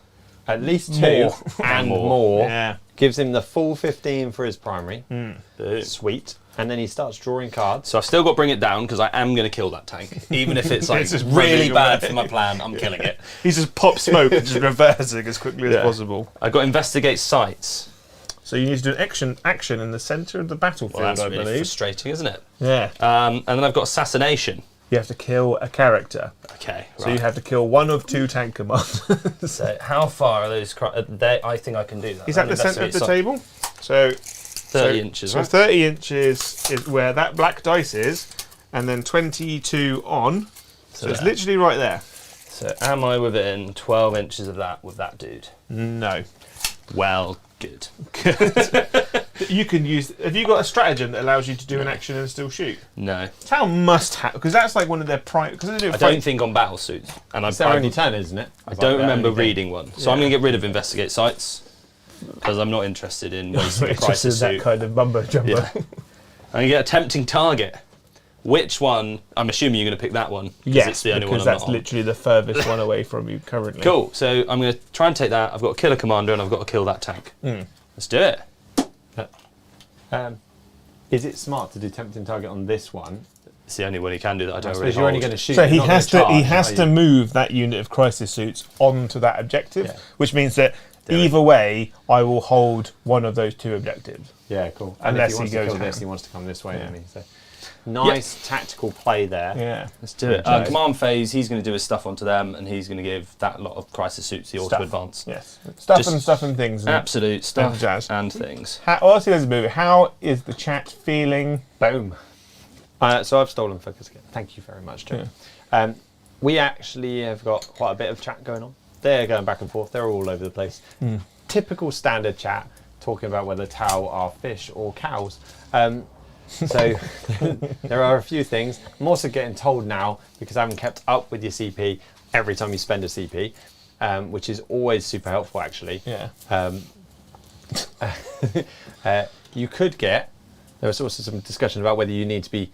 at least 2 More. and more. Yeah. Gives him the full 15 for his primary. Boom. Sweet. And then he starts drawing cards. So I've still got to bring it down because I am going to kill that tank. Even if it's like It's just really running bad away. for my plan, I'm killing it. He's just pop smoke and just reversing as quickly as Yeah. possible. I got investigate sites. So you need to do an action in the centre of the battlefield, Well, that's I really believe. frustrating, isn't it? Yeah. And then I've got assassination. you have to kill a character. Okay. So you have to kill one of 2 tank commanders. So how far are those? I think I can do that. Is that the centre of the table? So 30 inches, So right? 30 inches is where that black dice is, and then 22 on. So it's there. literally right there. So am I within 12 inches of that with that dude? No. Well, good. You can use. Have you got a stratagem that allows you to do an action and still shoot? No. Town must have, because that's like one of their prime. Because they do I don't think on battle suits. And It's their only turn, isn't it? I don't remember Only thing. reading one. So I'm going to get rid of investigate sites because I'm not interested in wasting a It's just crisis that suit. kind of mumbo jumbo. Yeah. I'm going to get a tempting target. Which one? I'm assuming you're going to pick that one. Yes, it's the only because one I'm that's not on. literally the furthest one away from you currently. Cool. So I'm going to try and take that. I've got to kill a commander and I've got to kill that tank. Let's do it. Is it smart to do tempting target on this one? It's the only one he can do that I I don't suppose really you're only hold. going to shoot. So you're he not gonna has to charge, he has are to you? move that unit of crisis suits onto that objective, Yeah. which means that either way, I will hold one of those 2 objectives. Yeah, cool. And Unless if he he wants goes to kill this, ham. he wants to come this way, Yeah. doesn't he? So nice tactical play there. Yeah. Let's do it. Okay. Command phase, he's going to do his stuff onto them and he's going to give that lot of crisis suits the auto Stuff. advance. Yes. Just Stuff and things. And Absolute stuff jazz. and things. Whilst he does the movie, how is the chat feeling? Boom. So I've stolen focus again. Thank you very much, Joe. We actually have got quite a bit of chat going on. They're going back and forth. They're all over the place. Typical standard chat, talking about whether Tau are fish or cows. So there are a few things. I'm also getting told now, because I haven't kept up with your CP every time you spend a CP, which is always super helpful, actually. Yeah. You could get. There was also some discussion about whether you need to be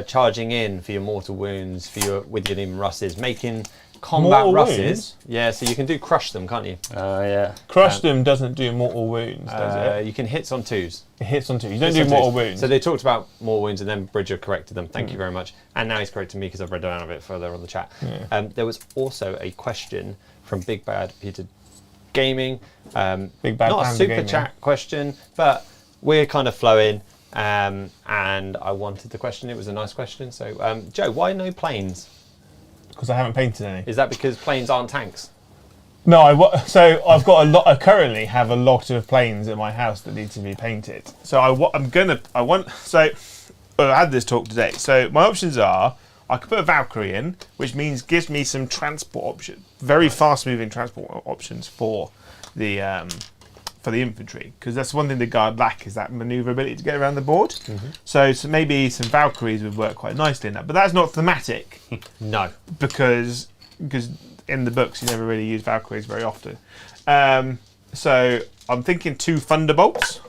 charging in for your mortal wounds, for your with your demon russes, making combat Mortal russes. wounds? Yeah, so you can do crush them, can't you? Yeah. Crush them doesn't do mortal wounds, does it? You can hits on 2s. It hits on 2. You don't Hits do on mortal 2s. wounds. So they talked about mortal wounds, and then Bridger corrected them. Thank you very much. And now he's corrected me because I've read down a bit further on the chat. There was also a question from Big Bad Peter Gaming. Big Bad not a Panda super Gaming. chat question, but we're kind of flowing. And I wanted the question. It was a nice question. So, Joe, why no planes? Because I haven't painted any. Is that because planes aren't tanks? No, so I've got a lot. I currently have a lot of planes in my house that need to be painted. So I had this talk today. So my options are: I could put a Valkyrie in, which means gives me some transport option, very fast-moving transport options for the infantry, because that's one thing the guard lack is that manoeuvrability to get around the board. So maybe some Valkyries would work quite nicely in that, but that's not thematic. No. because in the books you never really use Valkyries very often. So I'm thinking 2 Thunderbolts,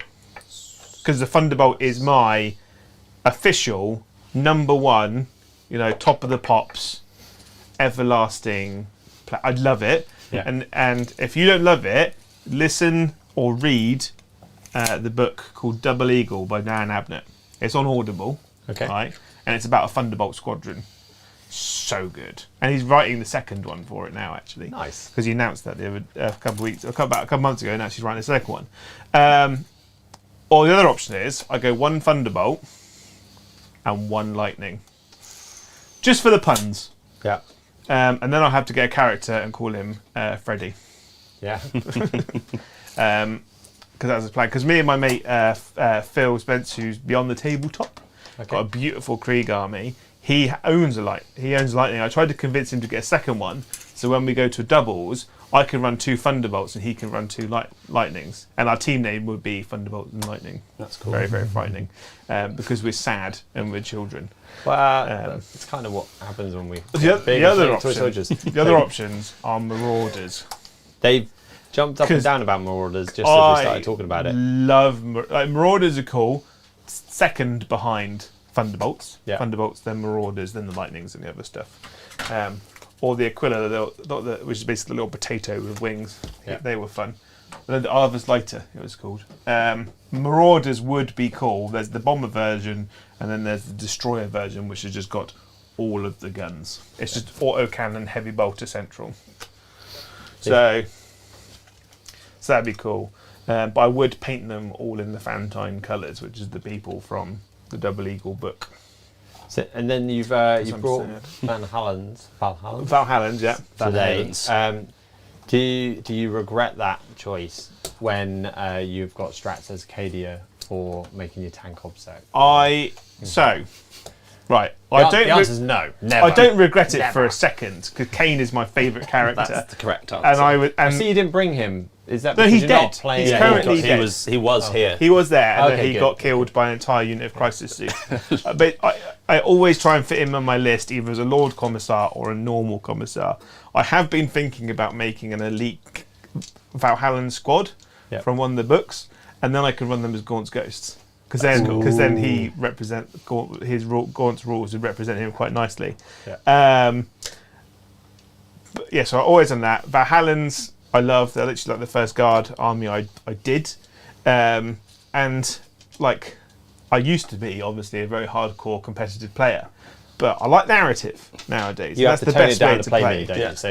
because the Thunderbolt is my official number 1, top of the pops, everlasting. I love it. Yeah. And if you don't love it, listen or read the book called Double Eagle by Dan Abnett. It's on Audible. Okay. Right? And it's about a Thunderbolt squadron. So good. And he's writing the second one for it now, actually. Nice. Because he announced that a couple months ago, and now she's writing the second one. Or the other option is I go 1 Thunderbolt and 1 Lightning. Just for the puns. Yeah. And then I'll have to get a character and call him Freddy. Yeah. Because that's his plan. Because me and my mate Phil Spence, who's beyond the tabletop, got a beautiful Krieg army. He owns a Lightning. I tried to convince him to get a second one, so when we go to doubles, I can run 2 Thunderbolts and he can run 2 Lightnings, and our team name would be Thunderbolt and Lightning. That's cool. Very, very frightening, because we're sad and we're children. Well, it's kind of what happens when we The other toy soldiers. The other options are Marauders. They've jumped up and 'Cause down about Marauders just as we started talking about it. Love Marauders are cool. Second behind Thunderbolts. Yeah. Thunderbolts, then Marauders, then the Lightnings and the other stuff. Or the Aquila, which is basically a little potato with wings. Yeah. They were fun. And then the Arvus Lighter, it was called. Marauders would be cool. There's the bomber version, and then there's the destroyer version, which has just got all of the guns. It's just autocannon, heavy bolter central. So that'd be cool. But I would paint them all in the Fantine colours, which is the people from the Double Eagle book. So, and then you've I'm brought sad. Valhallans. Valhallans, yeah. Today. Valhallans. Do you regret that choice when you've got strats as Cadia for making your tank obsec? Right. The answer's no. Never. I don't regret it for Never. a second because Kane is my favourite character. That's the correct answer. And I would. I And see you didn't bring him. Is that No, because he's you're dead. not playing? He's Yeah, currently he dead. was here. he was there, and then Okay, he good. got killed by an entire unit of crisis suit. But I always try and fit him on my list, either as a Lord Commissar or a normal Commissar. I have been thinking about making an elite Valhallan squad Yep. from one of the books, and then I could run them as Gaunt's ghosts. Because then he Gaunt's rules would represent him quite nicely. Yeah. But yeah, so I always done that. Valhallans, I love. They're literally like the first guard army I did, and like I used to be obviously a very hardcore competitive player, but I like narrative nowadays. You have That's to the tone best it down way to to play play. me, don't Yeah. you? So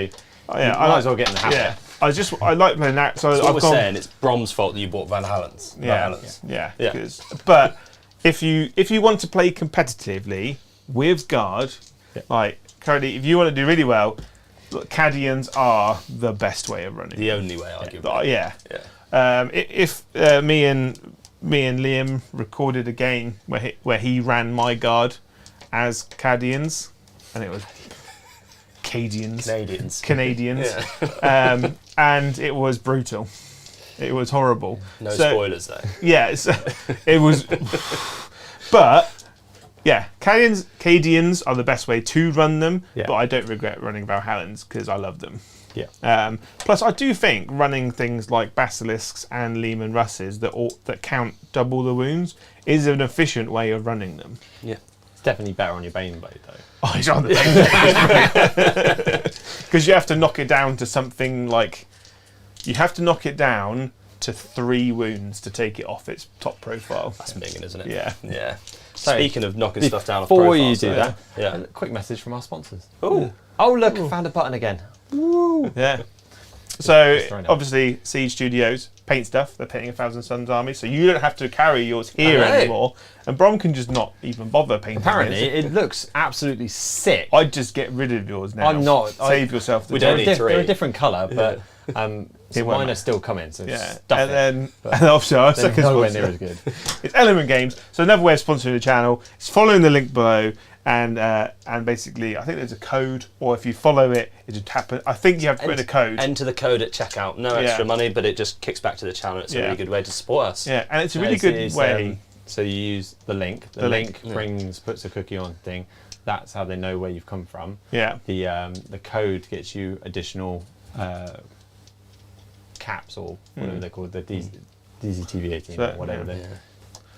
Yeah, you might as well get in the habit. Yeah, I like playing narrative. So So what I've we're gone. saying, it's Brom's fault that you bought Valhallans. Valhallans. Yeah. Yeah. But if you want to play competitively with guard, like currently, if you want to do really well, look, Cadians are the best way of running. The only way, arguably. Yeah. Yeah. If me and Liam recorded a game where he ran my guard as Cadians, and it was Canadians, and it was brutal. It was horrible. No spoilers though. Yeah, it was. But yeah, Cadians are the best way to run them. Yeah. But I don't regret running Valhallans because I love them. Yeah. Plus, I do think running things like Basilisks and Lehman Russes that count double the wounds is an efficient way of running them. Yeah. It's definitely better on your Baneblade though. Oh, it's on the because you have to knock it down to something like you have to knock it down to 3 wounds to take it off its top profile. That's minging, isn't it? Yeah. Yeah. So, Speaking of knocking stuff down off Before profiles, you do though, that, yeah. a quick message from our sponsors. Oh, Oh look, found a button again. Yeah. So Just throwing it. obviously, Siege Studios paint stuff. They're painting a Thousand Suns army, so you don't have to carry yours here I know. anymore. And Brom can just not even bother painting. Apparently, his. it looks absolutely sick. I'd just get rid of yours now. I'm not. Save yourself the We time. don't need 3. They're a different colour, but It so won't mine matter. are still coming. So Yeah, stuff and it. then But and obviously our They're second nowhere sponsor near as good. it's Element Games. So another way of sponsoring the channel is following the link below, and basically I think there's a code, or if you follow it, it just happen. I think you have to put in a code. Enter the code at checkout. No extra money, but it just kicks back to the channel. It's a Yeah. really good way to support us. Yeah, and it's a No, really good it's, way. So you use the link. The, The link, link. puts a cookie on thing. That's how they know where you've come from. Yeah, The code gets you additional caps or whatever they're called, the DZTV 18 So- or whatever Yeah. they.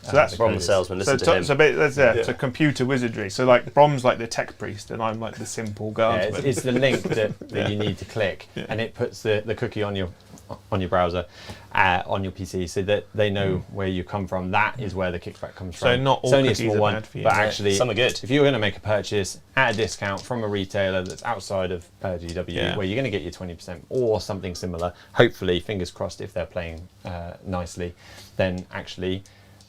So that's the Brom code the is. salesman. Listen so to him. that's so computer wizardry. So like Brom's like the tech priest, and I'm like the simple Yeah, guardsman. it's the link that you need to click, Yeah. and it puts the cookie on your browser, on your PC, so that they know where you come from. That is where the kickback comes from. So not all it's only a cookies small are one, bad for you. but Yeah, actually, some are good. If you're going to make a purchase at a discount from a retailer that's outside of GW, Yeah. where you're going to get your 20% or something similar, hopefully, fingers crossed, if they're playing nicely, then actually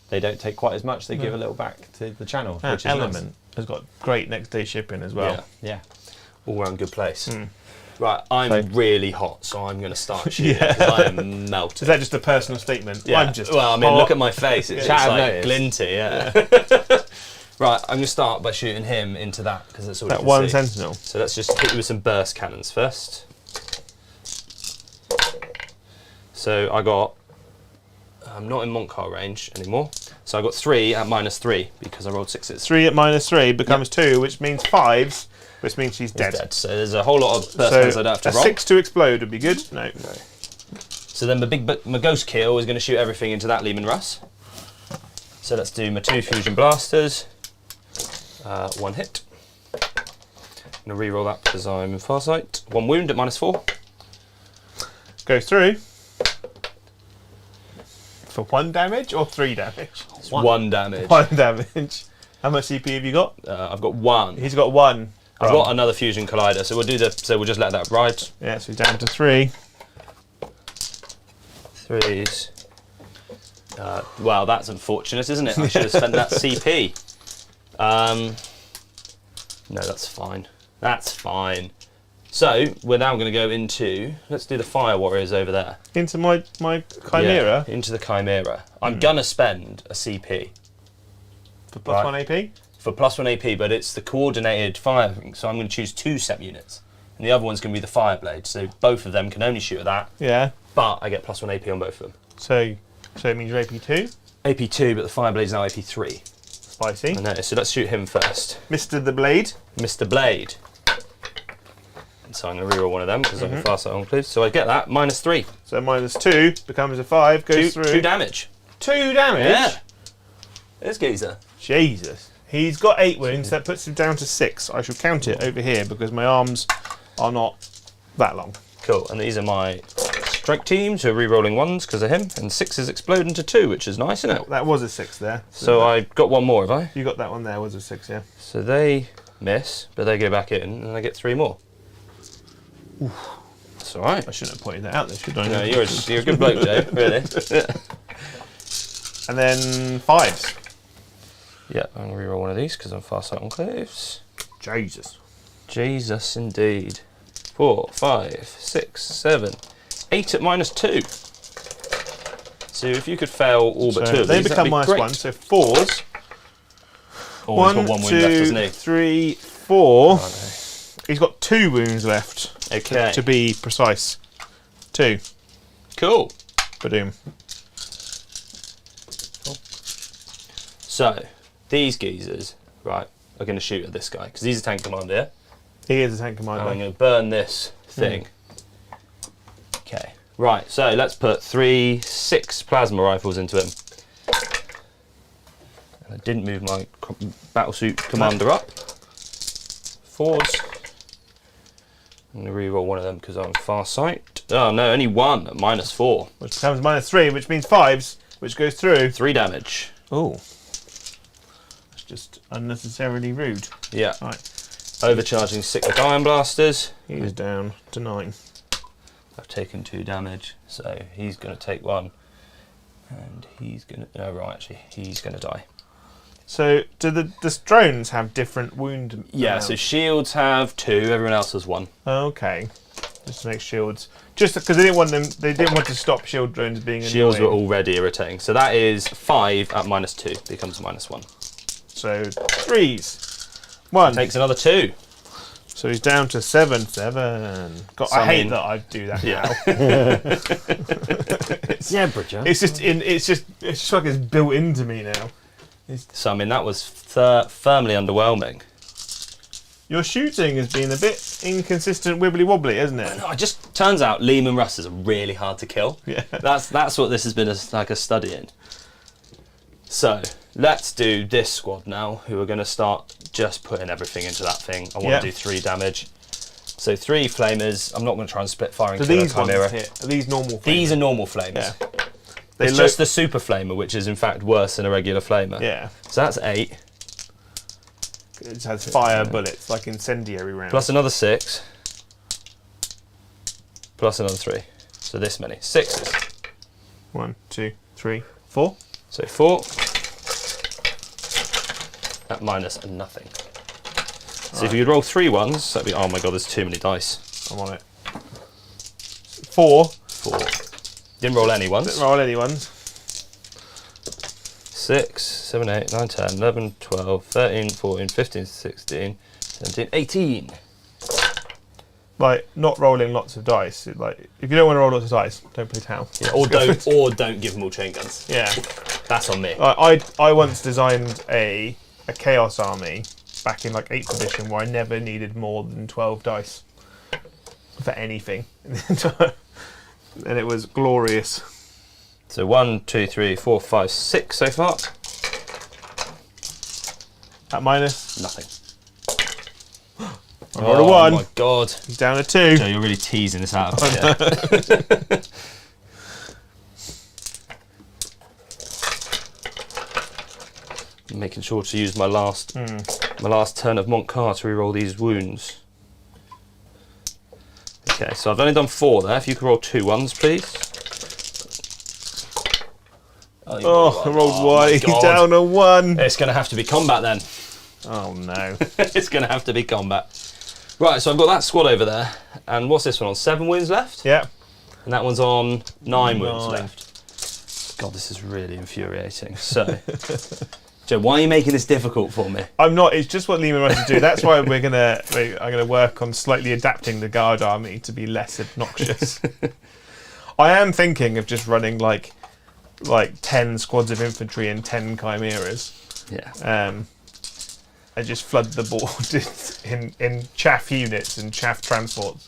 they don't take quite as much. They give a little back to the channel, And which is Element has got great next day shipping as well. Yeah. nice. Yeah. All round good place. Mm. Right, I'm So- really hot, so I'm going to start shooting. Yeah. 'Cause I am melted. Is that just a personal statement? Yeah. I'm just well, I mean, hot. look at my face. It's Chat just of like notice. glinty. Yeah. Right, I'm going to start by shooting him into that because that's all you that can one see. sentinel. So let's just hit you with some burst cannons first. So I got. I'm not in Montcar range anymore. So I got 3 at -3 because I rolled 6s. 3 at -3 becomes 2, which means 5s, which means she's dead. Dead. So there's a whole lot of burst cannons I don't have to a roll. 6 to explode would be good. No. So then my ghost kill is going to shoot everything into that Lehman Russ. So let's do my 2 fusion blasters. 1 hit. I'm going to re-roll that because I'm in Farsight. 1 wound at -4. Go through. For 1 damage or 3 damage? It's 1 damage. 1 damage. How much CP have you got? I've got 1. He's got 1. I've got another fusion collider, so we'll just let that ride. Yeah, so he's down to 3. 3s. Well, that's unfortunate, isn't it? I should have spent that CP. No, that's fine. That's fine. So we're now going to go into. Let's do the fire warriors over there. Into my Chimera. Yeah, into the Chimera. I'm gonna spend a CP For plus 1 AP? for plus 1 AP, but it's the coordinated firing. So I'm going to choose 2 SEP units, and the other one's going to be the fire blade. So both of them can only shoot at that. Yeah. But I get plus 1 AP on both of them. So it means you're AP2? AP2, but the fire blade's now AP3. Spicy. I know. So let's shoot him first. Mr. the Blade. Mr. Blade. So I'm going to reroll one of them because I can fast that on, please. So I get that, -3. So -2 becomes a 5, goes through. 2 damage. 2 damage? Yeah. There's Geezer. Jesus. He's got 8 wounds, that puts him down to 6. I shall count it over here because my arms are not that long. Cool, and these are my strike teams who are re-rolling 1s because of him, and 6s explode into 2, which is nice, isn't it? That was a 6 there. So I got one more, have I? You got that one there, was a 6, yeah. So they miss, but they go back in, and I get 3 more. Oof. That's all right. I shouldn't have pointed that out there, should I? No, you're a good bloke, Joe, really. And then 5s. Yeah, I'm going to re-roll one of these because I'm fast sight enclaves. Jesus. Jesus, indeed. 4, 5, 6, 7, 8 at -2. So if you could fail all but 2 of they these, become that'd be great. -1, so 4s. Oh, he's got 1 wound left, 2, doesn't he? 3, 4. Oh, He's got 2 wounds left. Okay. To be precise. 2. Cool. Badoom. So, these geezers, right, are going to shoot at this guy, because he's a tank commander, yeah? He is a tank And I'm commander. going to burn this thing. Okay. Right, so let's put 6 plasma rifles into him. I didn't move my battlesuit commander up. 4s. I'm going to re-roll one of them because I'm far sight. Oh no, only 1 at -4. Which becomes -3, which means 5s, which goes through. 3 damage. Oh. That's just unnecessarily rude. Yeah. Right. Overcharging cyclic iron blasters. He's down to 9. I've taken 2 damage, so he's going to take 1. And he's going to... No, right, actually, he's going to die. So, do the drones have different wound Yeah, amounts? so shields have 2, everyone else has 1. Okay. Just to make shields. Just because they didn't want to stop shield drones being annoying. Shields were already irritating. So that is 5 at -2, becomes -1. So, 3s. 1. Takes another 2. So he's down to 7. 7. God, I hate that I do that now. Yeah, Bridger. It's just like it's built into me now. So I mean that was firmly underwhelming. Your shooting has been a bit inconsistent, wibbly wobbly, hasn't it? No, it just turns out Lehman Russes are really hard to kill. Yeah. That's what this has been like a study in. So let's do this squad now, who are going to start just putting everything into that thing. I want to do 3 damage. So 3 flamers. I'm not going to try and split firing. So these ones here, are these normal flamers? These are normal flames. Yeah. It's just the super flamer, which is in fact worse than a regular flamer. Yeah. So that's 8. It has fire bullets, like incendiary rounds. Plus another 6. Plus another 3. So this many. 6s. 1, 2, 3, 4. So 4. At minus and nothing. So if you could roll 3 1s, that'd be... Oh my god, there's too many dice. I'm on it. 4. 4. Didn't roll any ones. Didn't roll any ones. 6, 7, 8, 9, 10, 11, 12, 13, 14, 15, 16, 17, 18. Like, not rolling lots of dice. Like, if you don't want to roll lots of dice, don't play Tau. Yeah, or don't give them all chain guns. Yeah. That's on me. I once designed a Chaos army back in like 8th edition where I never needed more than 12 dice for anything. And it was glorious. So 1, 2, 3, 4, 5, 6 so far. At minus. Nothing. I rolled a 1. Oh my god. He's down to 2. Joe, you're really teasing this out of me. I'm making sure to use my last turn of Montcar to reroll these wounds. Okay, so I've only done 4 there. If you could roll 2 1s, please. Oh, I rolled 1. my He's God. down a 1. It's going to have to be combat then. Oh no. It's going to have to be combat. Right, so I've got that squad over there. And what's this one on? 7 wounds left? Yeah. And that one's on 9 wounds 9. left. God, this is really infuriating. So, Joe, why are you making this difficult for me? I'm not. It's just what Lehman Russ do. That's why I'm gonna work on slightly adapting the guard army to be less obnoxious. I am thinking of just running like 10 squads of infantry and 10 chimeras. Yeah. And just flood the board in chaff units and chaff transports.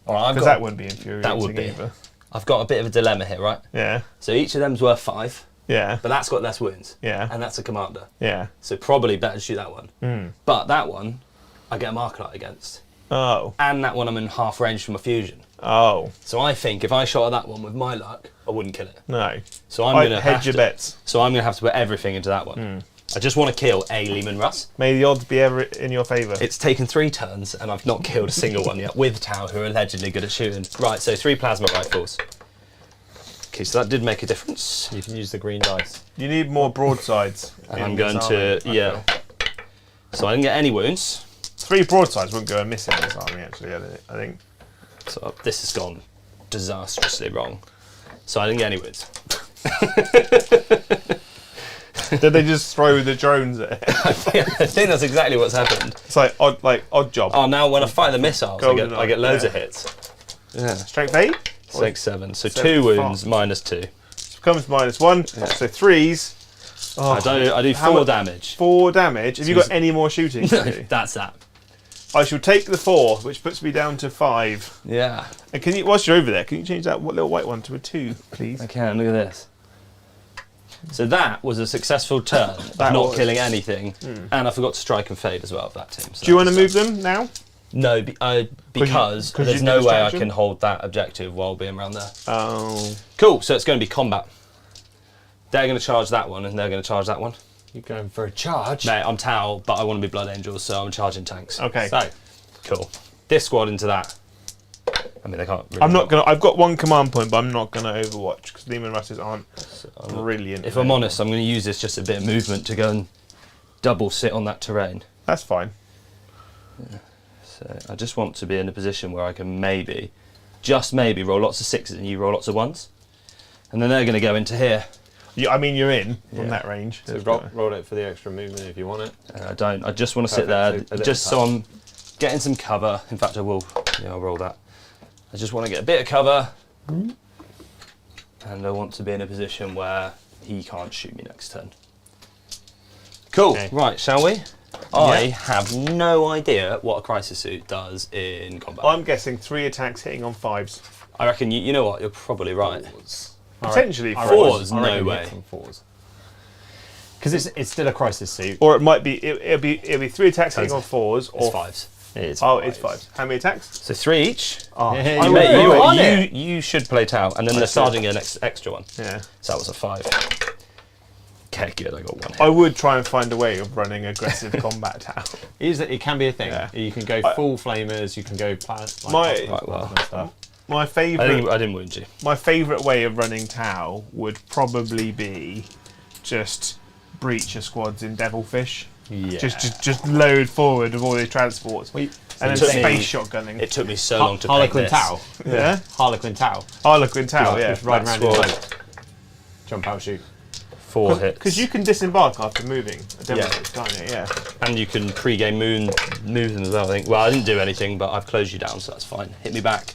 All right, Because that wouldn't be infuriating that would be. either. I've got a bit of a dilemma here, right? Yeah. So each of them's worth 5, Yeah. but that's got less wounds. Yeah. And that's a commander. Yeah. So probably better to shoot that one. But that one, I get a marker light against. Oh. And that one I'm in half range from a fusion. Oh. So I think if I shot at that one with my luck, I wouldn't kill it. No. So I'm going to hedge your bets. So I'm going to have to put everything into that one. I just want to kill a Lehman Russ. May the odds be ever in your favour. It's taken 3 turns and I've not killed a single one yet with Tau, who are allegedly good at shooting. Right, so 3 plasma rifles. Okay, so that did make a difference. You can use the green dice. You need more broadsides. And I'm in going this to, army, I feel. So I didn't get any wounds. 3 broadsides wouldn't go amiss in this army, actually, I think. So this has gone disastrously wrong. So I didn't get any wounds. Did they just throw the drones at it? I think that's exactly what's happened. It's like odd job. Oh, now when I fire the missiles, I get loads yeah. of hits. Yeah. Strength 8? 6, 7. So 7, 2 wounds, fine. minus 2. Becomes -1. So 3s. Oh, I do how 4 much- damage. 4 damage. Have you got any more shooting to do? That's that. I shall take the 4, which puts me down to 5. Yeah. And can you, whilst you're over there, can you change that little white one to a 2, please? I can, look at this. So that was a successful turn of That not was. killing anything, and I forgot to strike and fade as well of that team. So Do you want to that's move them now? No, because Cause there's you no did way I distraction? can hold that objective while being around there. Oh. Cool, so it's going to be combat. They're going to charge that one, and they're going to charge that one. You're going for a charge. Mate, I'm Tau, but I want to be Blood Angels, so I'm charging tanks. Okay. So, cool. This squad into that. I mean, they can't really... I'm not gonna. I've got 1 command point, but I'm not gonna Overwatch because Lehman Russes aren't brilliant. If I'm honest, I'm going to use this just a bit of movement to go and double sit on that terrain. That's fine. So I just want to be in a position where I can maybe, just maybe, roll lots of 6s and you roll lots of 1s. And then they're going to go into here. I mean, you're in from Yeah. that range. So roll it for the extra movement if you want it. I don't. I just want to sit Perfect. there, So a just little so I'm getting some cover. In fact, I will. Yeah, I'll roll that. I just want to get a bit of cover. And I want to be in a position where he can't shoot me next turn. Cool. Okay. Right, shall we? I have no idea what a crisis suit does in combat. I'm guessing 3 attacks hitting on 5s. I reckon, you know what, you're probably right. Potentially I 4s. Fours, no way. Because it's still a crisis suit. Or it might be. It'll be 3 attacks hitting on 4s. Or It's 5s. It's it's 5s. How many attacks? So 3 each. Oh, Yeah, I you would- mate, Mate, on it. you should play Tau, and then the sergeant get an extra one. Yeah. So that was a 5. Okay, good, I got 1 hit. I would try and find a way of running aggressive combat out. It can be a thing. Yeah. You can go full flamers. You can go plasma My- stuff. My I favourite. didn't wound you. My favourite way of running Tau would probably be just breach your squads in Devilfish. Yeah. Just load forward with all these transports. And then took me- space shotgunning. It took me so long to paint Harlequin this. Tau. Yeah? Harlequin Tau. Harlequin Tau, yeah. Just ride that around in squad. boat. Jump out, shoot. 4 hits. Because you can disembark after moving a Devilfish, can't you? Yeah. And you can pre-game move them as well, I think. Well, I didn't do anything, but I've closed you down, so that's fine. Hit me back.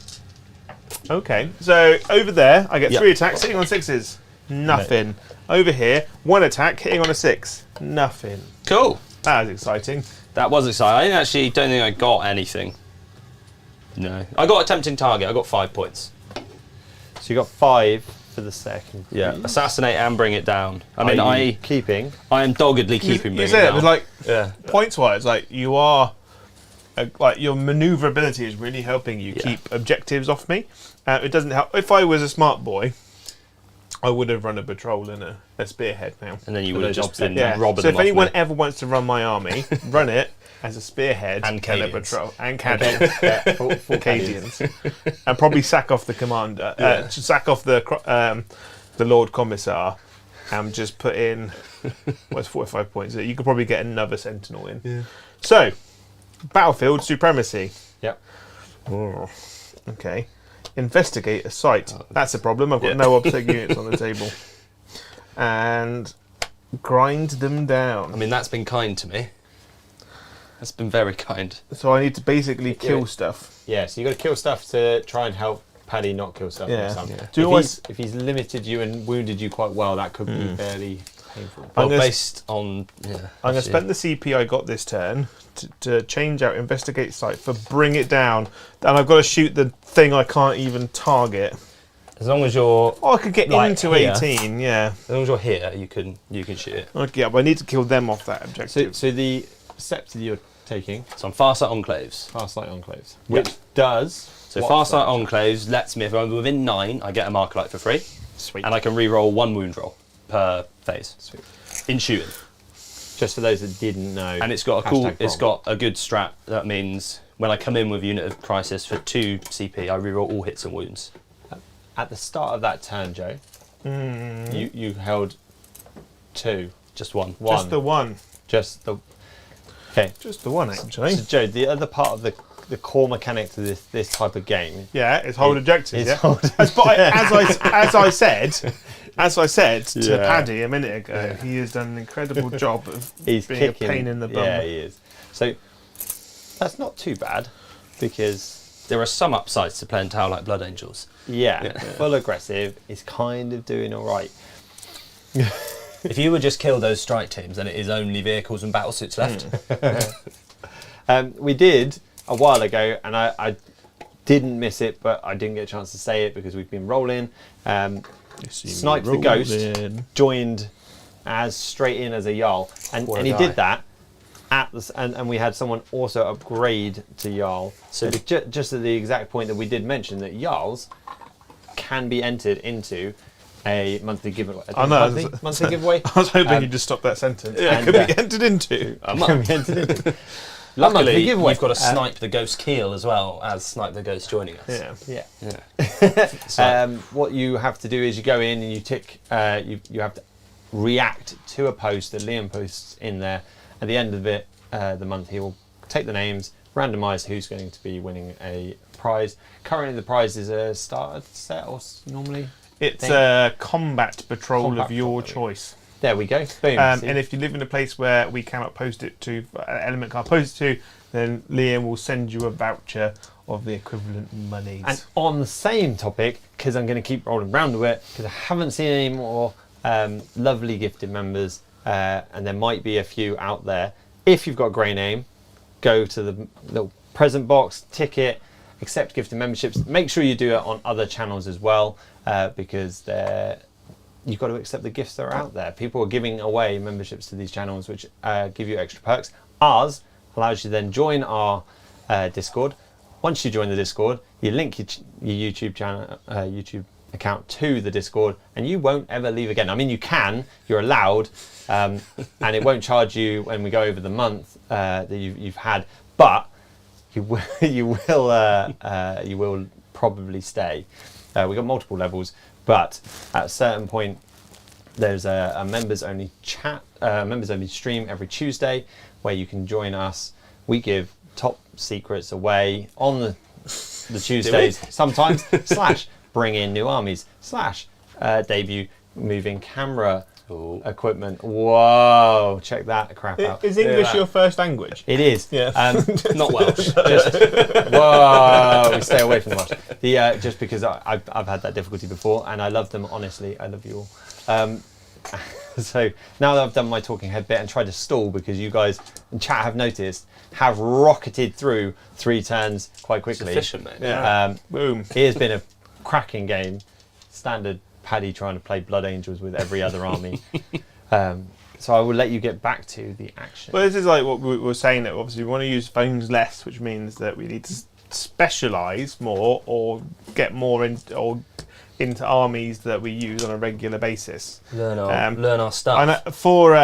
Okay, so over there, I get Yep. 3 attacks hitting on 6s. Nothing. Over here, 1 attack hitting on a 6. Nothing. Cool. That was exciting. That was exciting. I don't think I got anything. No. I got a tempting target. I got 5 points. So you got 5 for the second. Yeah. Assassinate and bring it down. I mean, Are you I keeping. am doggedly keeping You bringing said it it was down. like Yeah. points-wise, like you are, like your maneuverability is really helping you Yeah. keep objectives off me. It doesn't help. If I was a smart boy, I would have run a patrol and a spearhead now. And then you For would have those just been Yeah. robbing So them if anyone off me. ever wants to run my army, run it as a spearhead And a Cadians. patrol and Cadians. Full Cadians. And probably sack off the commander. Sack off the Lord Commissar. and just put in what's 45 points. You could probably get another Sentinel in. Yeah. So, battlefield supremacy. Yep. Oh, okay. Investigate a site. That's a problem. I've got no obsec units on the table. And grind them down. I mean, that's been kind to me. That's been very kind. So I need to basically kill stuff. Yeah, so you've got to kill stuff to try and help Paddy not kill stuff. Yeah. If he's limited you and wounded you quite well, that could be fairly painful. Well, based on... I'm going to spend the CP I got this turn to change out investigate site for bring it down. And I've got to shoot the thing I can't even target. As long as you're... Oh, I could get into here. 18, yeah. As long as you're here, you can shoot it. Okay, but I need to kill them off that objective. So the steps that you're taking... So I'm Farsight Enclaves. Farsight Enclaves. Which does... So Farsight Enclaves lets me, if I'm within 9, I get a Marker Light for free. Sweet. And I can re-roll 1 wound roll per phase. Sweet. In shooting. Just for those that didn't know. And it's got a cool... It's got a good strat. That means when I come in with Unit of Crisis for 2 CP, I re-roll all hits and wounds. At the start of that turn, Joe, you held 2. Just one. Just the one. Just the... Okay. Just the one, actually. So, Joe, the other part of the core mechanic to this type of game... Yeah, it's hold objectives, yeah? Hold as I said to Paddy a minute ago, he has done an incredible job of being a pain in the bum. Yeah, he is. So, that's not too bad, because... There are some upsides to playing Tower like Blood Angels. Yeah, full aggressive is kind of doing all right. If you would just kill those strike teams, then it is only vehicles and battlesuits left. We did a while ago, and I didn't miss it, but I didn't get a chance to say it because we've been rolling. Snipe the Ghost joined as straight in as a Jarl, and he did that. And we had someone also upgrade to Jarl. So just at the exact point that we did mention that Jarls can be entered into a monthly giveaway. I know. Monthly giveaway. I was hoping you'd just stop that sentence. Yeah, could be entered into. Luckily, you've got to Snipe the Ghost Keel as well as Snipe the Ghost joining us. Yeah. What you have to do is you go in and you tick. You have to react to a post that Liam posts in there. At the end of it, the month, he will take the names, randomise who's going to be winning a prize. Currently, the prize is a starter set, or normally? It's a combat patrol of your choice. There we go. Boom. And if you live in a place where we cannot post it to, element can't post it to, then Liam will send you a voucher of the equivalent monies. And on the same topic, because I'm going to keep rolling round to it, because I haven't seen any more lovely gifted members. And there might be a few out there. If you've got a grey name, go to the little present box, tick it, accept gifted memberships. Make sure you do it on other channels as well, because you've got to accept the gifts that are out there. People are giving away memberships to these channels, which give you extra perks. Ours allows you to then join our Discord. Once you join the Discord, you link your YouTube channel, YouTube account to the Discord, and you won't ever leave again. I mean, you can, you're allowed, and it won't charge you when we go over the month that you've had, but you will probably stay. We've got multiple levels, but at a certain point, there's a members only chat, members only stream every Tuesday where you can join us. We give top secrets away on the Tuesdays sometimes / bring in new armies / debut moving camera equipment. Whoa, check that crap out. Is English your first language? It is. Yeah. Not Welsh. Whoa, we stay away from the Welsh. Just because I've had that difficulty before, and I love them, honestly. I love you all. So now that I've done my talking head bit and tried to stall, because you guys in chat have noticed, have rocketed through 3 turns quite quickly. It's efficient, mate. Yeah. Boom. It has been a cracking game. Standard Paddy trying to play Blood Angels with every other army. So I will let you get back to the action. Well, this is like what we were saying, that obviously we want to use phones less, which means that we need to specialise more or get more into armies that we use on a regular basis. Learn our stuff. And for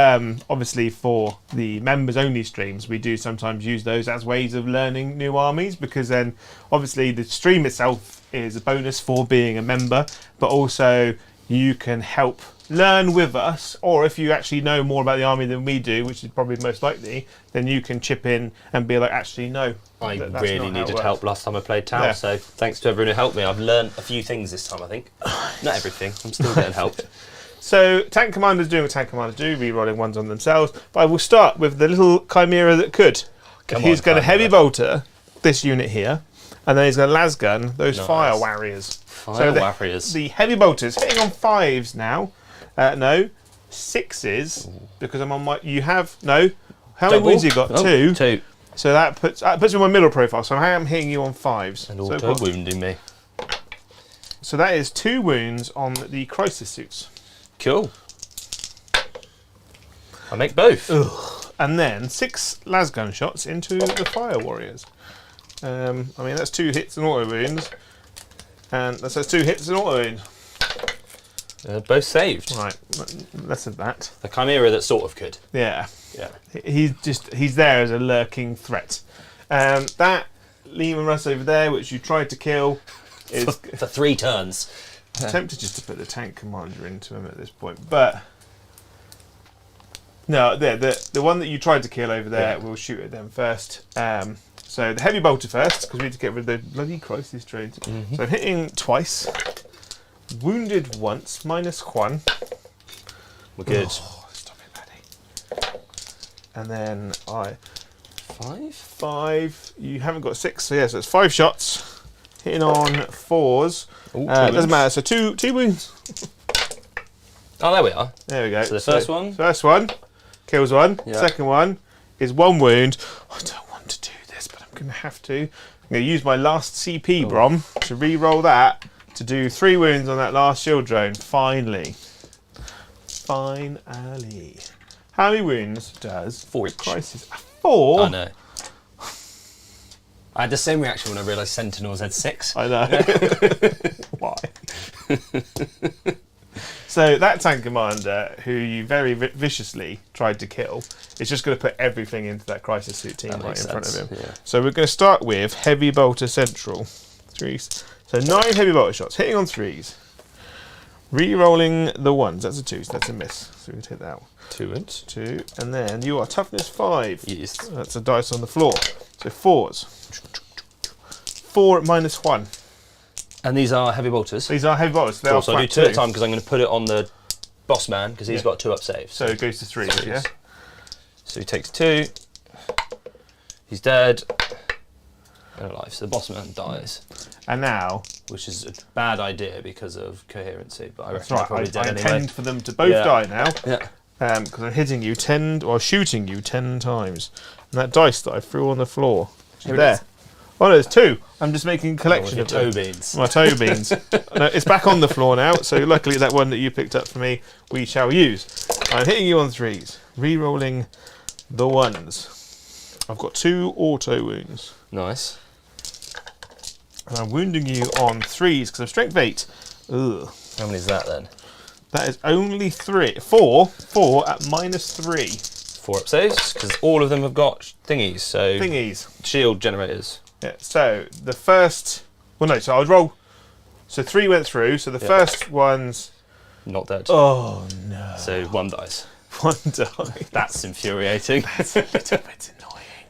obviously for the members only streams, we do sometimes use those as ways of learning new armies, because then obviously the stream itself is a bonus for being a member, but also you can help learn with us, or if you actually know more about the army than we do, which is probably most likely, then you can chip in and be like, actually, no. I that's really not how it needed works. help last time I played Tau, Yeah. so thanks to everyone who helped me. I've learned a few things this time, I think. Not everything. I'm still getting help. So, tank commanders doing what tank commanders do, re-rolling ones on themselves. But I will start with the little chimera that could. Come He's on, going to Chimera. heavy bolter this unit here, and then he's going to lasgun those Nice. fire warriors. Fire the, warriors. The heavy bolters hitting on 5s now. No, 6s because I'm on my. You have no. How many Double? wounds you got? Oh, 2. 2. So that puts me in my middle profile. So I am hitting you on 5s. And so, auto wounding me. so that is 2 wounds on the crisis suits, Cool. I make both. and then 6 lasgun shots into the fire warriors. I mean that's 2 hits and auto wounds, and that's 2 hits and auto wounds. Both saved. Right, less of that. The chimera that sort of could. Yeah. Yeah. He's there as a lurking threat. That Lehman Russ over there, which you tried to kill, is For 3 turns. I'm tempted just to put the tank commander into him at this point, but no, the one that you tried to kill over there, we'll shoot at them first. So the heavy bolter first, because we need to get rid of the bloody crisis trains. So I'm hitting twice, wounded once, -1. We're good. Oh, stop it, Paddy. And then 5? 5. You haven't got 6, so yeah, so it's 5 shots. Hitting on 4s. Ooh, Doesn't matter. So two wounds. Oh, there we are. There we go. So the first one? First one kills one. Yeah. Second one is 1 wound. I don't want to do this, but I'm going to have to. I'm going to use my last CP Brom to re-roll that to do 3 wounds on that last shield drone. Finally. How many wounds does 4 each. Crisis? 4? I know. I had the same reaction when I realised Sentinels had 6. I know. Why? So that tank commander, who you very viciously tried to kill, is just going to put everything into that crisis suit team That right in makes front of sense, him. yeah. So we're going to start with heavy bolter central. 3s. So 9 heavy bolter shots, hitting on 3s. Re-rolling the 1s. That's a 2, so that's a miss. So we can take that one. 2 wounds. 2, and then you are toughness 5. Yes. That's a dice on the floor. So 4s. 4 at -1. And these are heavy bolters. These are heavy bolters. They Of are course, I do flat 2 at a too. time because I'm going to put it on the boss man because he's Yeah. got 2 up saves. So it goes to 3, yeah? So he takes 2. He's dead. And alive. So the boss man dies, And now, which is a bad idea because of coherency. But I that's reckon I'm right, probably I dead intend anyway. for them to both Yeah. die now. Yeah. Because I'm hitting you 10, or shooting you 10 times. And that dice that I threw on the floor, Here it there. is. Oh no, there's 2. I'm just making a collection Your of them. toe beans. My toe beans. No, it's back on the floor now, so luckily that one that you picked up for me, we shall use. I'm hitting you on 3s, re-rolling the 1s. I've got 2 auto wounds, Nice. and I'm wounding you on 3s because I'm strength 8. Ugh. How many is that then? That is only 4 at -3 4 up saves because all of them have got thingies. So thingies. shield generators. Yeah, so the first, well no, so I would roll, so 3 went through, so the Yeah. first one's, Not dead. oh no, So 1 dies. 1 died. That's infuriating. That's a little bit annoying.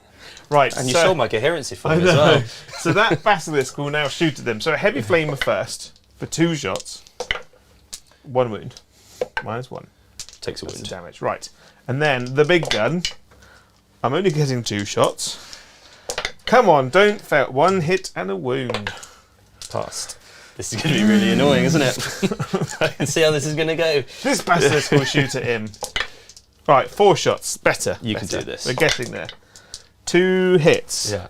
Right, And you so, stole my coherency for I me as know. well. So that basilisk will now shoot at them. So a heavy flamer first for 2 shots, 1 wound, -1. Takes a That's the wound. damage. Right, and then the big gun. I'm only getting 2 shots. Come on, don't fail. 1 hit and a wound. Passed. This is going to be really annoying, isn't it? I can see how this is going to go. This basilisk will shoot at him. Right, 4 shots. Better. You can better. do this. We're getting there. 2 hits. Yeah.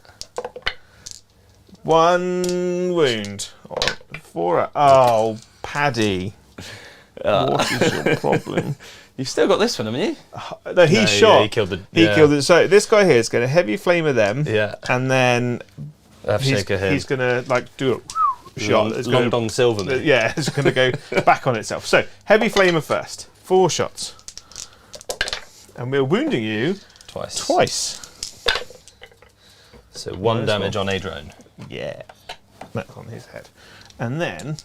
1 wound. 4. Oh, Paddy. What is your problem? You've still got this one, haven't you? No, he No, shot. yeah, he killed the. He killed it. So this guy here is going to heavy flamer them, Yeah. and then He's he's going to like do a shot. that's Long gonna- Dong Silver. Me. Yeah, it's going to go back on itself. So heavy flamer first. 4 shots, and we're wounding you twice. So 1 Nice damage one. on a drone. Yeah, that's on his head, and then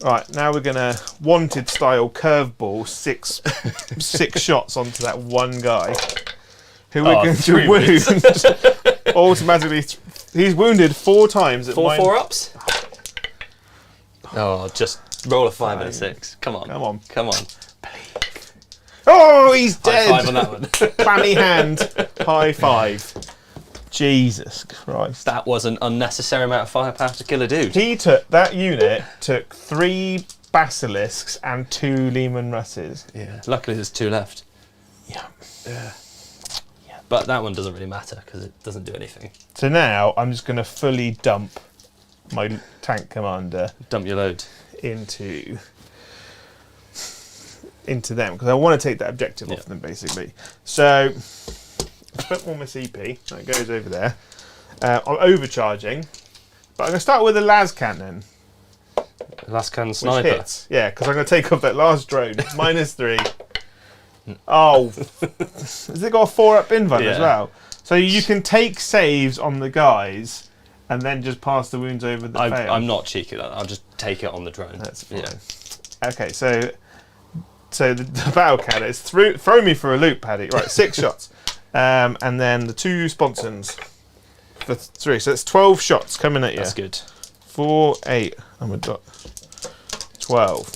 Right, now we're gonna wanted style curveball six shots onto that one guy, who we're going to 3 wound wounds. automatically. He's wounded 4 times. At 4 ups. Oh, just roll a 5 and a 6. Come on. Come on. Come on. Oh, he's High dead. 5 on that one. Clammy hand. High 5. Jesus Christ. That was an unnecessary amount of firepower to kill a dude. That unit took 3 basilisks and 2 Lehman Russes. Yeah. Luckily, there's 2 left. Yeah. But that one doesn't really matter because it doesn't do anything. So now I'm just going to fully dump my tank commander Dump your load. into them because I want to take that objective off them basically. So I spent all my CP. That goes over there. I'm overcharging, but I'm going to start with a las cannon, Last can which sniper. hits. Yeah, because I'm going to take off that last drone. -3. Oh, has it got a 4-up invuln as Yeah. well? So you can take saves on the guys and then just pass the wounds over the fail. I'm not cheeky like that. I'll just take it on the drone. That's fine. Yeah. Okay, so the battle cannon is throw me for a loop, Paddy. Right, 6 shots, and then the 2 sponsons for 3. So it's 12 shots coming at you. That's good. 4, 8. I'm a dot. 12.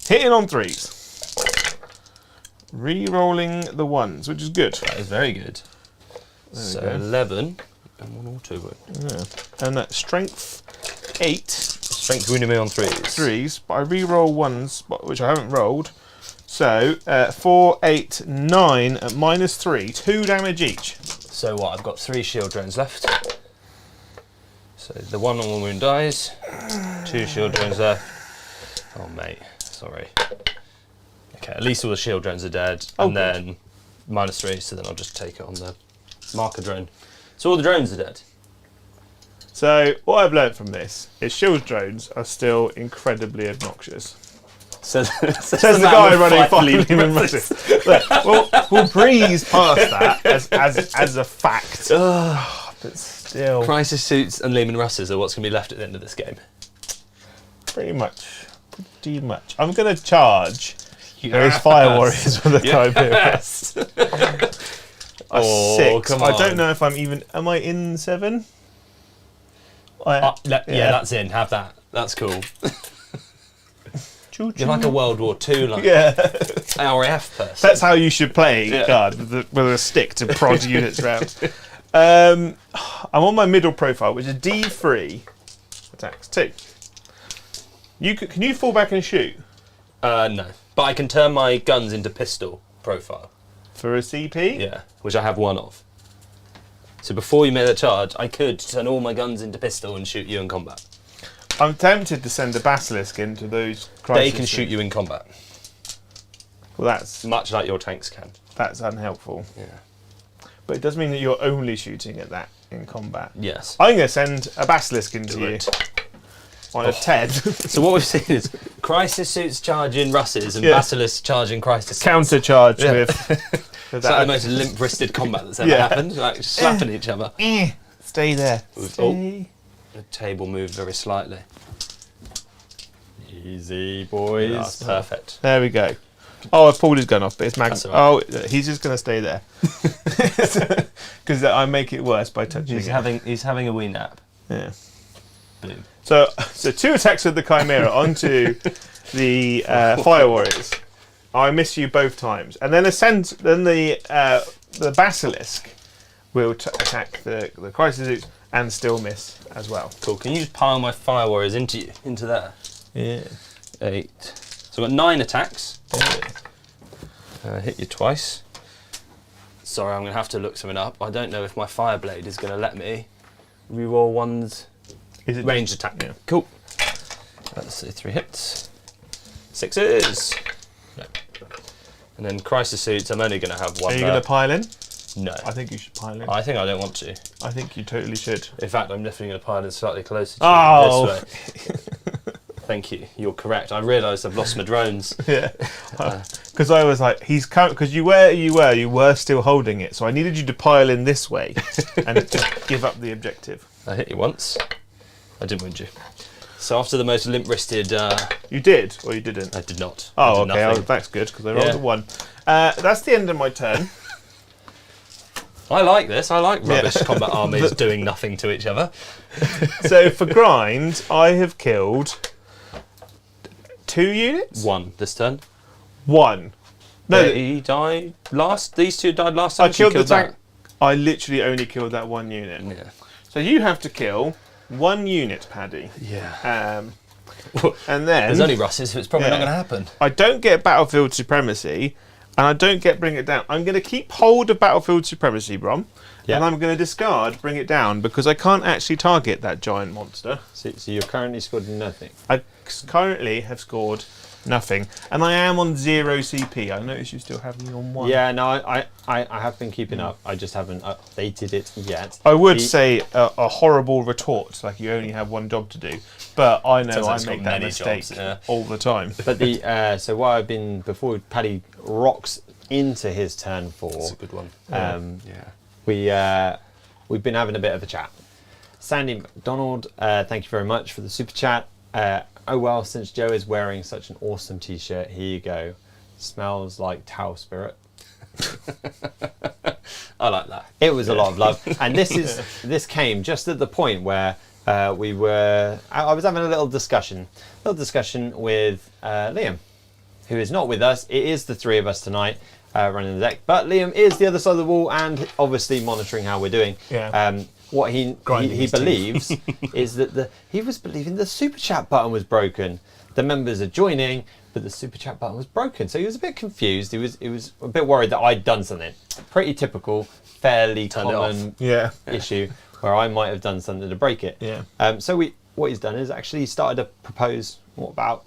Hitting on 3s. Re-rolling the 1s, which is good. That is very good. So go. 11 and 1 auto wound. Yeah. And that strength 8 Strength wounded me on 3s. 3s, but I re-roll 1s, which I haven't rolled. So 4, 8, 9 at -3, 2 damage each. So what? I've got 3 shield drones left. So the 1 on 1 wound dies. 2 shield drones left. Oh mate, sorry. Okay, at least all the shield drones are dead, and good. then -3. So then I'll just take it on the marker drone. So all the drones are dead. So what I've learned from this is shield drones are still incredibly obnoxious. Says Says the guy running 5 Lehman Russes. Look, we'll breeze past that as a fact. But still, Crisis suits and Lehman Russes are what's going to be left at the end of this game. pretty much. I'm going to charge those fire warriors for the time period. Yes. A Oh, 6. come I on. don't know if I'm even. Am I in 7? Yeah, that's in. Have that. That's cool. Choo-choo. You're like a World War II like Yeah. RAF person. That's how you should play Yeah. card with a stick to prod units round. I'm on my middle profile, which is D3 attacks 2. Can you fall back and shoot No, but I can turn my guns into pistol profile. for a CP? Yeah, which I have 1 of. So before you make that charge, I could turn all my guns into pistol and shoot you in combat. I'm tempted to send a basilisk into those. They can shoot you in combat, Well, much like your tanks can. that's unhelpful. Yeah. But it does mean that you're only shooting at that in combat. Yes. I'm going to send a basilisk into Do you it. on a 10. So what we've seen is crisis suits charging Russes and Yeah. basilisks charging crisis suits. Counter charge Yeah. with It's like the most limp-wristed combat that's ever Yeah. happened. Like slapping each other. Stay there. Oh. Stay. The table moved very slightly. Easy, boys. That's perfect. There we go. Oh, I've pulled his gun off, but it's That's mag. all right. Oh, he's just going to stay there. Because I make it worse by touching it. He's having a wee nap. Yeah. Boom. So 2 attacks with the Chimera onto the Fire Warriors. I miss you both times. And then the Basilisk will attack the Crisis Suits and still miss as well. Cool. Can you just pile my fire warriors into there? Yeah. 8. So I've got 9 attacks. Hit you twice. Sorry, I'm going to have to look something up. I don't know if my fire blade is going to let me reroll 1's Is it ranged attack. Yeah. Cool. Let's see, 3 hits. 6s. No. And then crisis suits, I'm only going to have 1. Are you going to pile in? No. I think you should pile in. I think I don't want to. I think you totally should. In fact, I'm definitely going to pile in slightly closer to Oh. this way. Thank you. You're correct. I realised I've lost my drones. Yeah. Because I was like, because you were still holding it, so I needed you to pile in this way and just give up the objective. I hit you once. I didn't wound you. So after the most limp-wristed, You did, or you didn't? I did not. I Oh, did okay. nothing. That's good because I rolled Yeah. a 1. That's the end of my turn. I like this. I like rubbish combat armies doing nothing to each other. So for grind, I have killed 2 units. 1 this turn. 1. No, He died last. These 2 died last time. I so you killed the tank. that. I literally only killed that 1 unit. Yeah. So you have to kill 1 unit, Paddy. Yeah. And then There's only Russes, so it's probably not Yeah. going to happen. I don't get battlefield supremacy, and I don't get bring it down. I'm going to keep hold of battlefield supremacy, Brom, Yeah. and I'm going to discard bring it down because I can't actually target that giant monster. So you're currently scored nothing. I currently have scored nothing, and I am on 0 CP. I notice you still have me on 1. Yeah, no, I have been keeping up. I just haven't updated it yet. I would The- say a horrible retort, like you only have 1 job to do, but I know Turns out I it's make got that many mistake jobs, yeah. all the time. But the so what I've been before Paddy rocks into his turn 4. That's a good one. Yeah. We've been having a bit of a chat. Sandy McDonald, thank you very much for the super chat. Oh well, since Joe is wearing such an awesome t-shirt, here you go. Smells like Tau Spirit. I like that. It was a lot of love, and this came just at the point where I was having a little discussion with Liam, who is not with us. It is the 3 of us tonight running the deck, but Liam is the other side of the wall and obviously monitoring how we're doing. Yeah. What he Grinding his teeth. believes is that he was believing the super chat button was broken. The members are joining, but the super chat button was broken. So he was a bit confused. He was a bit worried that I'd done something. Pretty typical, fairly Turned it common Yeah. issue where I might have done something to break it. Yeah. So what he's done is actually started to propose what about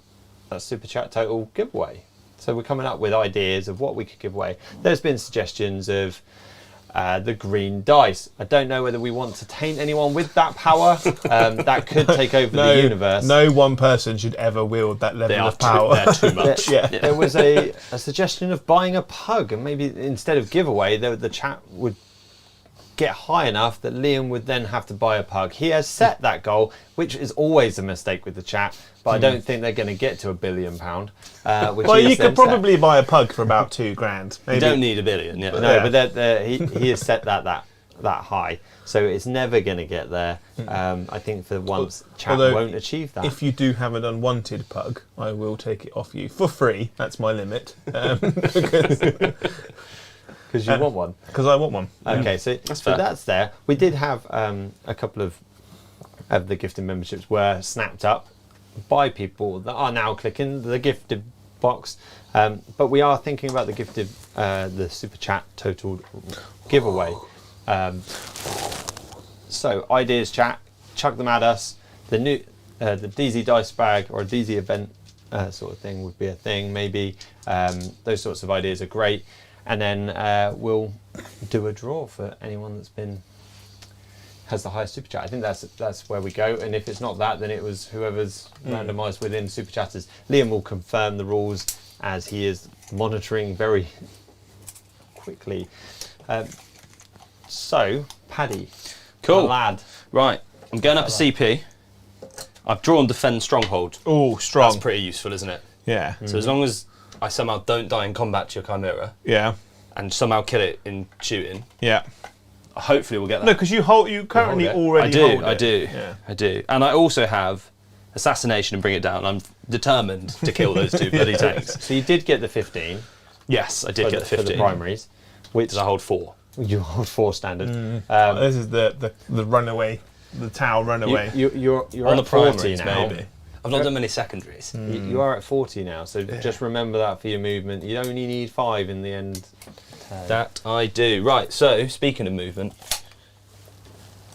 a super chat total giveaway. So we're coming up with ideas of what we could give away. There's been suggestions of the green dice. I don't know whether we want to taint anyone with that power. That could take over the universe. No one person should ever wield that level of power. They're too much. Yeah. There was a suggestion of buying a pug, and maybe instead of giveaway, the chat would get high enough that Liam would then have to buy a pug. He has set that goal, which is always a mistake with the chat, but I don't think they're going to get to £1 billion. Which Well, he has you then could probably buy a pug for about $2,000. Maybe. You don't need $1 billion. Yeah. set. No, Yeah. but he has set that high, so it's never going to get there. I think for once, chat Although, won't achieve that. If you do have an unwanted pug, I will take it off you for free. That's my limit. Because you want one. Because I want one. Okay, so fair. that's there. We did have a couple of the gifted memberships were snapped up by people that are now clicking the gifted box. But we are thinking about the super chat total giveaway. So ideas, chat, chuck them at us. The new the DZ dice bag or a DZ event sort of thing would be a thing. Maybe those sorts of ideas are great. And then we'll do a draw for anyone that's has the highest super chat. I think that's where we go. And if it's not that, then it was whoever's randomised within super chatters. Liam will confirm the rules as he is monitoring very quickly. So, Paddy, Cool. my lad. Right. I'm going up a CP. I've drawn Defend Stronghold. Oh, strong. That's pretty useful, isn't it? Yeah. So as long as I somehow don't die in combat to your Chimera Yeah. and somehow kill it in shooting, Yeah. hopefully we'll get that. No, because you currently hold it. already hold it. I do. And I also have Assassination and Bring It Down. I'm determined to kill those 2 bloody tanks. So you did get the 15 Yes, I did get the for 15. the primaries, which Because I hold 4. you hold 4 standard. This is the runaway, the Tau runaway. You're On the at 40 primaries, now. maybe. I've not done many secondaries. You are at 40 now, so just remember that for your movement. You only need 5 in the end. That I do. Right, so speaking of movement,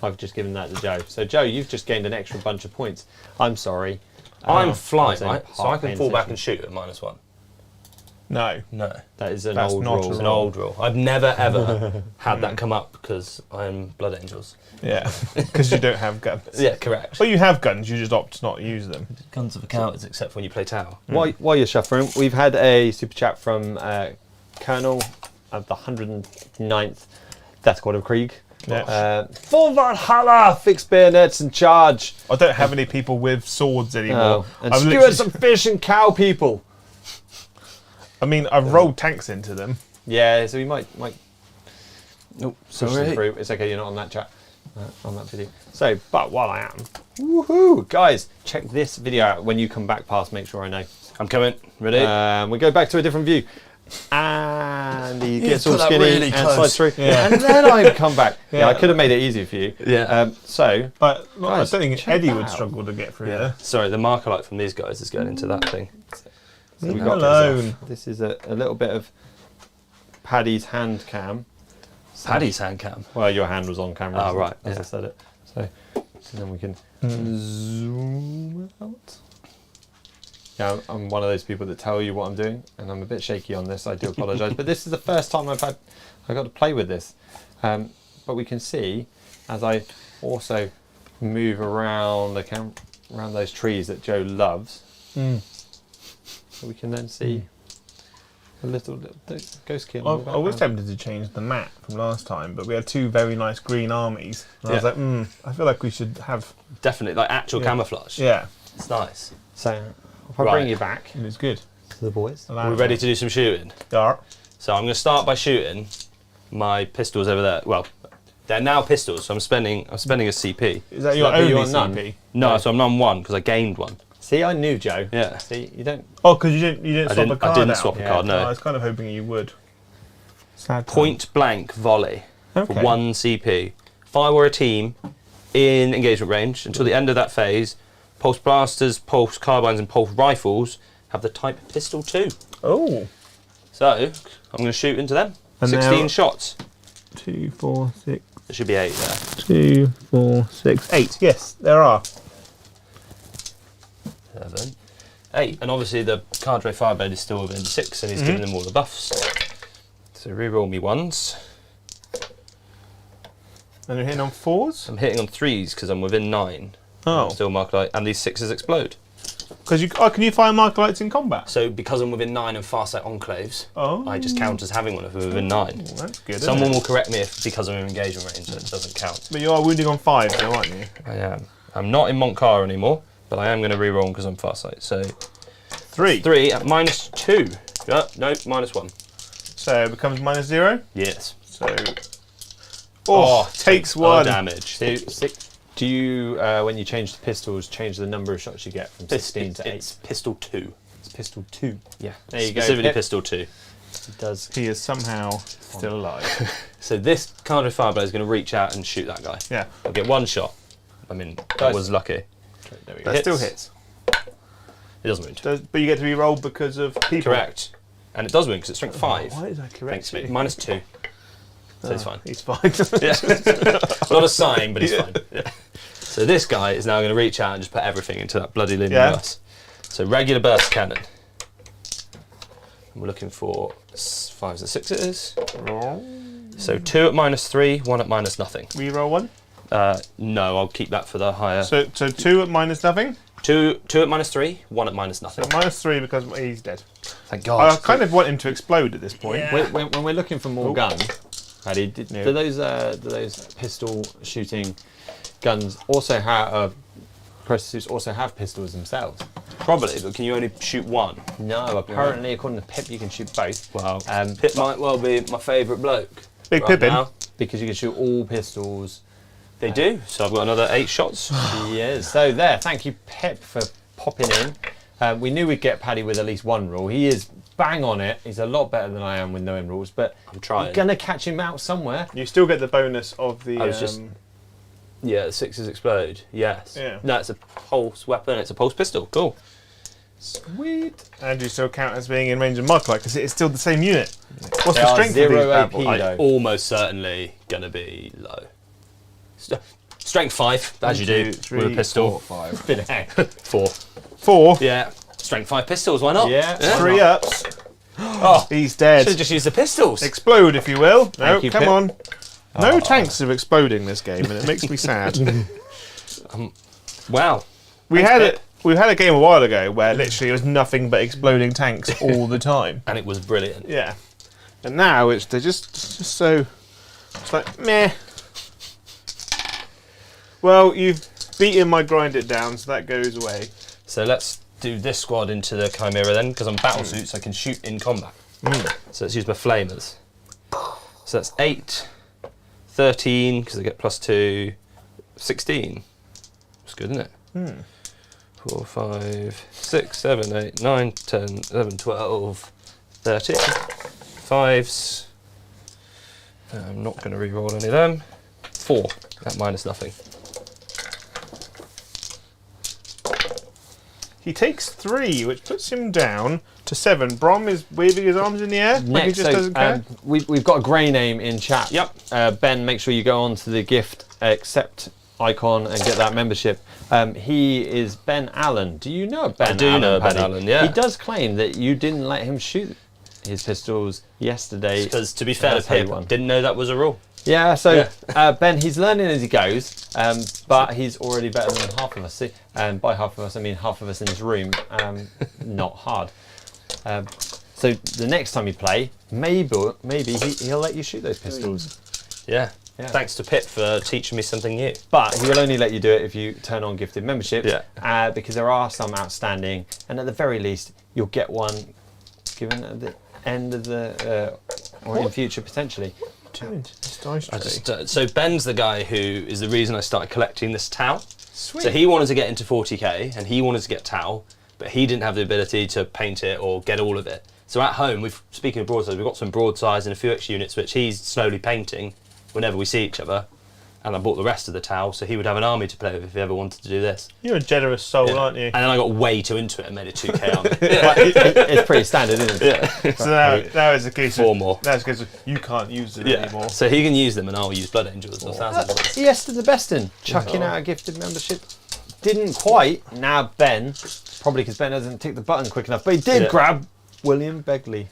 I've just given that to Joe. So Joe, you've just gained an extra bunch of points. I'm sorry. I'm flying, saying right? So I half can paying fall back attention. and shoot at -1. No. No. That is an That's old not rule. a It's an old rule. I've never ever had that come up because I'm Blood Angels. Yeah. Because you don't have guns. Yeah, correct. Well, you have guns, you just opt to not use them. Guns of the cowards, except when you play Tower. While you're shuffling, we've had a super chat from Colonel of the 109th Death Squad of Krieg. Yeah. For Valhalla, fix bayonets and charge. I don't have any people with swords anymore. And I've skewer literally- some fish and cow people. I mean, I've rolled tanks into them. Yeah, so we might Nope, push them sorry. through. It's okay, you're not on that chat, on that video. So, but while I am, woohoo, guys, check this video out. When you come back past, make sure I know. I'm coming. Ready? We go back to a different view. And he gets all put that skinny really and close. slides through. Yeah. And then I come back. Yeah, I Yeah. could have made it easier for you. Yeah. So, But Guys, I don't think check Eddie that would out. struggle to get through there. Sorry, the marker light from these guys is going into that thing. Leave we him got this alone. this is a little bit of Paddy's hand cam. Paddy's hand cam. Well, your hand was on camera. Oh, right, As yeah. I said it. So then we can zoom out. Yeah, I'm one of those people that tell you what I'm doing, and I'm a bit shaky on this. I do apologise, but this is the first time I got to play with this. But we can see as I also move around the around those trees that Joe loves. So we can then see a little ghost kid. in the I was background. tempted to change the map from last time, but we had two very nice green armies. And I was Yeah. like, I feel like we should have. Definitely, like actual Yeah. camouflage. Yeah, It's nice. So if I Right. bring you back it was good. to the boys. We're ready to do some shooting. Yeah. So I'm going to start by shooting my pistols over there. Well, they're now pistols, so I'm spending a CP. Is that your that be only your none? CP? No, so I'm on one because I gained one. See, I knew Joe. Yeah. See, you don't. Oh, because you didn't swap a I card didn't out. swap a Yeah. card, no. I was kind of hoping you would. Sad time. Point blank volley for Okay. 1 CP. If I were a team in engagement range until the end of that phase, pulse blasters, pulse carbines, and pulse rifles have the type pistol 2. Oh. So I'm going to shoot into them. And 16 now- shots. 2, 4, 6. There should be 8 there. 2, 4, 6, 8. Yes, there are. 7, 8, and obviously the Cadre Fireblade is still within 6, and he's giving them all the buffs. So reroll me 1s. And you're hitting on 4s? I'm hitting on 3s because I'm within 9. Oh. Still mark light, and these 6s explode. Because can you fire marker lights in combat? So because I'm within 9 and Farsight enclaves, Oh. I just count as having one if we're within 9. Well, that's good. Someone isn't will it? correct me if because I'm in engagement range that it doesn't count. But you are wounding on 5 though, aren't you? I am. I'm not in Montcar anymore, but I am going to reroll because I'm Farsight. So 3. 3 at -2. No, -1. So it becomes -0. Yes. So. Oh, takes takes 1. damage. So, do you, when you change the pistols, change the number of shots you get from 16 to 8? It's pistol 2. It's pistol 2. Yeah. There you go. Specifically Pip. pistol 2. It does. He is somehow still alive. So this Cadre Fireblade is going to reach out and shoot that guy. Yeah. I'll get 1 shot. I mean, I Guys. was lucky. There we go. That still hits. It doesn't wound. But you get to be rolled because of people. Correct. And it does wound because it's strength 5. Why is that correct? Thanks, mate. -2. So it's fine. He's fine. Yeah. It's not a sign, but it's fine. Yeah. So this guy is now going to reach out and just put everything into that bloody linear Yeah. burst. So regular burst cannon. We're looking for 5s and 6s. So 2 at -3, 1 at -0. Reroll 1. No, I'll keep that for the higher. So 2 at -0. 2 at -3, 1 at -0. So -3 because he's dead. Thank I God. kind of want him to explode at this point. When we're looking for more guns, Paddy, do those pistol shooting guns also have processors also have pistols themselves? Probably, but can you only shoot 1? No, apparently according to Pip, you can shoot both. Well, Pip might well be my favourite bloke. Big right Pippin. now. Because you can shoot all pistols. They do. So I've got another 8 shots. Yes. So there, thank you, Pip, for popping in. We knew we'd get Paddy with at least 1 rule. He is bang on it. He's a lot better than I am with knowing rules, but I'm trying. you're gonna catch him out somewhere. You still get the bonus of the. I was just- Yeah, the 6s explode. Yes. Yeah. No, it's a pulse weapon. It's a pulse pistol. Cool. Sweet. and you still count as being in range of mark light because it is still the same unit. What's They the are strength of 0 these bad AP. boys? though. Almost certainly going to be low. Strength 5, as you do, 1, 2, 3, with a pistol. 4, 5. Bit of heck. 4. 4. Yeah. Strength 5 pistols, why not? Yeah. 3 ups. Oh, He's should dead. have just used the pistols. Explode, if you will. No, Thank you, come Pip. on. No tanks are exploding this game, and it makes me sad. Wow. we Thanks, had Pip. it. We had a game a while ago where literally it was nothing but exploding tanks all the time. And it was brilliant. Yeah, and now they're just so. It's like meh. Well, you've beaten my grind it down, so that goes away. So let's do this squad into the Chimera then, because I'm battle suits, I can shoot in combat. So let's use my flamers. So that's 8, 13, because I get +2, 16. That's good, isn't it? 4, 5, 6, 7, 8, 9, 10, 11, 12, 13. 5s. I'm not going to re-roll any of them. 4, that minus nothing. He takes 3, which puts him down to 7. Brom is waving his arms in the air. Like he just doesn't care. We've got a grey name in chat. Yep. Ben, make sure you go on to the gift accept icon and get that membership. He is Ben Allen. Do you know Ben Allen? I do know Ben Paddy? Allen, yeah. He does claim that you didn't let him shoot his pistols yesterday. Because to be fair to Pip, didn't know that was a rule. Yeah, so Ben, he's learning as he goes, but he's already better than half of us. See? And by half of us, I mean half of us in this room. Not hard. So the next time you play, maybe he'll let you shoot those pistols. Yeah. Thanks to Pip for teaching me something new. But he will only let you do it if you turn on gifted membership. Yeah. Because there are some outstanding, and at the very least, you'll get one given at the end of the or in future potentially. So Ben's the guy who is the reason I started collecting this Tau. Sweet. So he wanted to get into 40k and he wanted to get Tau, but he didn't have the ability to paint it or get all of it. So at home, speaking of broadsides, we've got some broadsides and a few extra units which he's slowly painting whenever we see each other. And I bought the rest of the Tau, so he would have an army to play with if he ever wanted to do this. You're a generous soul, aren't you? And then I got way too into it and made a 2k army. It's pretty standard, isn't it? Yeah. So now it's a case of 4 more. Now it's a case of you can't use it anymore. So he can use them and I'll use Blood Angels or Thousands. Yes, to the best in chucking out a gifted membership. Didn't quite. Now Ben, probably because Ben hasn't ticked the button quick enough, but he did grab William Begley,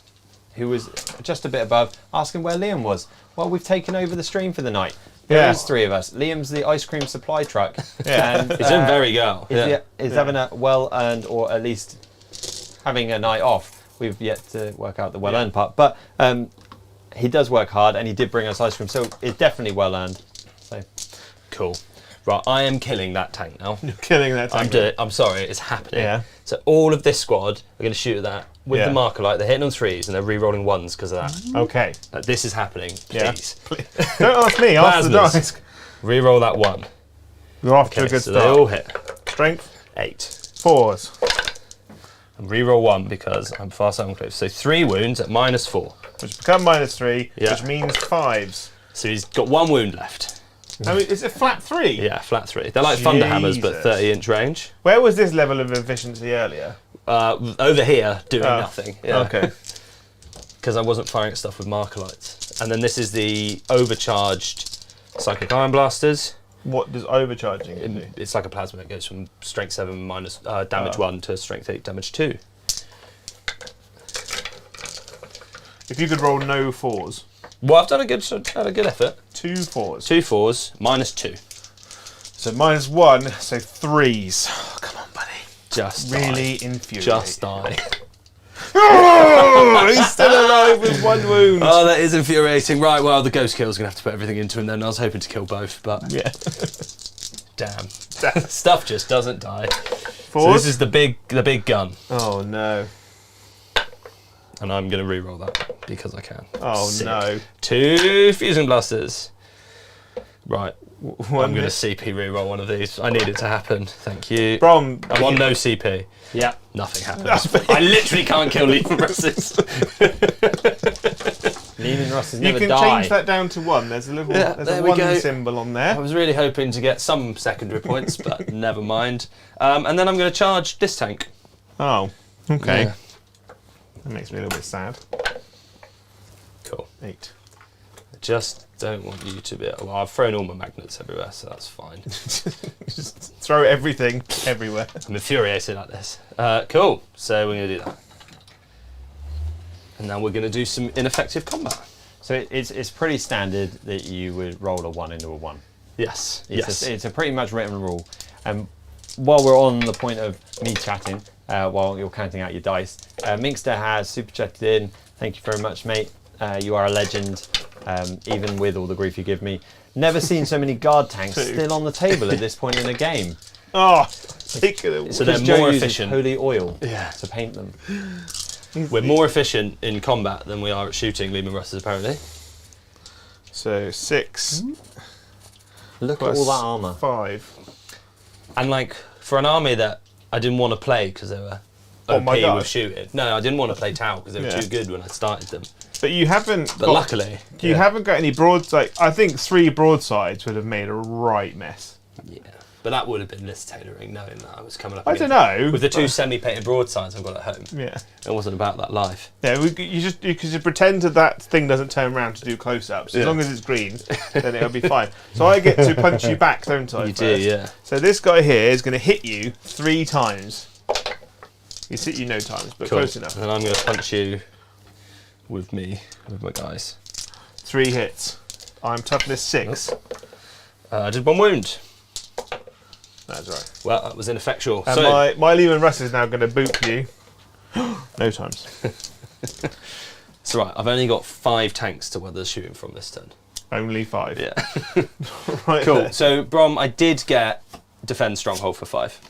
who was just a bit above, asking where Liam was. Well, we've taken over the stream for the night. There is 3 of us. Liam's the ice cream supply truck. And, He's doing very well. He's having a well-earned, or at least having a night off. We've yet to work out the well-earned part. But he does work hard, and he did bring us ice cream, so it's definitely well-earned. So cool. Right, I am killing that tank now. You're killing that tank. I'm sorry, it's happening. Yeah. So all of this squad are going to shoot at that with the marker light. They're hitting on 3s and they're re-rolling 1s because of that. Okay. This is happening, please. Don't ask me, ask the Plasmas. dice. Re-roll that 1. You're off to a good so start. they all hit. Strength, 8. 4s. And re-roll 1 because I'm fast enclave. So 3 wounds at -4. Which become -3, Yeah. which means 5s. So he's got 1 wound left. I mean, is it flat 3? Yeah, flat 3. They're like thunder hammers, but Jesus. 30-inch range. Where was this level of efficiency earlier? Over here, doing nothing. Yeah. Okay. Because I wasn't firing at stuff with marker lights. And then this is the overcharged Psychic Iron Blasters. What does overcharging do? It's like a plasma. It goes from strength 7 minus damage 1 to strength 8 damage 2. If you could roll no 4s. Well, I've done had a good effort. 2 4s. 2 4s, -2. So -1, so 3s. Oh, come on, buddy. Just Really die. infuriating. Just die. Oh, he's still alive with 1 wound. Oh, that is infuriating. Right, well, the ghost kill's going to have to put everything into him then. I was hoping to kill both, but Yeah. damn. Stuff just doesn't die. 4s? So this is the big gun. Oh, no. And I'm going to re-roll that because I can. Oh, Sick. no. 2 Fusion Blasters. Right. One I'm going to hit. CP re-roll one of these. I need it to happen. Thank you. Brom. I'm on no CP. yeah, Nothing happens. I literally can't kill Lethal Russes. Lehman Russes You never can die. change that down to 1. There's a little there's there a we 1 go. symbol on I there. was really hoping to get some secondary points, but never mind. And then I'm going to charge this tank. Oh, okay. Yeah. That makes me a little bit sad. Cool. 8. I just don't want you to be... Well, I've thrown all my magnets everywhere, so that's fine. Just throw everything everywhere. I'm infuriated at this. Cool. So we're going to do that. And now we're going to do some ineffective combat. So it's pretty standard that you would roll a 1 into a 1. Yes. It's a pretty much written rule. While we're on the point of me chatting, while you're counting out your dice, Minkster has super chatted in. Thank you very much, mate. You are a legend. even with all the grief you give me. Never seen so many guard tanks Two. still on the table at this point in the game. Oh, take it away. So they're Because Joe more uses efficient. holy oil Yeah. to paint them. We're more efficient in combat than we are at shooting Leman Russes, apparently. So 6 Look plus at all that armour. 5. And like for an army that I didn't want to play because they were Oh my OP God. with shooting. No, I didn't want to play Tau because they were Yeah. too good when I started them. But you haven't. But got, luckily, you haven't got any broads. Like I think 3 broadsides would have made a right mess. yeah. But that would have been list tailoring, knowing that I was coming up. I don't know. With the 2 semi-painted broadsides I've got at home, Yeah. it wasn't about that life. Yeah, you pretend that thing doesn't turn around to do close-ups. As Yeah. long as it's green, then it'll be fine. So I get to punch you back, don't I? You do, first? yeah. So this guy here is going to hit you 3 times. He's hit you no times, but Cool. close enough. And I'm going to punch you with my guys. 3 hits. I'm toughness 6. I did 1 wound. That's right. Well, that was ineffectual. And So my Lehman Russ is now going to boot you. No times. it's all right. I've only got 5 tanks to weather shooting from this turn. Only 5. Yeah. Right Cool. there. So Brom, I did get defend stronghold for 5.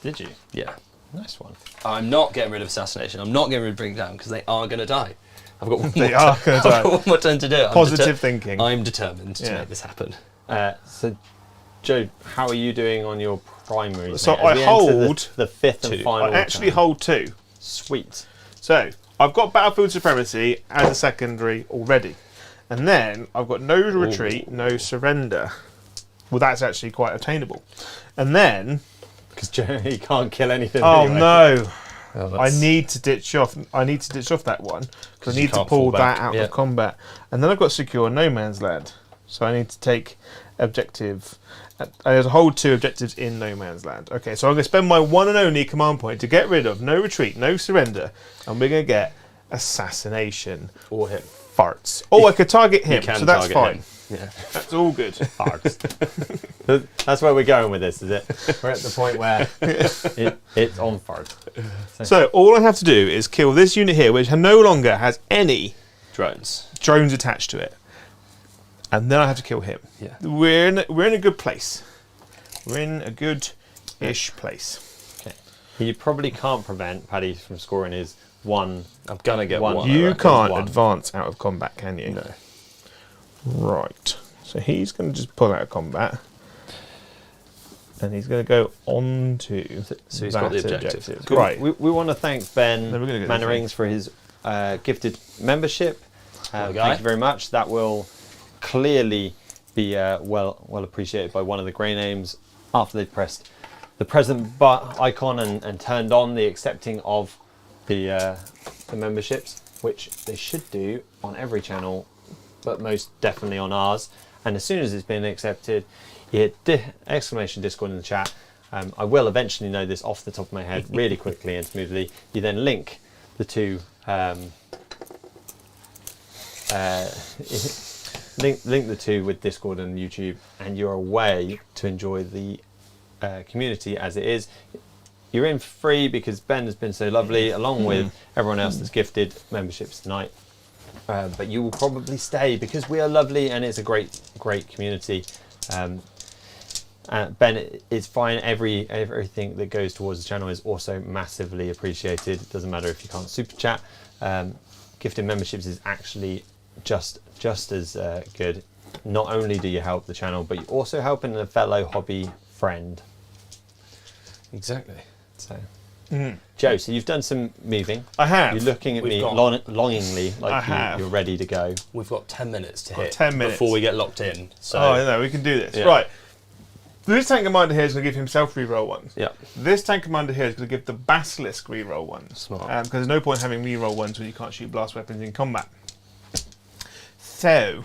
Did you? Yeah. Nice one. I'm not getting rid of assassination. I'm not getting rid of bring down because they are going to die. I've got one They more are turn- gonna die. I've got one more turn to do. Positive thinking. I'm determined to Yeah. make this happen. So, Joe, how are you doing on your primaries? So mate? As I we enter hold the 5th and 2. final. I actually turn? hold 2. Sweet. So I've got battlefield supremacy as a secondary already, and then I've got no retreat, no surrender. Well, that's actually quite attainable. And then, Because Joe, he can't kill anything. oh anyway. no, Oh, I need to ditch off. I need to ditch off that one because I you need to can't pull fall back, that out yeah. of combat. And then I've got secure no man's land, so I need to take objective. I have to hold 2 objectives in no man's land. Okay, so I'm going to spend my one and only command point to get rid of no retreat, no surrender, and we're going to get assassination. Or him. Farts. Oh, I could target him, You can so that's target fine. him. Yeah. That's all good. Farts. That's where we're going with this, is it? We're at the point where it's on fart. So all I have to do is kill this unit here, which no longer has any Drones. drones attached to it, and then I have to kill him. Yeah. We're in a good place. We're in a good-ish place. Okay. You probably can't prevent Paddy from scoring his 1. I'm gonna get One. one. I You reckon. can't one. advance out of combat, can you? No. Right. So he's going to just pull out of combat, and he's going to go on to. So he's got the objective. Cool. Right. We want to thank Ben Then we're gonna go this Mannerings for his gifted membership. Well, guy. Thank you very much. That will clearly be well appreciated by one of the grey names after they've pressed the present icon and turned on the accepting of the memberships, which they should do on every channel, but most definitely on ours. And as soon as it's been accepted, you hit exclamation Discord in the chat. I will eventually know this off the top of my head really quickly and smoothly. You then link the 2 link the 2 with Discord and YouTube, and you're away to enjoy the community as it is. You're in free because Ben has been so lovely, along with everyone else that's gifted memberships tonight. But you will probably stay because we are lovely and it's a great community. Ben, it's fine. Everything that goes towards the channel is also massively appreciated. It doesn't matter if you can't super chat. Gifting memberships is actually just as good. Not only do you help the channel, but you're also helping a fellow hobby friend. Exactly. So, Joe, so you've done some moving. I have. You're looking at We've me got- longingly, I like have. you're ready to go. We've got 10 minutes to Got hit 10 minutes. before we get locked in. So Oh, no, we can do this. Yeah. Right. This tank commander here is going to give himself reroll ones. yeah. This tank commander here is going to give the Basilisk reroll ones. Smart. Because there's no point having reroll ones when you can't shoot blast weapons in combat. So,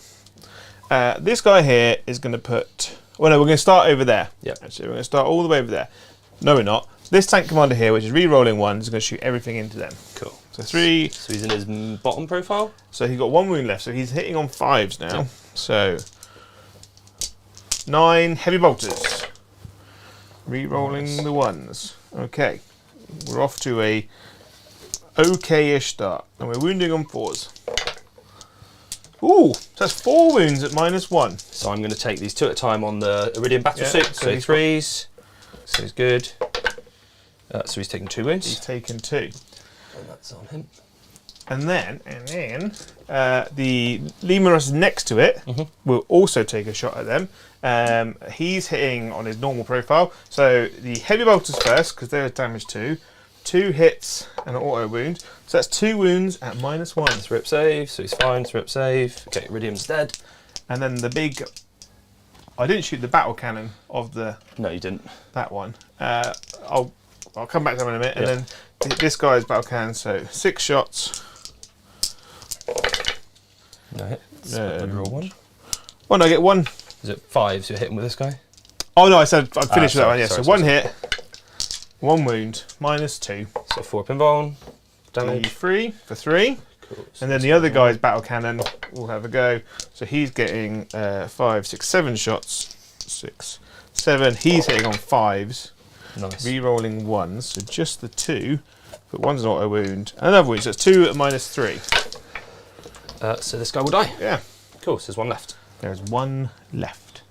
this guy here is going to put. Well, no, we're going to start over there. Yep. Actually, we're going to start all the way over there. No, we're not. This tank commander here, which is re-rolling one, is going to shoot everything into them. Cool. So 3. So he's in his bottom profile. So he got 1 wound left. So he's hitting on 5s now. Yeah. So 9 heavy bolters. Re-rolling the 1s. Okay. We're off to a okay-ish start. And we're wounding on 4s. Ooh, so that's 4 wounds at -1. So I'm going to take these 2 at a time on the Iridium battle Yeah, suit. so So he's 3s. So he's good. So he's taking 2 He's wounds. taken 2. And that's on him. And then the Lehman Russ next to it will also take a shot at them. He's hitting on his normal profile. So the heavy bolters first, because they're damage 2. 2 hits and an auto wound. So that's 2 wounds at -1. Rip save, so he's fine. Rip save. Okay, Iridium's dead. And then the big... I didn't shoot the battle cannon of No, you didn't. that one. I'll come back to that in a minute. Yeah. And then this guy's battle cannon, so 6 shots. No hit. So roll 1. Oh no, I get 1. Is it 5? So you're hitting with this guy? Oh no, I said I'd finish with that one, yeah. sorry, So 1 hit, 1 wound, -2. So 4 pinball damage. 3 for 3. Cool. And then the other guy's battle cannon will have a go. So he's getting 5, 6, 7 shots. 6, 7. He's hitting on 5s. Nice. Re-rolling 1s. So just the 2. But 1's an auto wound. Another wound. So it's 2 at -3. So this guy will die. Yeah. Cool, so there's 1 left. There's 1 left.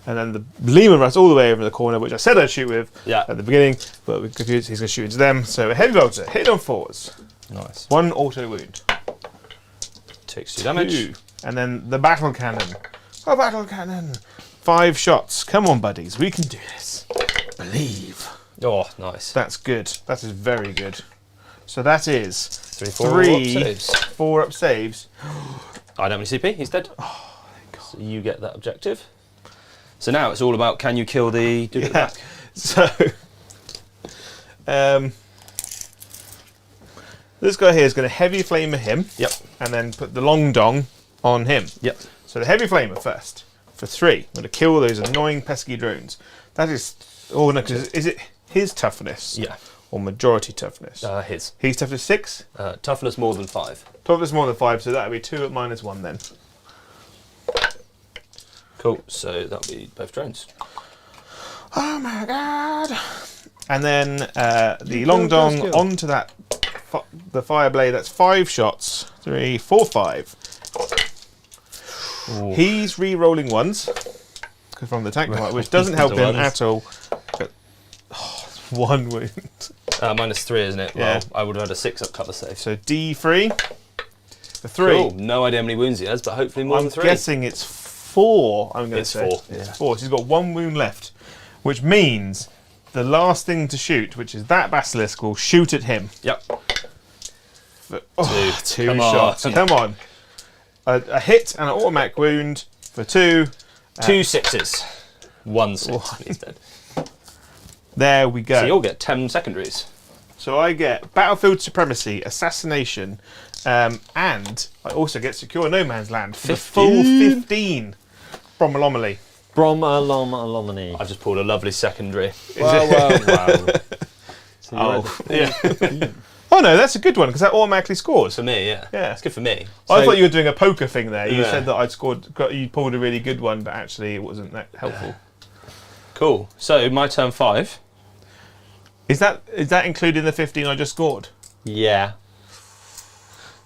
And then the Lehman Russ all the way over the corner, which I said I'd shoot with at the beginning, but we're confused. He's going to shoot into them. So a heavy bolter, hit on 4s. Nice. 1 auto wound. Takes 2 damage. 2. And then the battle cannon. A battle cannon. 5 shots. Come on, buddies. We can do this. Believe. Oh, nice. That's good. That is very good. So that is 3, 4 3, up saves. 4 up saves. I don't have any CP, he's dead. Oh, thank God. So you get that objective. So now it's all about can you kill the dude at the back? So, this guy here is going to heavy flamer him. Yep. And then put the long dong on him. Yep. So the heavy flamer first for 3. I'm going to kill those annoying pesky drones. That is. Oh no! 'Cause is it his toughness? Yeah. Or majority toughness? His. He's toughness 6. Toughness more than 5. Toughness more than 5, so that would be 2 at -1 then. Cool, so that'll be both drones. Oh my god! And then the long dong onto that, the fire blade. That's 5 shots. 3, 4, 5. Ooh. He's re-rolling 1s from the tank command, which doesn't help him at all. But, 1 wound. -3, isn't it? Yeah. Well, I would have had a 6 up cover save. So D3 for 3. Cool. No idea how many wounds he has, but hopefully more I'm than 3. guessing it's 4. I'm going to It's say 4. It's Yeah. 4. So he's got 1 wound left, which means the last thing to shoot, which is that basilisk, will shoot at him. Yep. For, 2. 2 shots. Come on. A hit and an automatic wound for 2. 2 6s. 1 6. He's dead. There we go. So you'll get 10 secondaries. So I get Battlefield Supremacy, Assassination, and I also get Secure No Man's Land for the full 15 from Anomaly. Brom Alomany. I've just pulled a lovely secondary. Wow. Oh, yeah. Oh no, that's a good one because that automatically scores. For me, yeah. Yeah. It's good for me. I So- thought you were doing a poker thing there. You Yeah. said that you pulled a really good one, but actually it wasn't that helpful. Cool. So my turn 5. Is that including the 15 I just scored? Yeah.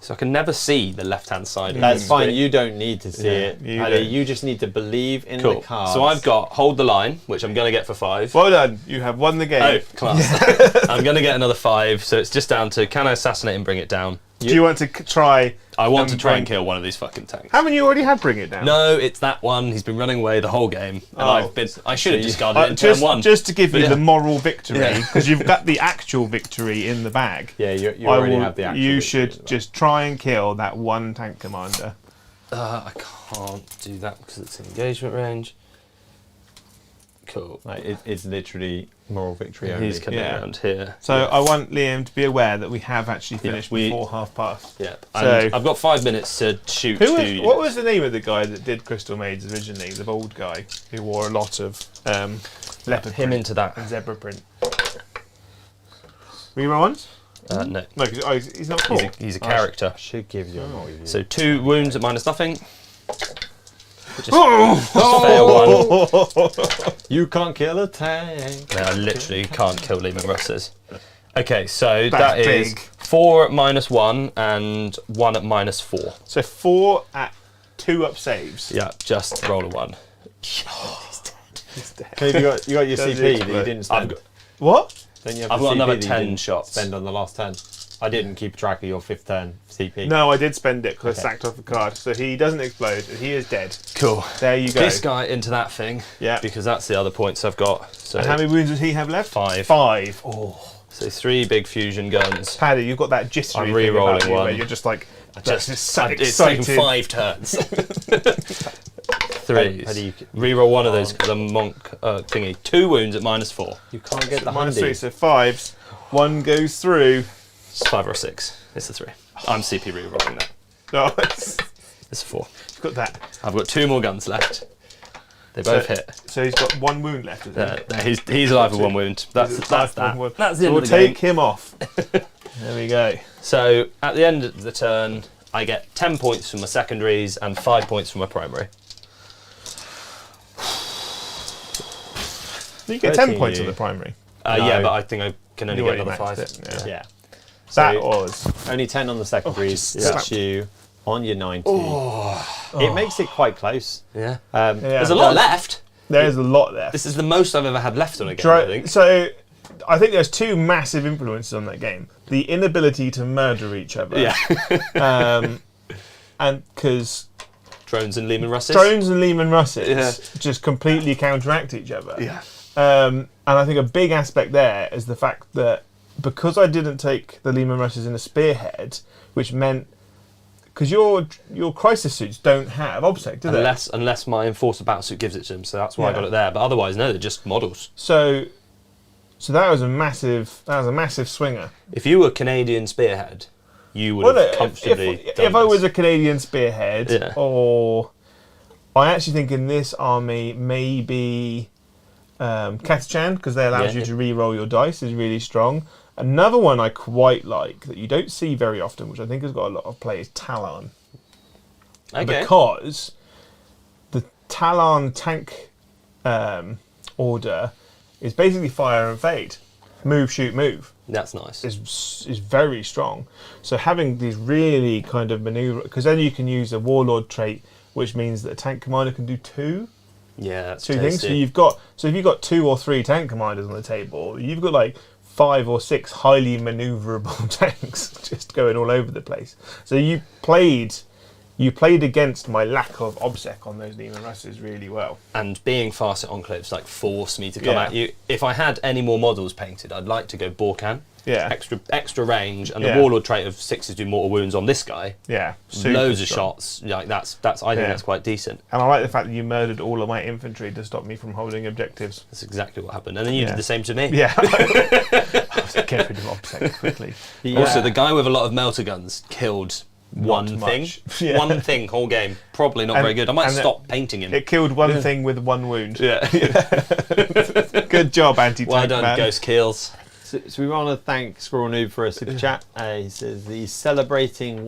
So I can never see the left-hand side. of That's the fine. screen. You don't need to see it. you Paddy, don't. you just need to believe in Cool. the cards. So I've got Hold the Line, which I'm going to get for 5. Well done. You have won the game. Oh, class. I'm going to get another 5, so it's just down to can I assassinate and bring it down? Do you want to try? I want to try and bring- kill one of these fucking tanks. Haven't you already had Bring It Down? No, it's that one. He's been running away the whole game, and Oh. I should have discarded it in turn just, 1. just to give you Yeah. the moral victory, Yeah. because you've got the actual victory in the bag. Yeah, you already have the actual. You victory should as well. just try and kill that one tank commander. I can't do that because it's in engagement range. Cool. Like, it's literally moral victory only. He's coming Yeah. around here. So Yeah. I want Liam to be aware that we have actually finished we- before half past. Yep. So- And I've got 5 minutes to shoot Who 2 was, units. what was the name of the guy that did Crystal Maids originally? The bald guy who wore a lot of leopard him print into that? and zebra print. Rerolls? No. No, because he's not cool. He's a character. I should give you a moral review. So 2 wounds at -0. Which is Oh! fair 1. You can't kill a tank. No, I literally can't kill Lehman Russes. Okay, so That's that is big. 4 at -1 and 1 at -4. So 4 at 2 up saves. Yeah, just roll a 1. He's dead. Okay, you got your Does CP that you explode. didn't spend. What? Don't you have I've the got CP another that you 10 didn't shots. Spend on the last turn. I didn't keep track of your 5th turn CP. No, I did spend it because Okay. I sacked off a card. So he doesn't explode. He is dead. Cool. There you go. This guy into that thing. Yeah. Because that's the other points I've got. So, And how many wounds does he have left? 5. 5. Oh. So 3 big fusion guns. Paddy, you've got that jittery I'm thing re-rolling about you where one. you're just like, Just, so it's taken excited. 5 turns. 3s. Paddy, Reroll one of those because I'm monk thingy. 2 wounds at -4. you can't get the Minus 3, handy. so 5s. 1 goes through. It's 5 or 6. It's a 3. I'm CP rerolling that. No, it's It's a 4. got that. I've got 2 more guns left. They both hit. So he's got 1 wound left, is he? He's alive with 1 wound. That's that. One wound. That's the So end we'll of the take game. him off. There we go. So at the end of the turn, I get 10 points from my secondaries and 5 points from my primary. You get 10 13 points on you. the primary. Yeah, No. but I think I can only You get already another 5. maxed it, yeah. Yeah. That So was. only 10 on the secondaries. Oh, Puts just you on your 90. It makes it quite close. Yeah. Yeah. There's a lot left. There's a lot left. This is the most I've ever had left on a game, I think. So, I think there's 2 massive influences on that game: the inability to murder each other, Yeah. and because Drones and Lehman Russes. drones and Lehman Russes Yeah. just completely counteract each other. Yeah. And I think a big aspect there is the fact that because I didn't take the Lehman Russes in a spearhead, which meant because your crisis suits don't have obsec, do they? Unless my enforcer battlesuit gives it to them, so that's why I Yeah. got it there. But otherwise, no, they're just models. So that was a massive swinger. If you were Canadian Spearhead, you would Well, have no, comfortably if done I this. was a Canadian spearhead, Yeah. or I actually think in this army maybe Katachan, because they allows Yeah. you to re-roll your dice, is really strong. Another one I quite like that you don't see very often, which I think has got a lot of play, is Talon. Okay. Because the Talon tank order is basically fire and fade. Move, shoot, move. That's nice. Is very strong. So having these really kind of maneuver, because then you can use a warlord trait, which means that a tank commander can do 2 Yeah, that's things. So tasty. if you've got 2 or 3 tank commanders on the table, you've got like 5 or 6 highly maneuverable tanks just going all over the place. So you played against my lack of obsec on those Lehman Russes really well. And being fast at enclaves like forced me to come Yeah. at you. If I had any more models painted, I'd like to go Borkan. Yeah. Extra range, and Yeah. the warlord trait of 6s do mortal wounds on this guy. Yeah. Loads of super strong. shots. Like that's I think Yeah. that's quite decent. And I like the fact that you murdered all of my infantry to stop me from holding objectives. That's exactly what happened. And then you Yeah. did the same to me. Yeah. I was like, get rid of obsec quickly. Also, the guy with a lot of melter guns killed one thing. much. Yeah. One thing whole game. Probably not And- very good. I might and stop painting him. It killed one thing with 1 wound. Yeah. Good job, anti-tank Well done, man. Ghost Kills. So we want to thank Squirrel Noob for a super chat. He says that he's celebrating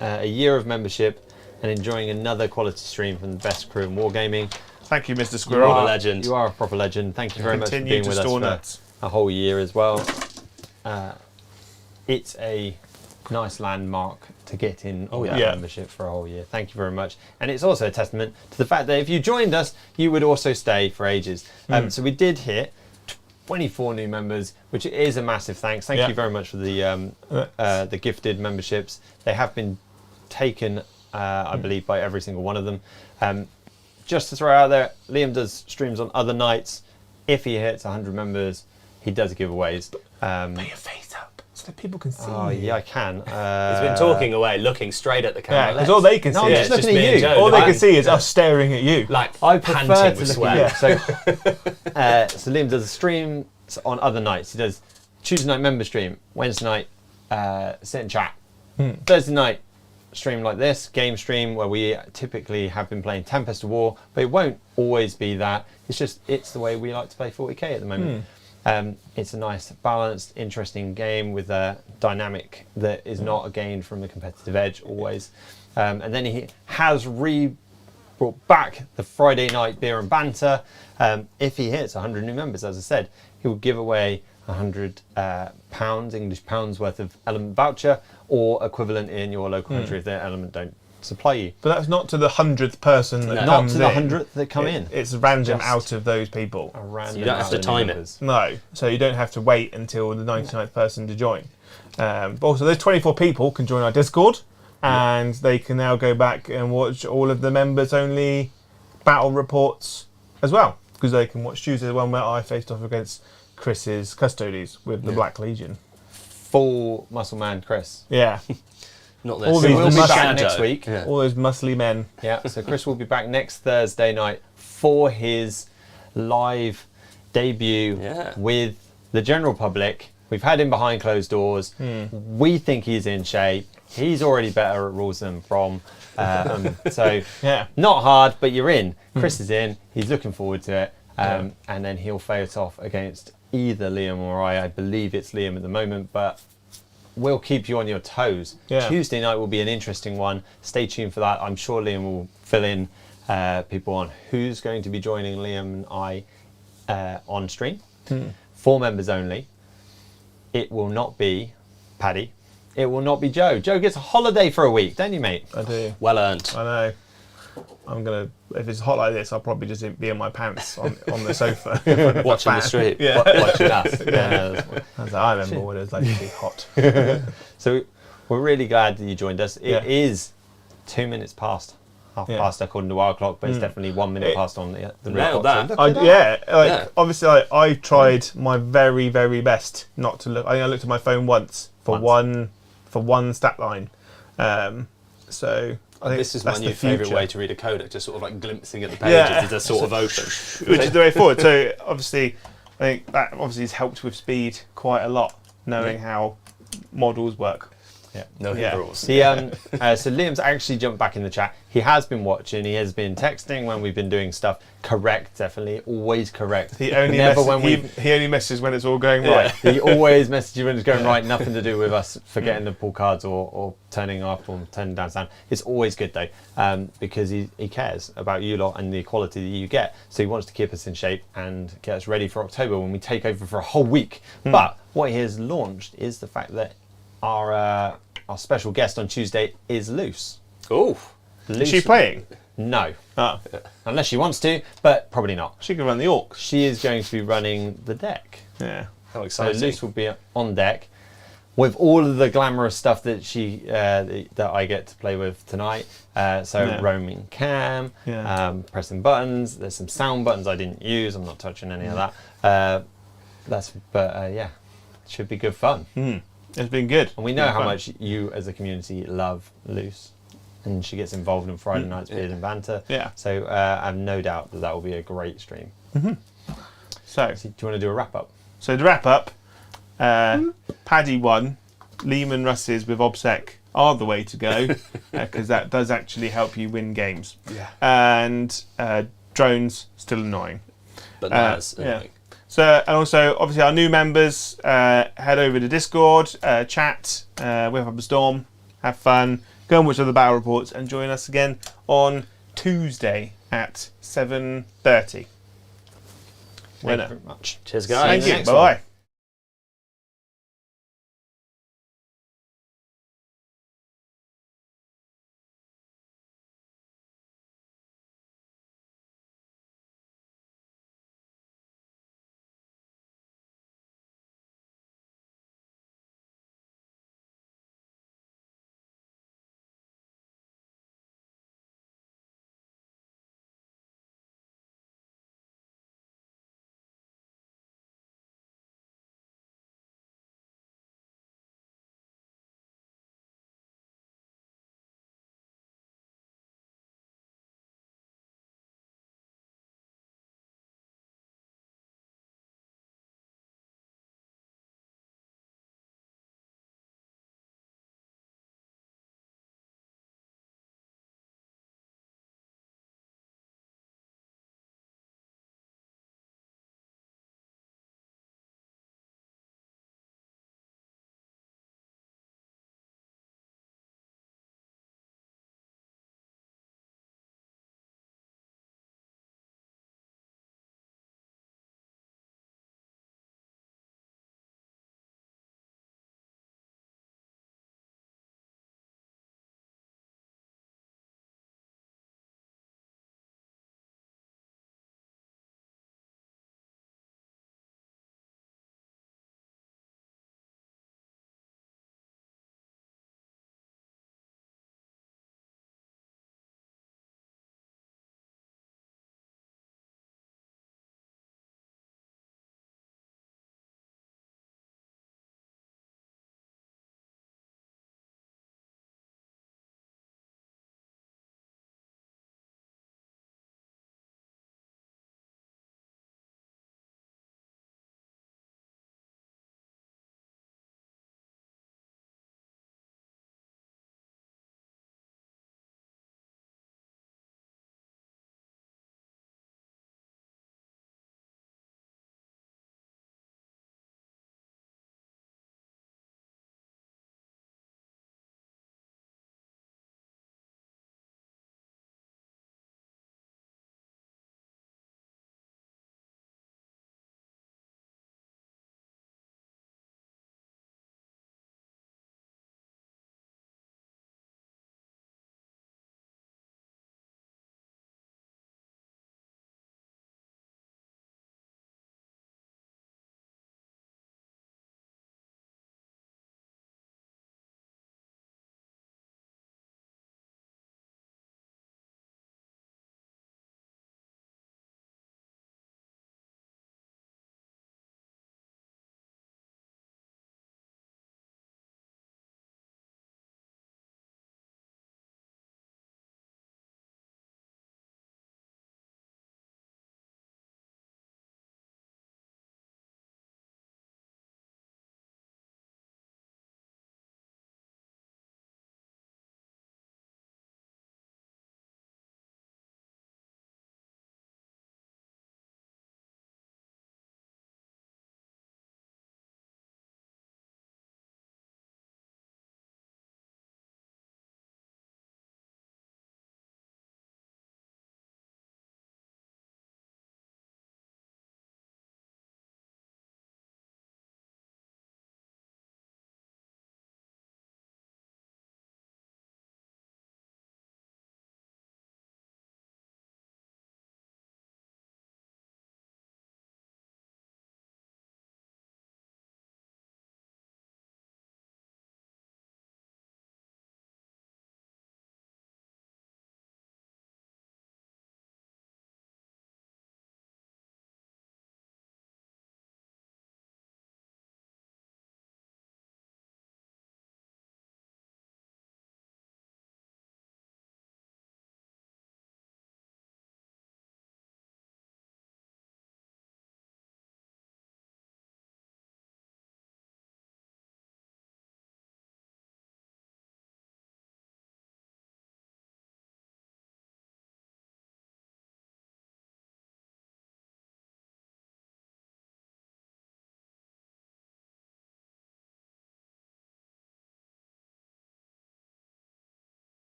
a year of membership and enjoying another quality stream from the best crew in wargaming. Thank you, Mr. You are Squirrel. a legend. You are a proper legend. Thank you very much for Continue being to with store us nuts. for a whole year as well. It's a nice landmark to get in on that Yeah. membership for a whole year. Thank you very much. And it's also a testament to the fact that if you joined us, you would also stay for ages. So we did hit 24 new members, which is a massive thanks. Thank Yeah. you very much for the gifted memberships. They have been taken, I believe, by every single one of them. Just to throw out there, Liam does streams on other nights. If he hits 100 members, he does giveaways. Put your face up so that people can see Oh, you. yeah, I can. He's been talking away, looking straight at the Yeah, camera. because all they can No, see I'm Yeah, just it's looking just at me and you. Joe. all they I'm- can see is us staring at you. like I panting prefer to with look sweat. at you. So Liam does a stream on other nights. He does Tuesday night member stream, Wednesday night sit and chat, Thursday night stream like this, game stream where we typically have been playing Tempest of War, but it won't always be that. It's the way we like to play 40k at the moment. It's a nice, balanced, interesting game with a dynamic that is not a gain from the competitive edge always. And then he has brought back the Friday night beer and banter. If he hits 100 new members, as I said, he will give away £100 English pounds worth of element voucher, or equivalent in your local country if their element don't supply you. But that's not to the 100th person that No. Not comes to the in. 100th that come in. It's random Just out of those people. A random you don't have to amount of time it. members. No, so you don't have to wait until the 99th person to join. But also, those 24 people can join our Discord, and they can now go back and watch all of the members-only battle reports as well, because they can watch Tuesday, the one where I faced off against Chris's Custodes with the Black Legion. Full muscle man Chris. Yeah, Not All this. these We'll be must- back next week. Yeah. all those muscly men. Yeah, so Chris will be back next Thursday night for his live debut Yeah. with the general public. We've had him behind closed doors. We think he's in shape. He's already better at rules than Brom. So Yeah. not hard, but you're in. Chris is in. He's looking forward to it. And then he'll face off against either Liam or I believe it's Liam at the moment, but we'll keep you on your toes. Yeah. Tuesday night will be an interesting one. Stay tuned for that. I'm sure Liam will fill in people on who's going to be joining Liam and I on stream. 4 members only. It will not be Paddy. It will not be Joe. Joe gets a holiday for a week, don't you, mate? I do. Well earned. I know. I'm gonna. If it's hot like this, I'll probably just be in my pants on the sofa, Watching the stream. Yeah, Watching us. Yeah. I remember what it was like to be hot. So we're really glad that you joined us. It Yeah. is 2 minutes past half Yeah. past according to our clock, but it's definitely 1 minute It- past on the real Nailed clock. that. So look at that. Yeah. Obviously, I tried my very, very best not to look. I think I looked at my phone once for one stat line. So I think This is my that's new the favourite future. way to read a codex, just sort of like glimpsing at the pages. Yeah. It's a sort of ocean. Which is the way forward. So obviously, I think that obviously has helped with speed quite a lot, knowing how models work. No Yeah. rules. So Liam's actually jumped back in the chat. He has been watching. He has been texting when we've been doing stuff. Correct, definitely, always correct. He only Never messes, when we. he only messes when it's all going right. He always messages when it's going right. Nothing to do with us forgetting to pull cards or turning up or turning down sound. It's always good though, because he cares about you lot and the quality that you get. So he wants to keep us in shape and get us ready for October when we take over for a whole week. But what he has launched is the fact that our special guest on Tuesday is Luce. Oh, Is she playing? No, Oh, unless she wants to, but probably not. she can run the orcs. She is going to be running the deck. Yeah. how So exciting! Luce will be on deck with all of the glamorous stuff that she that I get to play with tonight. So Yeah. roaming cam, Yeah. pressing buttons. There's some sound buttons I didn't use. I'm not touching any of that. Yeah, should be good fun. It's been good. And we know Been how fun. much you as a community love Luce. And she gets involved in Friday Night's Beard and Banter. Yeah. So I have no doubt that will be a great stream. So Do you want to do a wrap up? to wrap up, Paddy won. Lehman Russes with OBSEC are the way to go, because that does actually help you win games. Yeah. And drones still annoying. But that's yeah. So, and also, obviously, our new members, head over to Discord, chat, whip up a storm, have fun, go and watch other battle reports, and join us again on Tuesday at 7:30. Thank you Winner. very much. Cheers, See you guys. Thank you. next Bye one. bye.